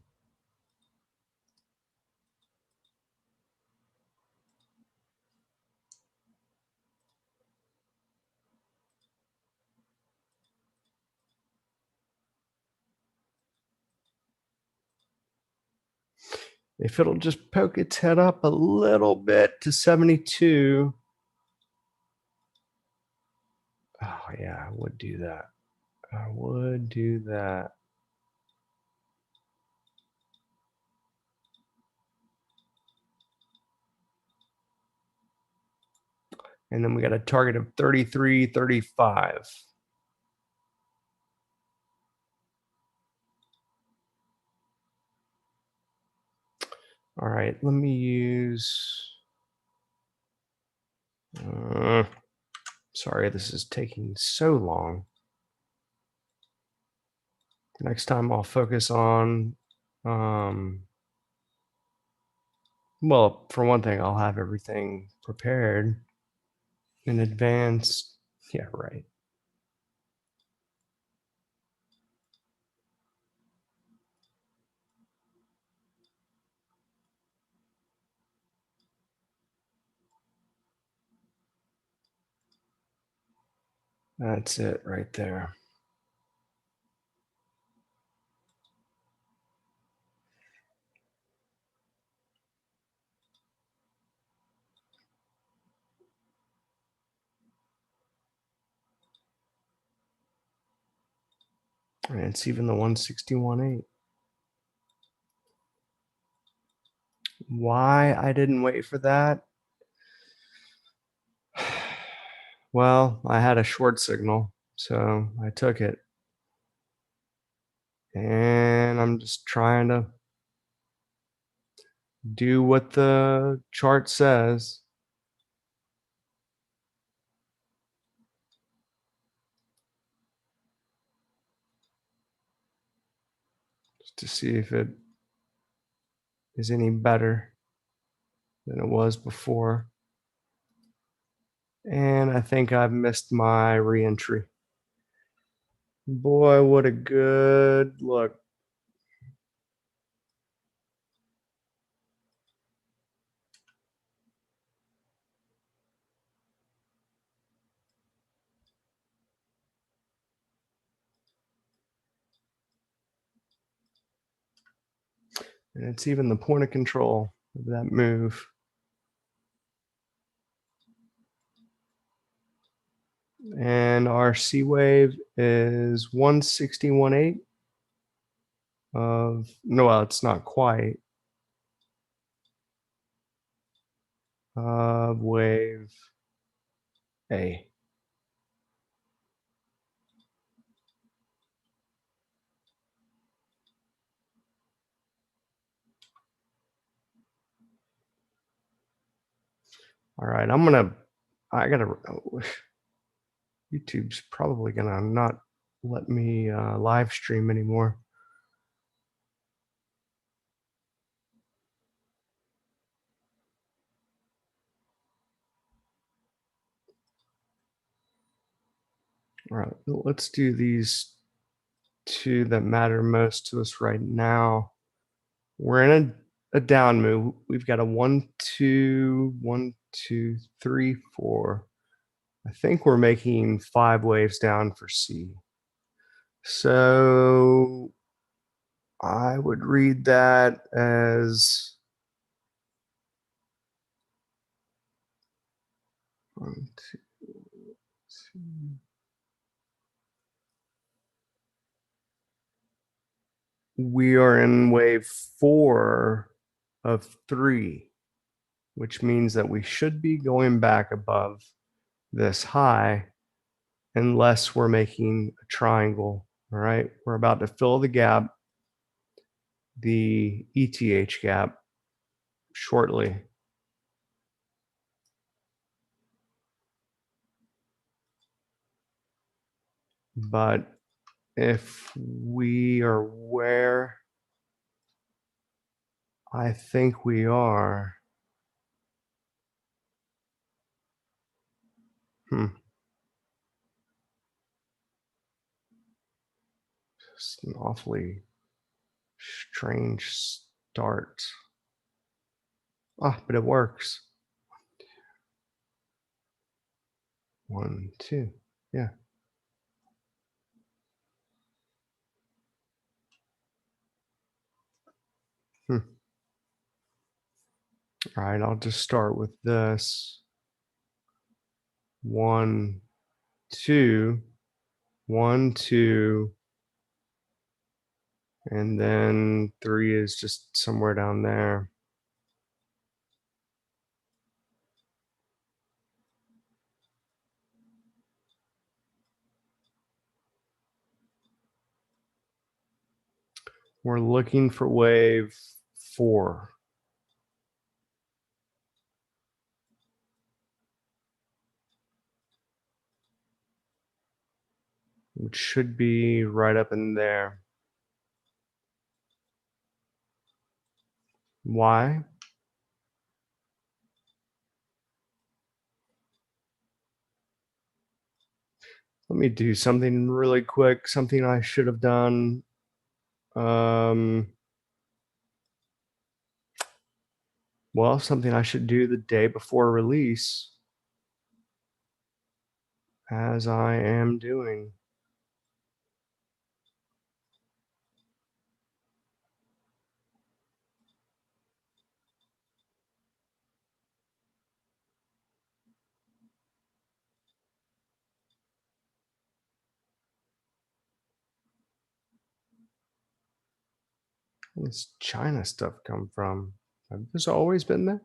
[SPEAKER 1] If it'll just poke its head up a little bit to 72. Oh, yeah, I would do that. I would do that. And then we got a target of 33.35. All right, let me use. Sorry, this is taking so long. Next time I'll focus on, well, for one thing, I'll have everything prepared in advance. Yeah, right. That's it right there. And it's even the 161.8. Why I didn't wait for that? Well, I had a short signal, so I took it. And I'm just trying to do what the chart says. Just to see if it is any better than it was before. And I think I've missed my re-entry. Boy, what a good look. And it's even the point of control of that move. And our C wave is 161.8 of, no, well, it's not quite, of wave A. All right, YouTube's probably gonna not let me live stream anymore. All right, let's do these two that matter most to us right now. We're in a down move. We've got a 1, 2, 1, 2, 3, 4. I think we're making 5 waves down for C. So I would read that as 1, 2, 3. we are in wave 4 of 3, which means that we should be going back above this high unless we're making a triangle. All right, we're about to fill the gap, the ETH gap, shortly. But if we are where I think we are, it's an awfully strange start. Ah, but it works. 1, 2, yeah. All right, I'll just start with this. 1, 2, 1, 2, and then 3 is just somewhere down there. We're looking for wave 4. Which should be right up in there. Why? Let me do something really quick, something I should have done. Well, something I should do the day before release, as I am doing. Where does China stuff come from? Have this always been there?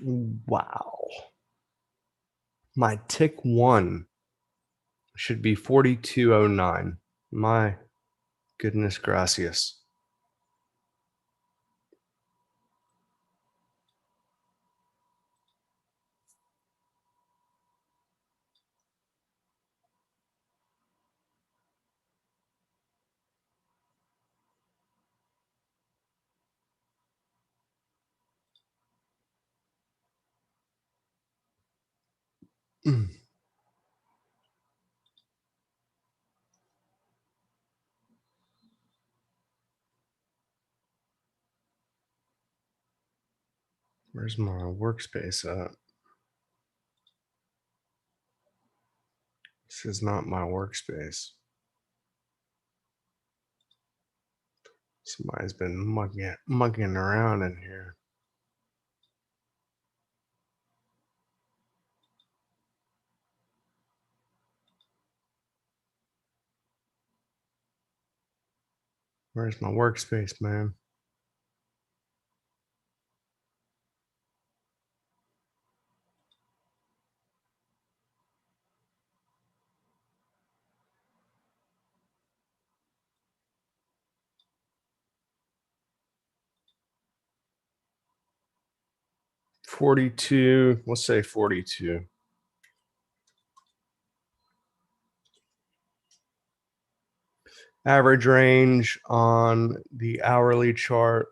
[SPEAKER 1] Wow. My tick 1 should be 4209. My goodness gracious. Where's my workspace at? This is not my workspace. Somebody's been mugging around in here. Where's my workspace, man? $42. Let's say 42. Average range on the hourly chart.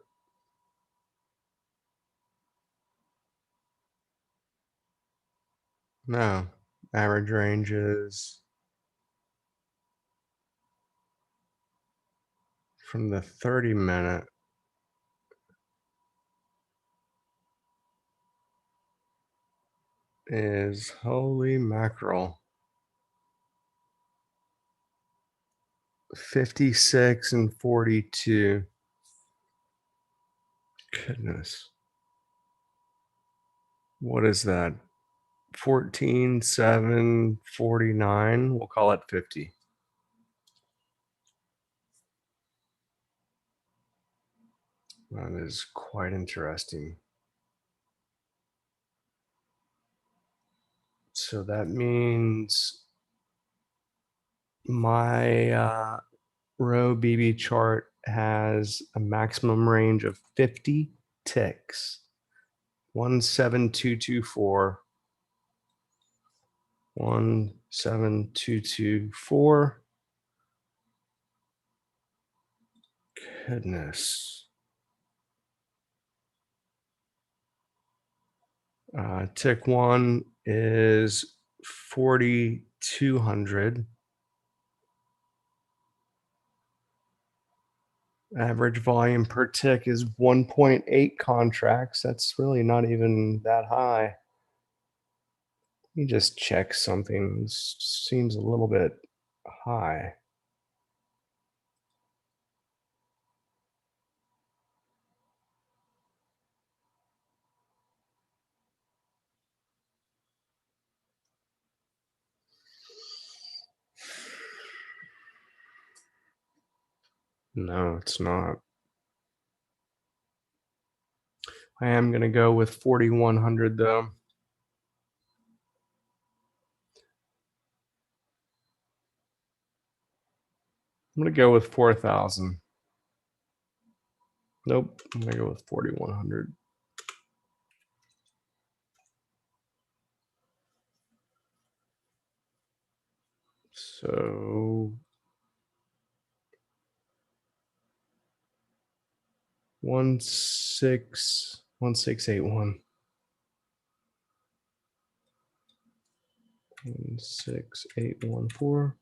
[SPEAKER 1] No, average range is from the 30-minute is, holy mackerel, 56 and 42. Goodness. What is that? 14, 7, 49. We'll call it 50. That is quite interesting. So that means my row BB chart has a maximum range of 50 ticks. 17224. 17224. Goodness. Tick 1 is 4,200. Average volume per tick is 1.8 contracts. That's really not even that high. Let me just check something. This seems a little bit high. No, it's not. I am going to go with 4,100 though. I'm going to go with 4,000. Nope, I'm going to go with 4,100. So 1681. 16814.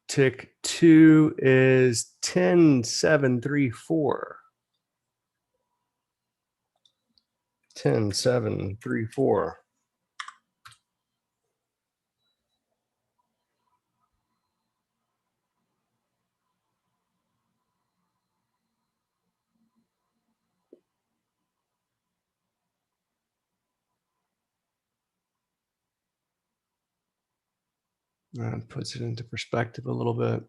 [SPEAKER 1] Tick 2 is 10734. 10734. That puts it into perspective a little bit.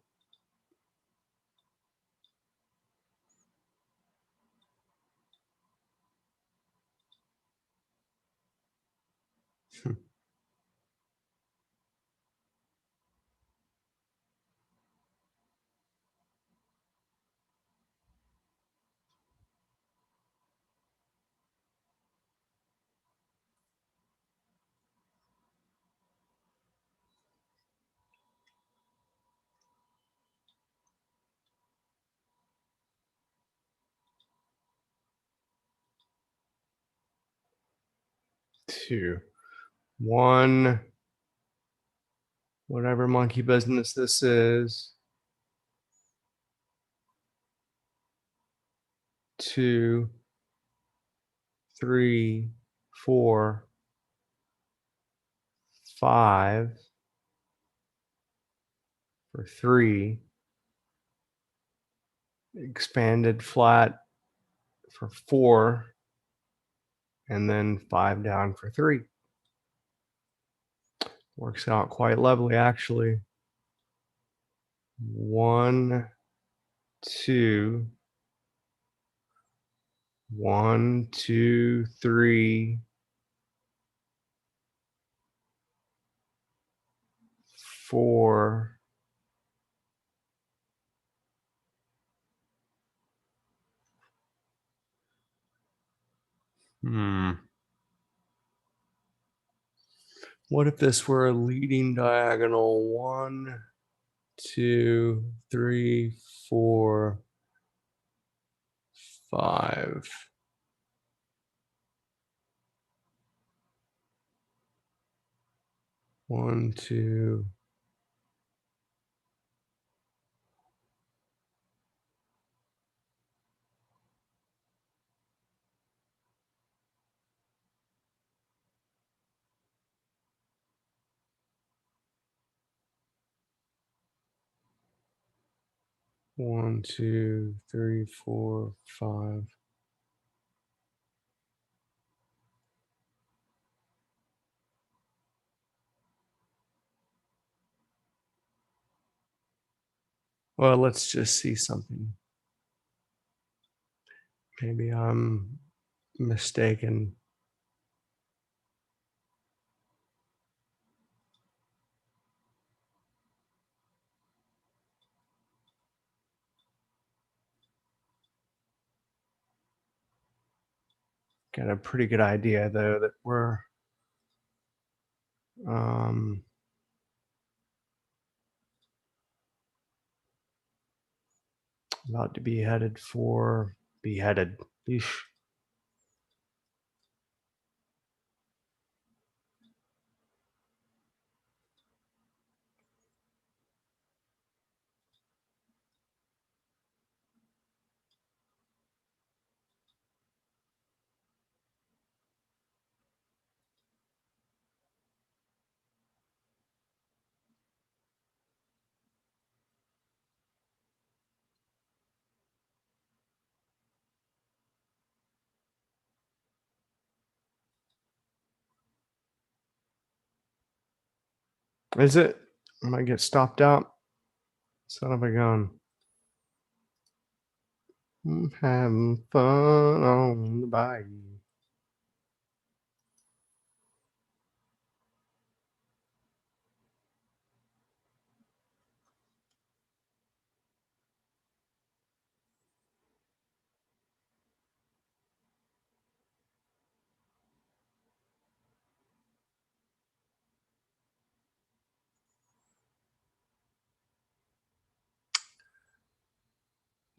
[SPEAKER 1] Two, one, whatever monkey business this is. 2, 3, 4, 5 for 3. Expanded flat for 4. And then 5 down for 3. Works out quite lovely, actually. 1, 2, 1, 2, 3, 4. What if this were a leading diagonal? 1, 2, 3, 4, 5. One, two, 1, 2, 3, 4, 5. Well, let's just see something. Maybe I'm mistaken. Got a pretty good idea though that we're um, about to be headed for beheaded. Eesh. Is it? I might get stopped out. Son of a gun. I'm having fun on the bayou.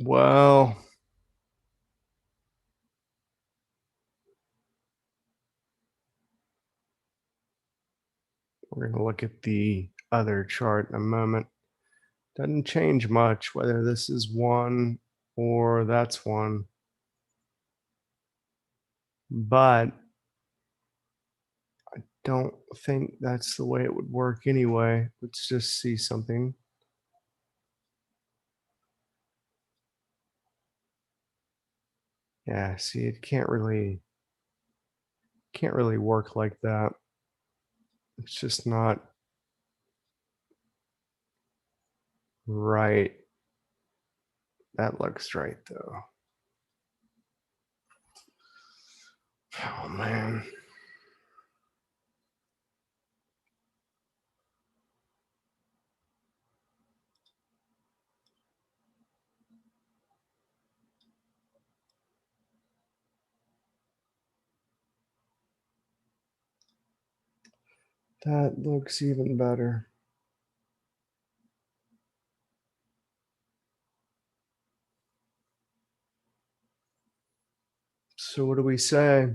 [SPEAKER 1] Well, we're going to look at the other chart in a moment. Doesn't change much whether this is one or that's one. But don't think that's the way it would work anyway. Let's just see something. Yeah, see, it can't really work like that. It's just not right. That looks right though. Oh man. That looks even better. So what do we say?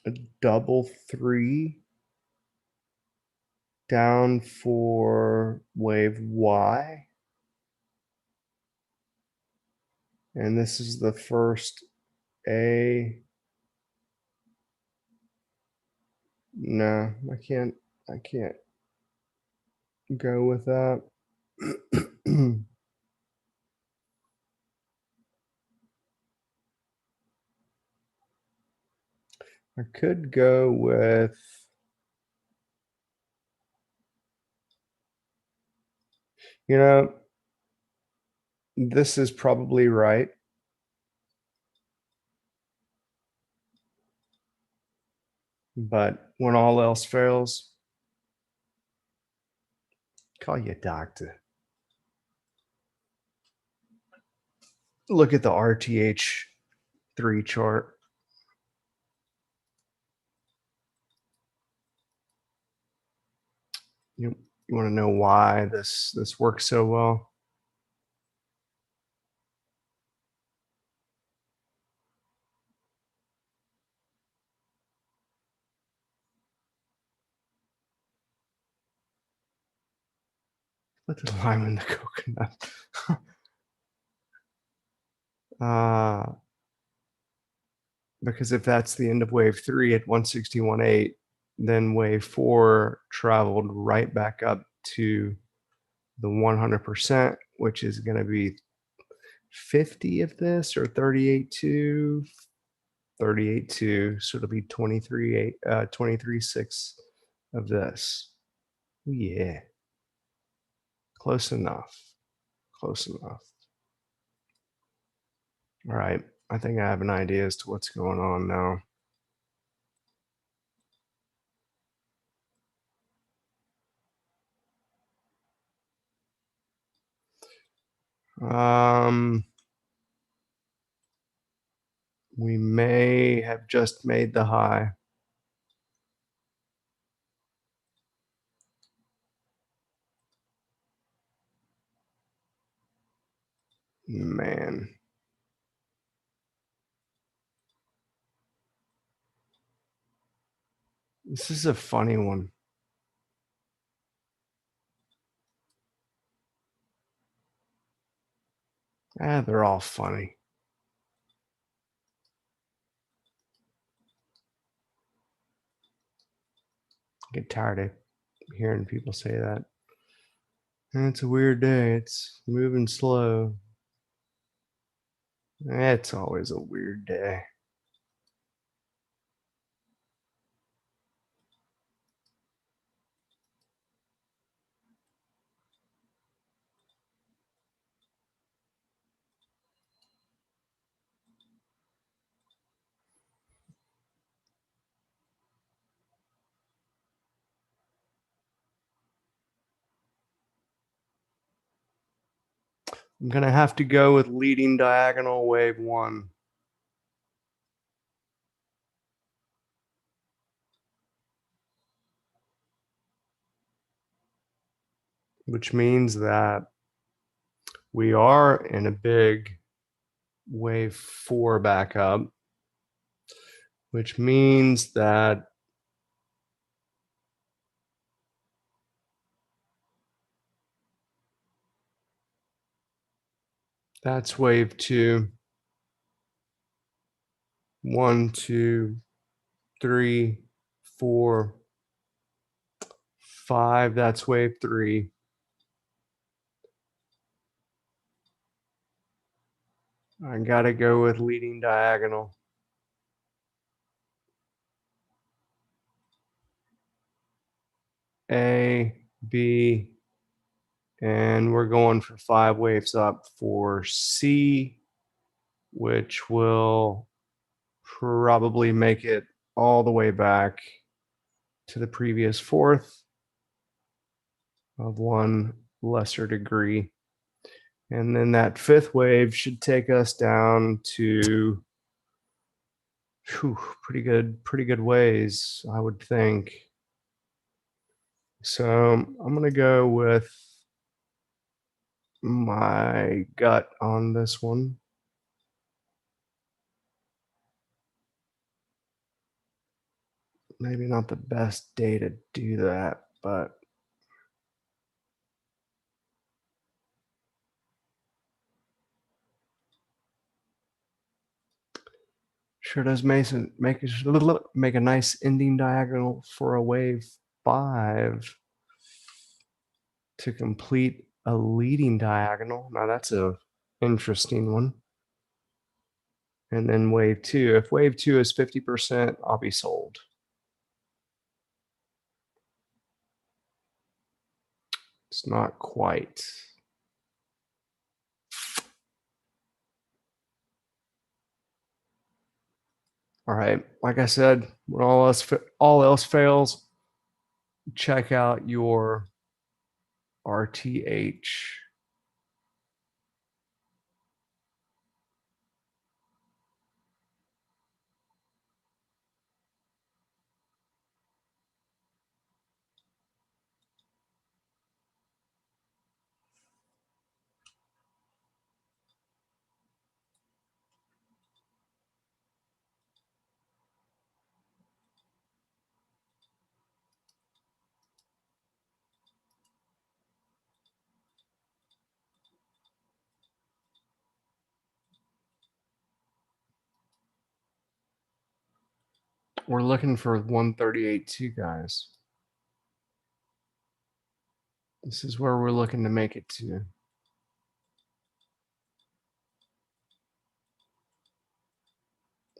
[SPEAKER 1] A double 3 down for wave Y. And this is the first A. No, I can't go with that. I could go with, you know, this is probably right. But when all else fails, call you a doctor. Look at the RTH3 chart. You want to know why this works so well? Put the lime in the coconut. Because if that's the end of wave 3 at 161.8, then wave 4 traveled right back up to the 100%, which is going to be 50 of this, or 38.2, 38.2. So it'll be 23.6 of this. Yeah, close enough. Close enough. All right, I think I have an idea as to what's going on now. We may have just made the high. Man. This is a funny one. They're all funny. I get tired of hearing people say that. It's a weird day. It's moving slow. It's always a weird day. I'm going to have to go with leading diagonal wave 1. Which means that we are in a big wave 4 backup, which means that that's wave 2. 1, 2, 3, 4, 5. That's wave 3. I gotta go with leading diagonal. A, B, and we're going for 5 waves up for C, which will probably make it all the way back to the previous 4th of 1 lesser degree. And then that 5th wave should take us down to pretty good ways, I would think. So I'm going to go with my gut on this one. Maybe not the best day to do that, but sure does make a nice ending diagonal for a wave 5 to complete a leading diagonal. Now that's a interesting one. And then wave 2. If wave 2 is 50%, I'll be sold. It's not quite. All right, like I said, when all else fails, check out your RTH. We're looking for 138.2, guys. This is where we're looking to make it to.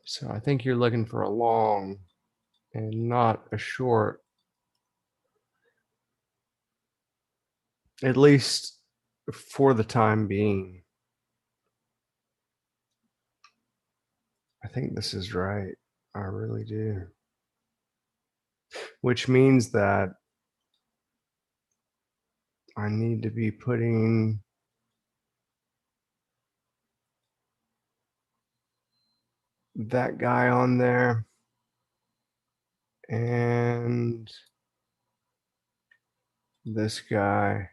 [SPEAKER 1] So I think you're looking for a long and not a short, at least for the time being. I think this is right. I really do. Which means that I need to be putting that guy on there and this guy.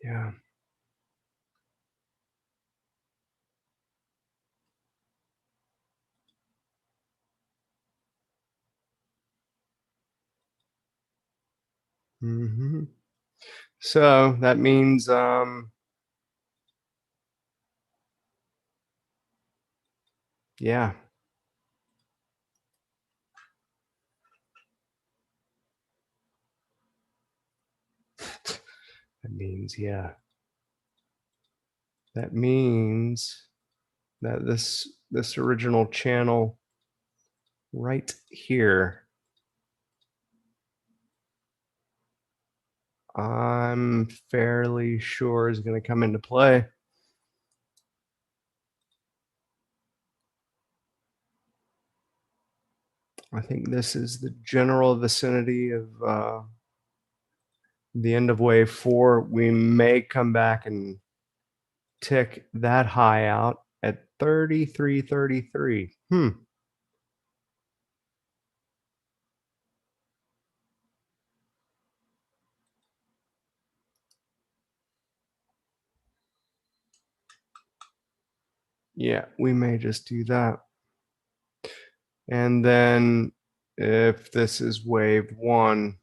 [SPEAKER 1] Yeah. Mm-hmm. So that means yeah. That means yeah. That means that this original channel right here, I'm fairly sure is going to come into play. I think this is the general vicinity of the end of wave 4. We may come back and tick that high out at 33.33. Yeah, we may just do that. And then if this is wave 1,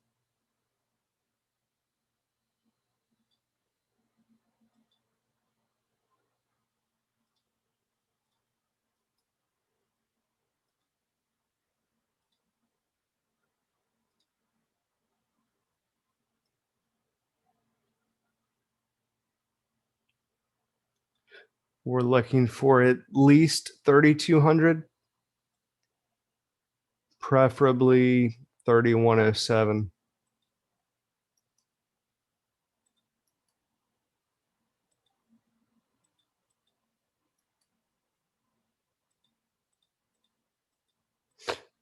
[SPEAKER 1] we're looking for at least 3,200, preferably 3,107.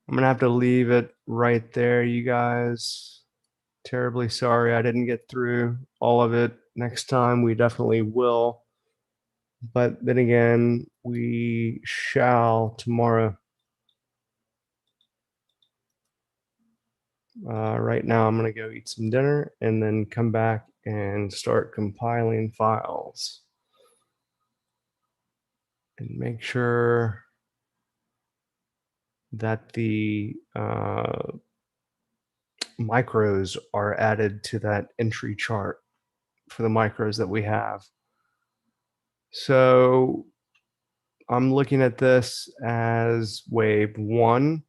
[SPEAKER 1] I'm gonna have to leave it right there, you guys. Terribly sorry I didn't get through all of it. Next time we definitely will. But then again, we shall tomorrow. Right now, I'm gonna go eat some dinner and then come back and start compiling files and make sure that the micros are added to that entry chart for the micros that we have. So I'm looking at this as wave 1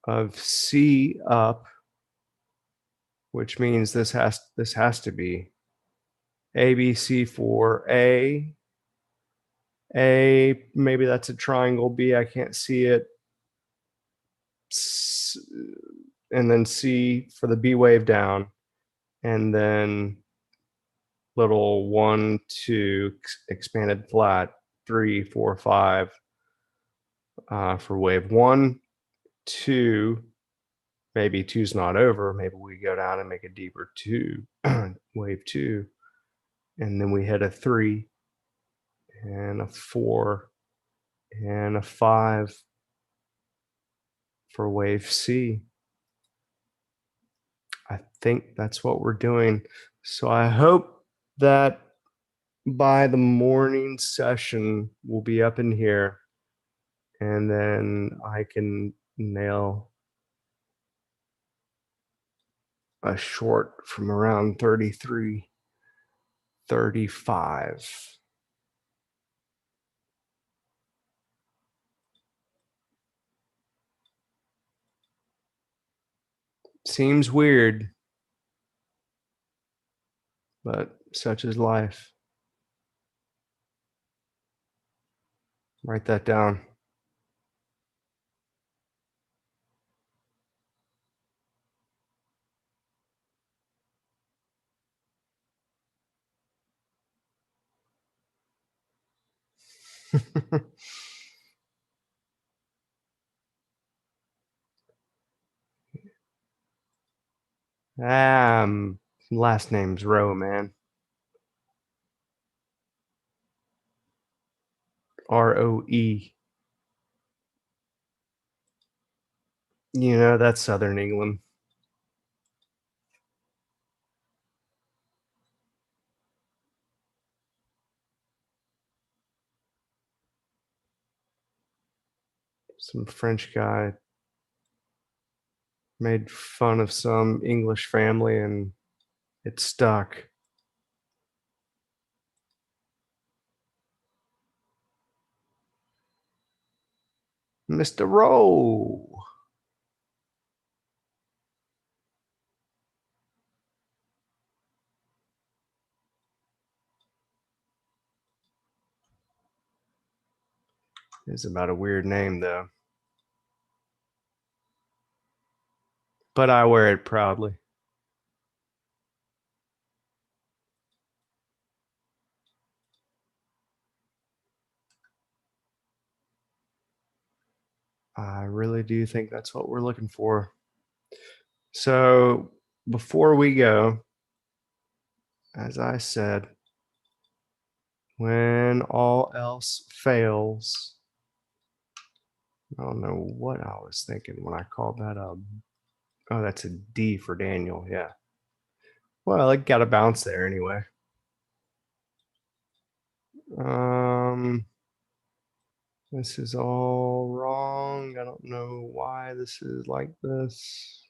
[SPEAKER 1] of C up, which means this has to be ABC for A, maybe that's a triangle. B, I can't see it. And then C for the B wave down, and then little 1, 2 expanded flat, 3, 4, 5 for wave 1, 2. Maybe 2's not over. Maybe we go down and make a deeper 2, wave 2, and then we hit a 3 and a 4 and a 5 for wave C. I think that's what we're doing. So I hope that by the morning session, we'll be up in here and then I can nail a short from around 33, 35. Seems weird, but such is life. Write that down. Last name's Rowe, man. Roe. You know, that's Southern England. Some French guy made fun of some English family and it stuck. Mr. Rowe. Is about a weird name, though. But I wear it proudly. I really do think that's what we're looking for. So before we go, as I said, when all else fails, I don't know what I was thinking when I called that a. Oh, that's a D for Daniel. Yeah. Well, it got a bounce there anyway. This is all wrong. I don't know why this is like this.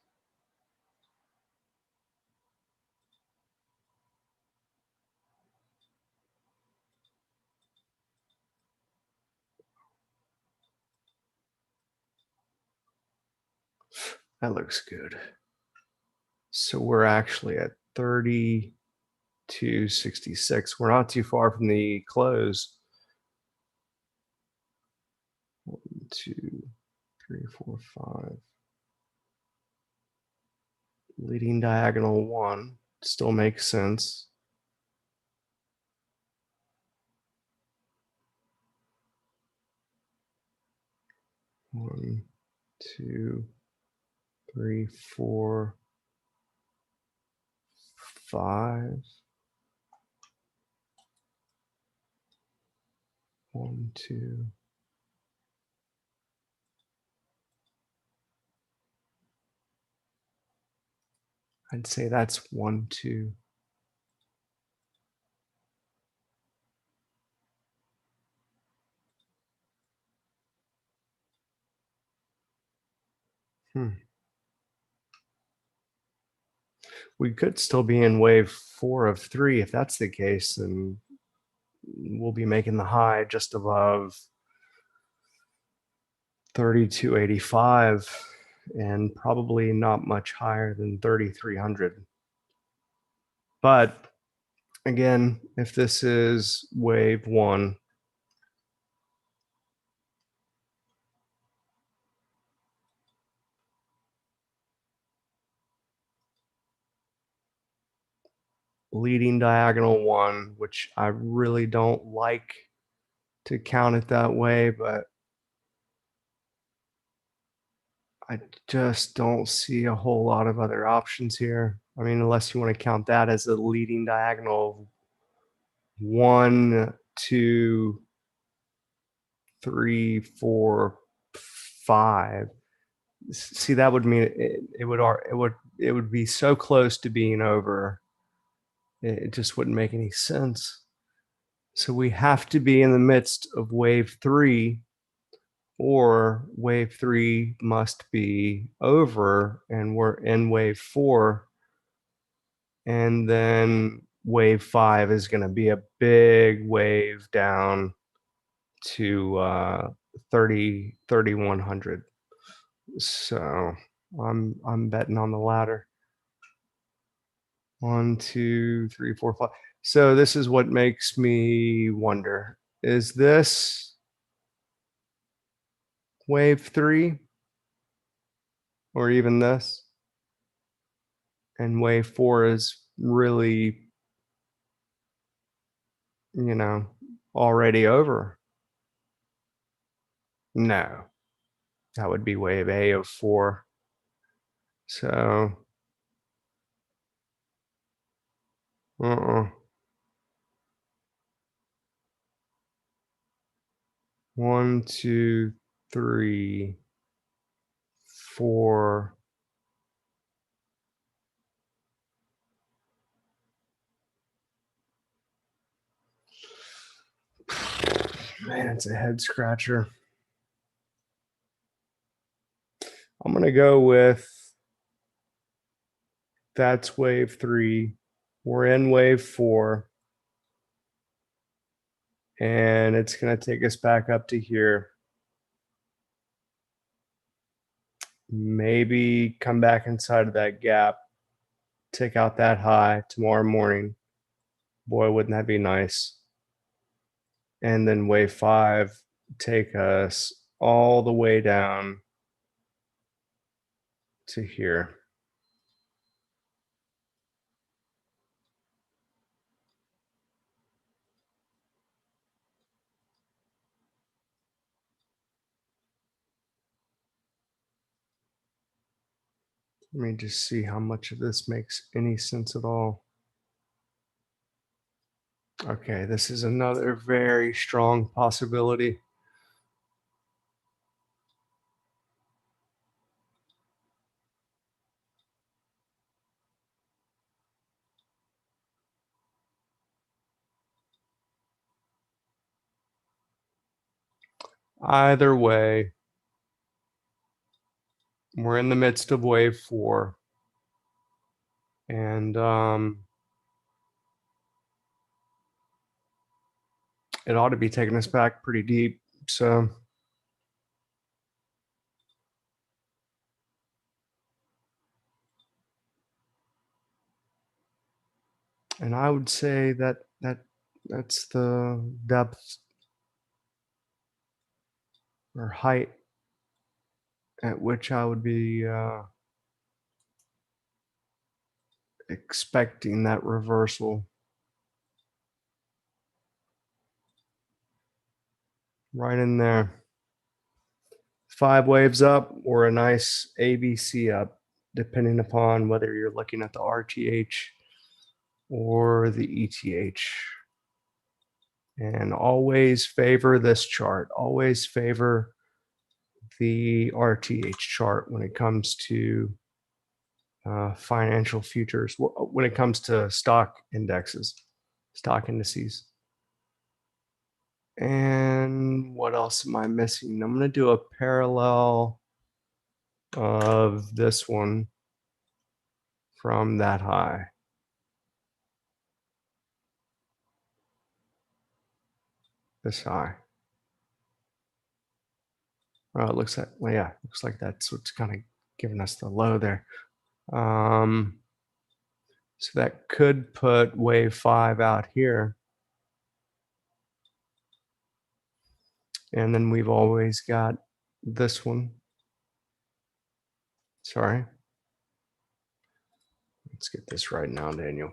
[SPEAKER 1] That looks good. So we're actually at 32.66. We're not too far from the close. 1, 2, 3, 4, 5. Leading diagonal 1 still makes sense. One, 2, 3, 4, 5. 1, 2. I'd say that's 1, 2. We could still be in wave 4 of 3. If that's the case, then we'll be making the high just above 32.85 and probably not much higher than 3,300. But again, if this is wave 1, leading diagonal 1, which I really don't like to count it that way, but I just don't see a whole lot of other options here. I mean, unless you want to count that as a leading diagonal 1, 2, 3, 4, 5. See, that would mean it would it would be so close to being over. It just wouldn't make any sense. So we have to be in the midst of wave 3, or wave 3 must be over and we're in wave 4. And then wave 5 is going to be a big wave down to 3100. So I'm betting on the latter. 1, 2, 3, 4, 5. So this is what makes me wonder: is this wave 3, or even this? And wave 4 is really, already over. No, that would be wave A of 4. So, 1, 2, 3, 4. Man, it's a head scratcher. I'm going to go with that's wave 3. We're in wave 4. And it's going to take us back up to here. Maybe come back inside of that gap, take out that high tomorrow morning. Boy, wouldn't that be nice? And then wave 5 take us all the way down to here. Let me just see how much of this makes any sense at all. Okay, this is another very strong possibility. Either way, we're in the midst of wave 4. And it ought to be taking us back pretty deep. So and I would say that's the depth or height at which I would be expecting that reversal. Right in there. 5 waves up or a nice ABC up, depending upon whether you're looking at the RTH or the ETH. And always favor this chart. Always favor the RTH chart when it comes to financial futures, when it comes to stock indexes, stock indices. And what else am I missing? I'm going to do a parallel of this one from that high. This high. Oh, it looks like, well, yeah, looks like that's what's kind of giving us the low there. So that could put wave 5 out here. And then we've always got this one. Sorry. Let's get this right now, Daniel.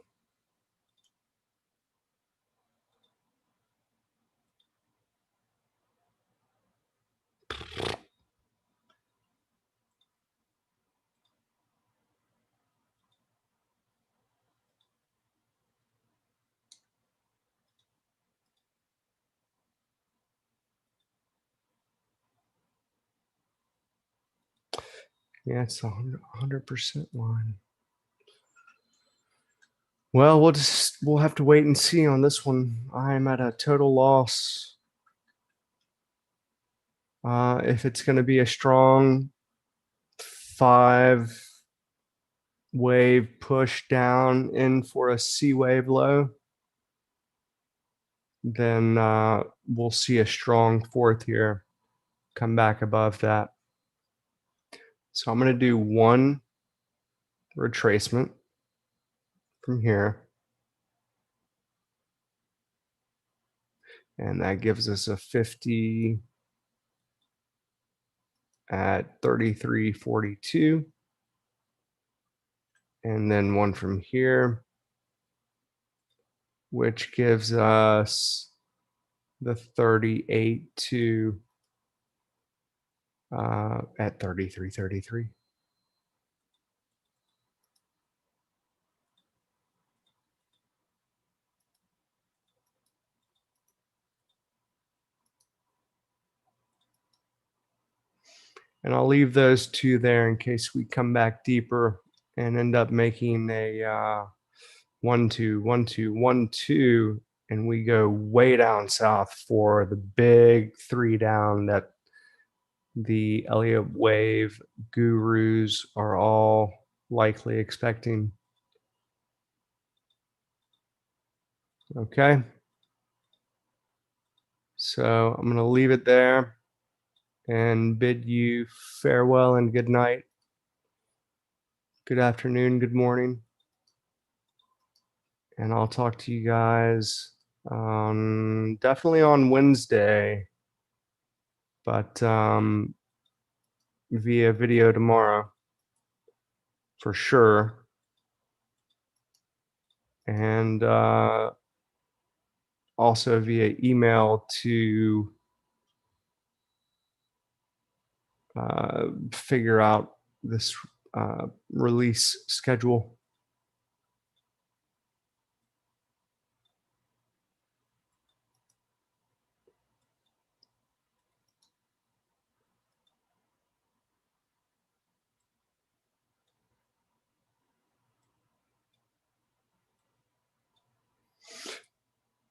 [SPEAKER 1] Yeah, it's a 100% line. Well, we'll have to wait and see on this one. I'm at a total loss. If it's going to be a strong 5-wave push down in for a C wave low, then we'll see a strong fourth here come back above that. So I'm going to do one retracement from here. And that gives us a 50 at 33.42. And then one from here, which gives us the 38 to at 33.33. And I'll leave those two there in case we come back deeper and end up making a 1 2 1 2 1 2, and we go way down south for the big 3 down that the Elliott wave gurus are all likely expecting. Okay. So I'm going to leave it there and bid you farewell and good night. Good afternoon, good morning. And I'll talk to you guys definitely on Wednesday, but via video tomorrow for sure. And also via email to figure out this release schedule.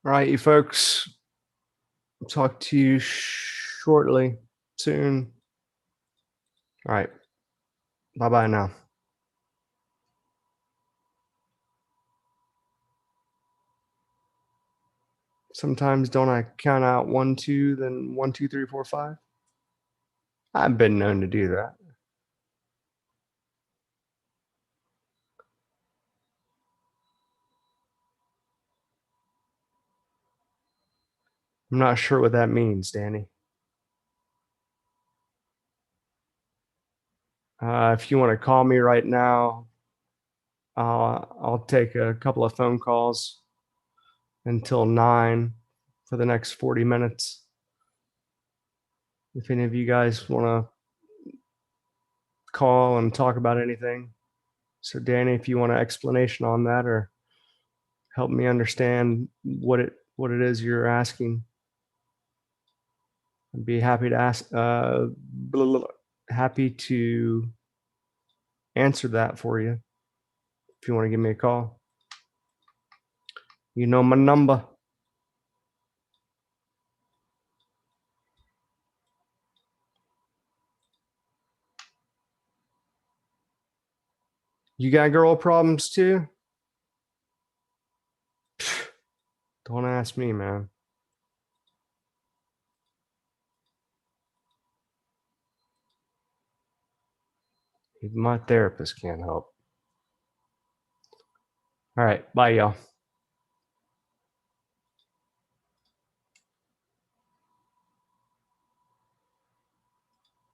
[SPEAKER 1] All right, you folks. Talk to you shortly, soon. All right. Bye-bye now. Sometimes don't I count out 1, 2, then 1, 2, 3, 4, 5? I've been known to do that. I'm not sure what that means, Danny. If you want to call me right now, I'll take a couple of phone calls until 9 for the next 40 minutes. If any of you guys want to call and talk about anything. So Danny, if you want an explanation on that or help me understand what it is you're asking, I'd be happy to happy to answer that for you. If you want to give me a call, you know my number. You got girl problems too? Don't ask me, man. Even my therapist can't help. All right, bye, y'all.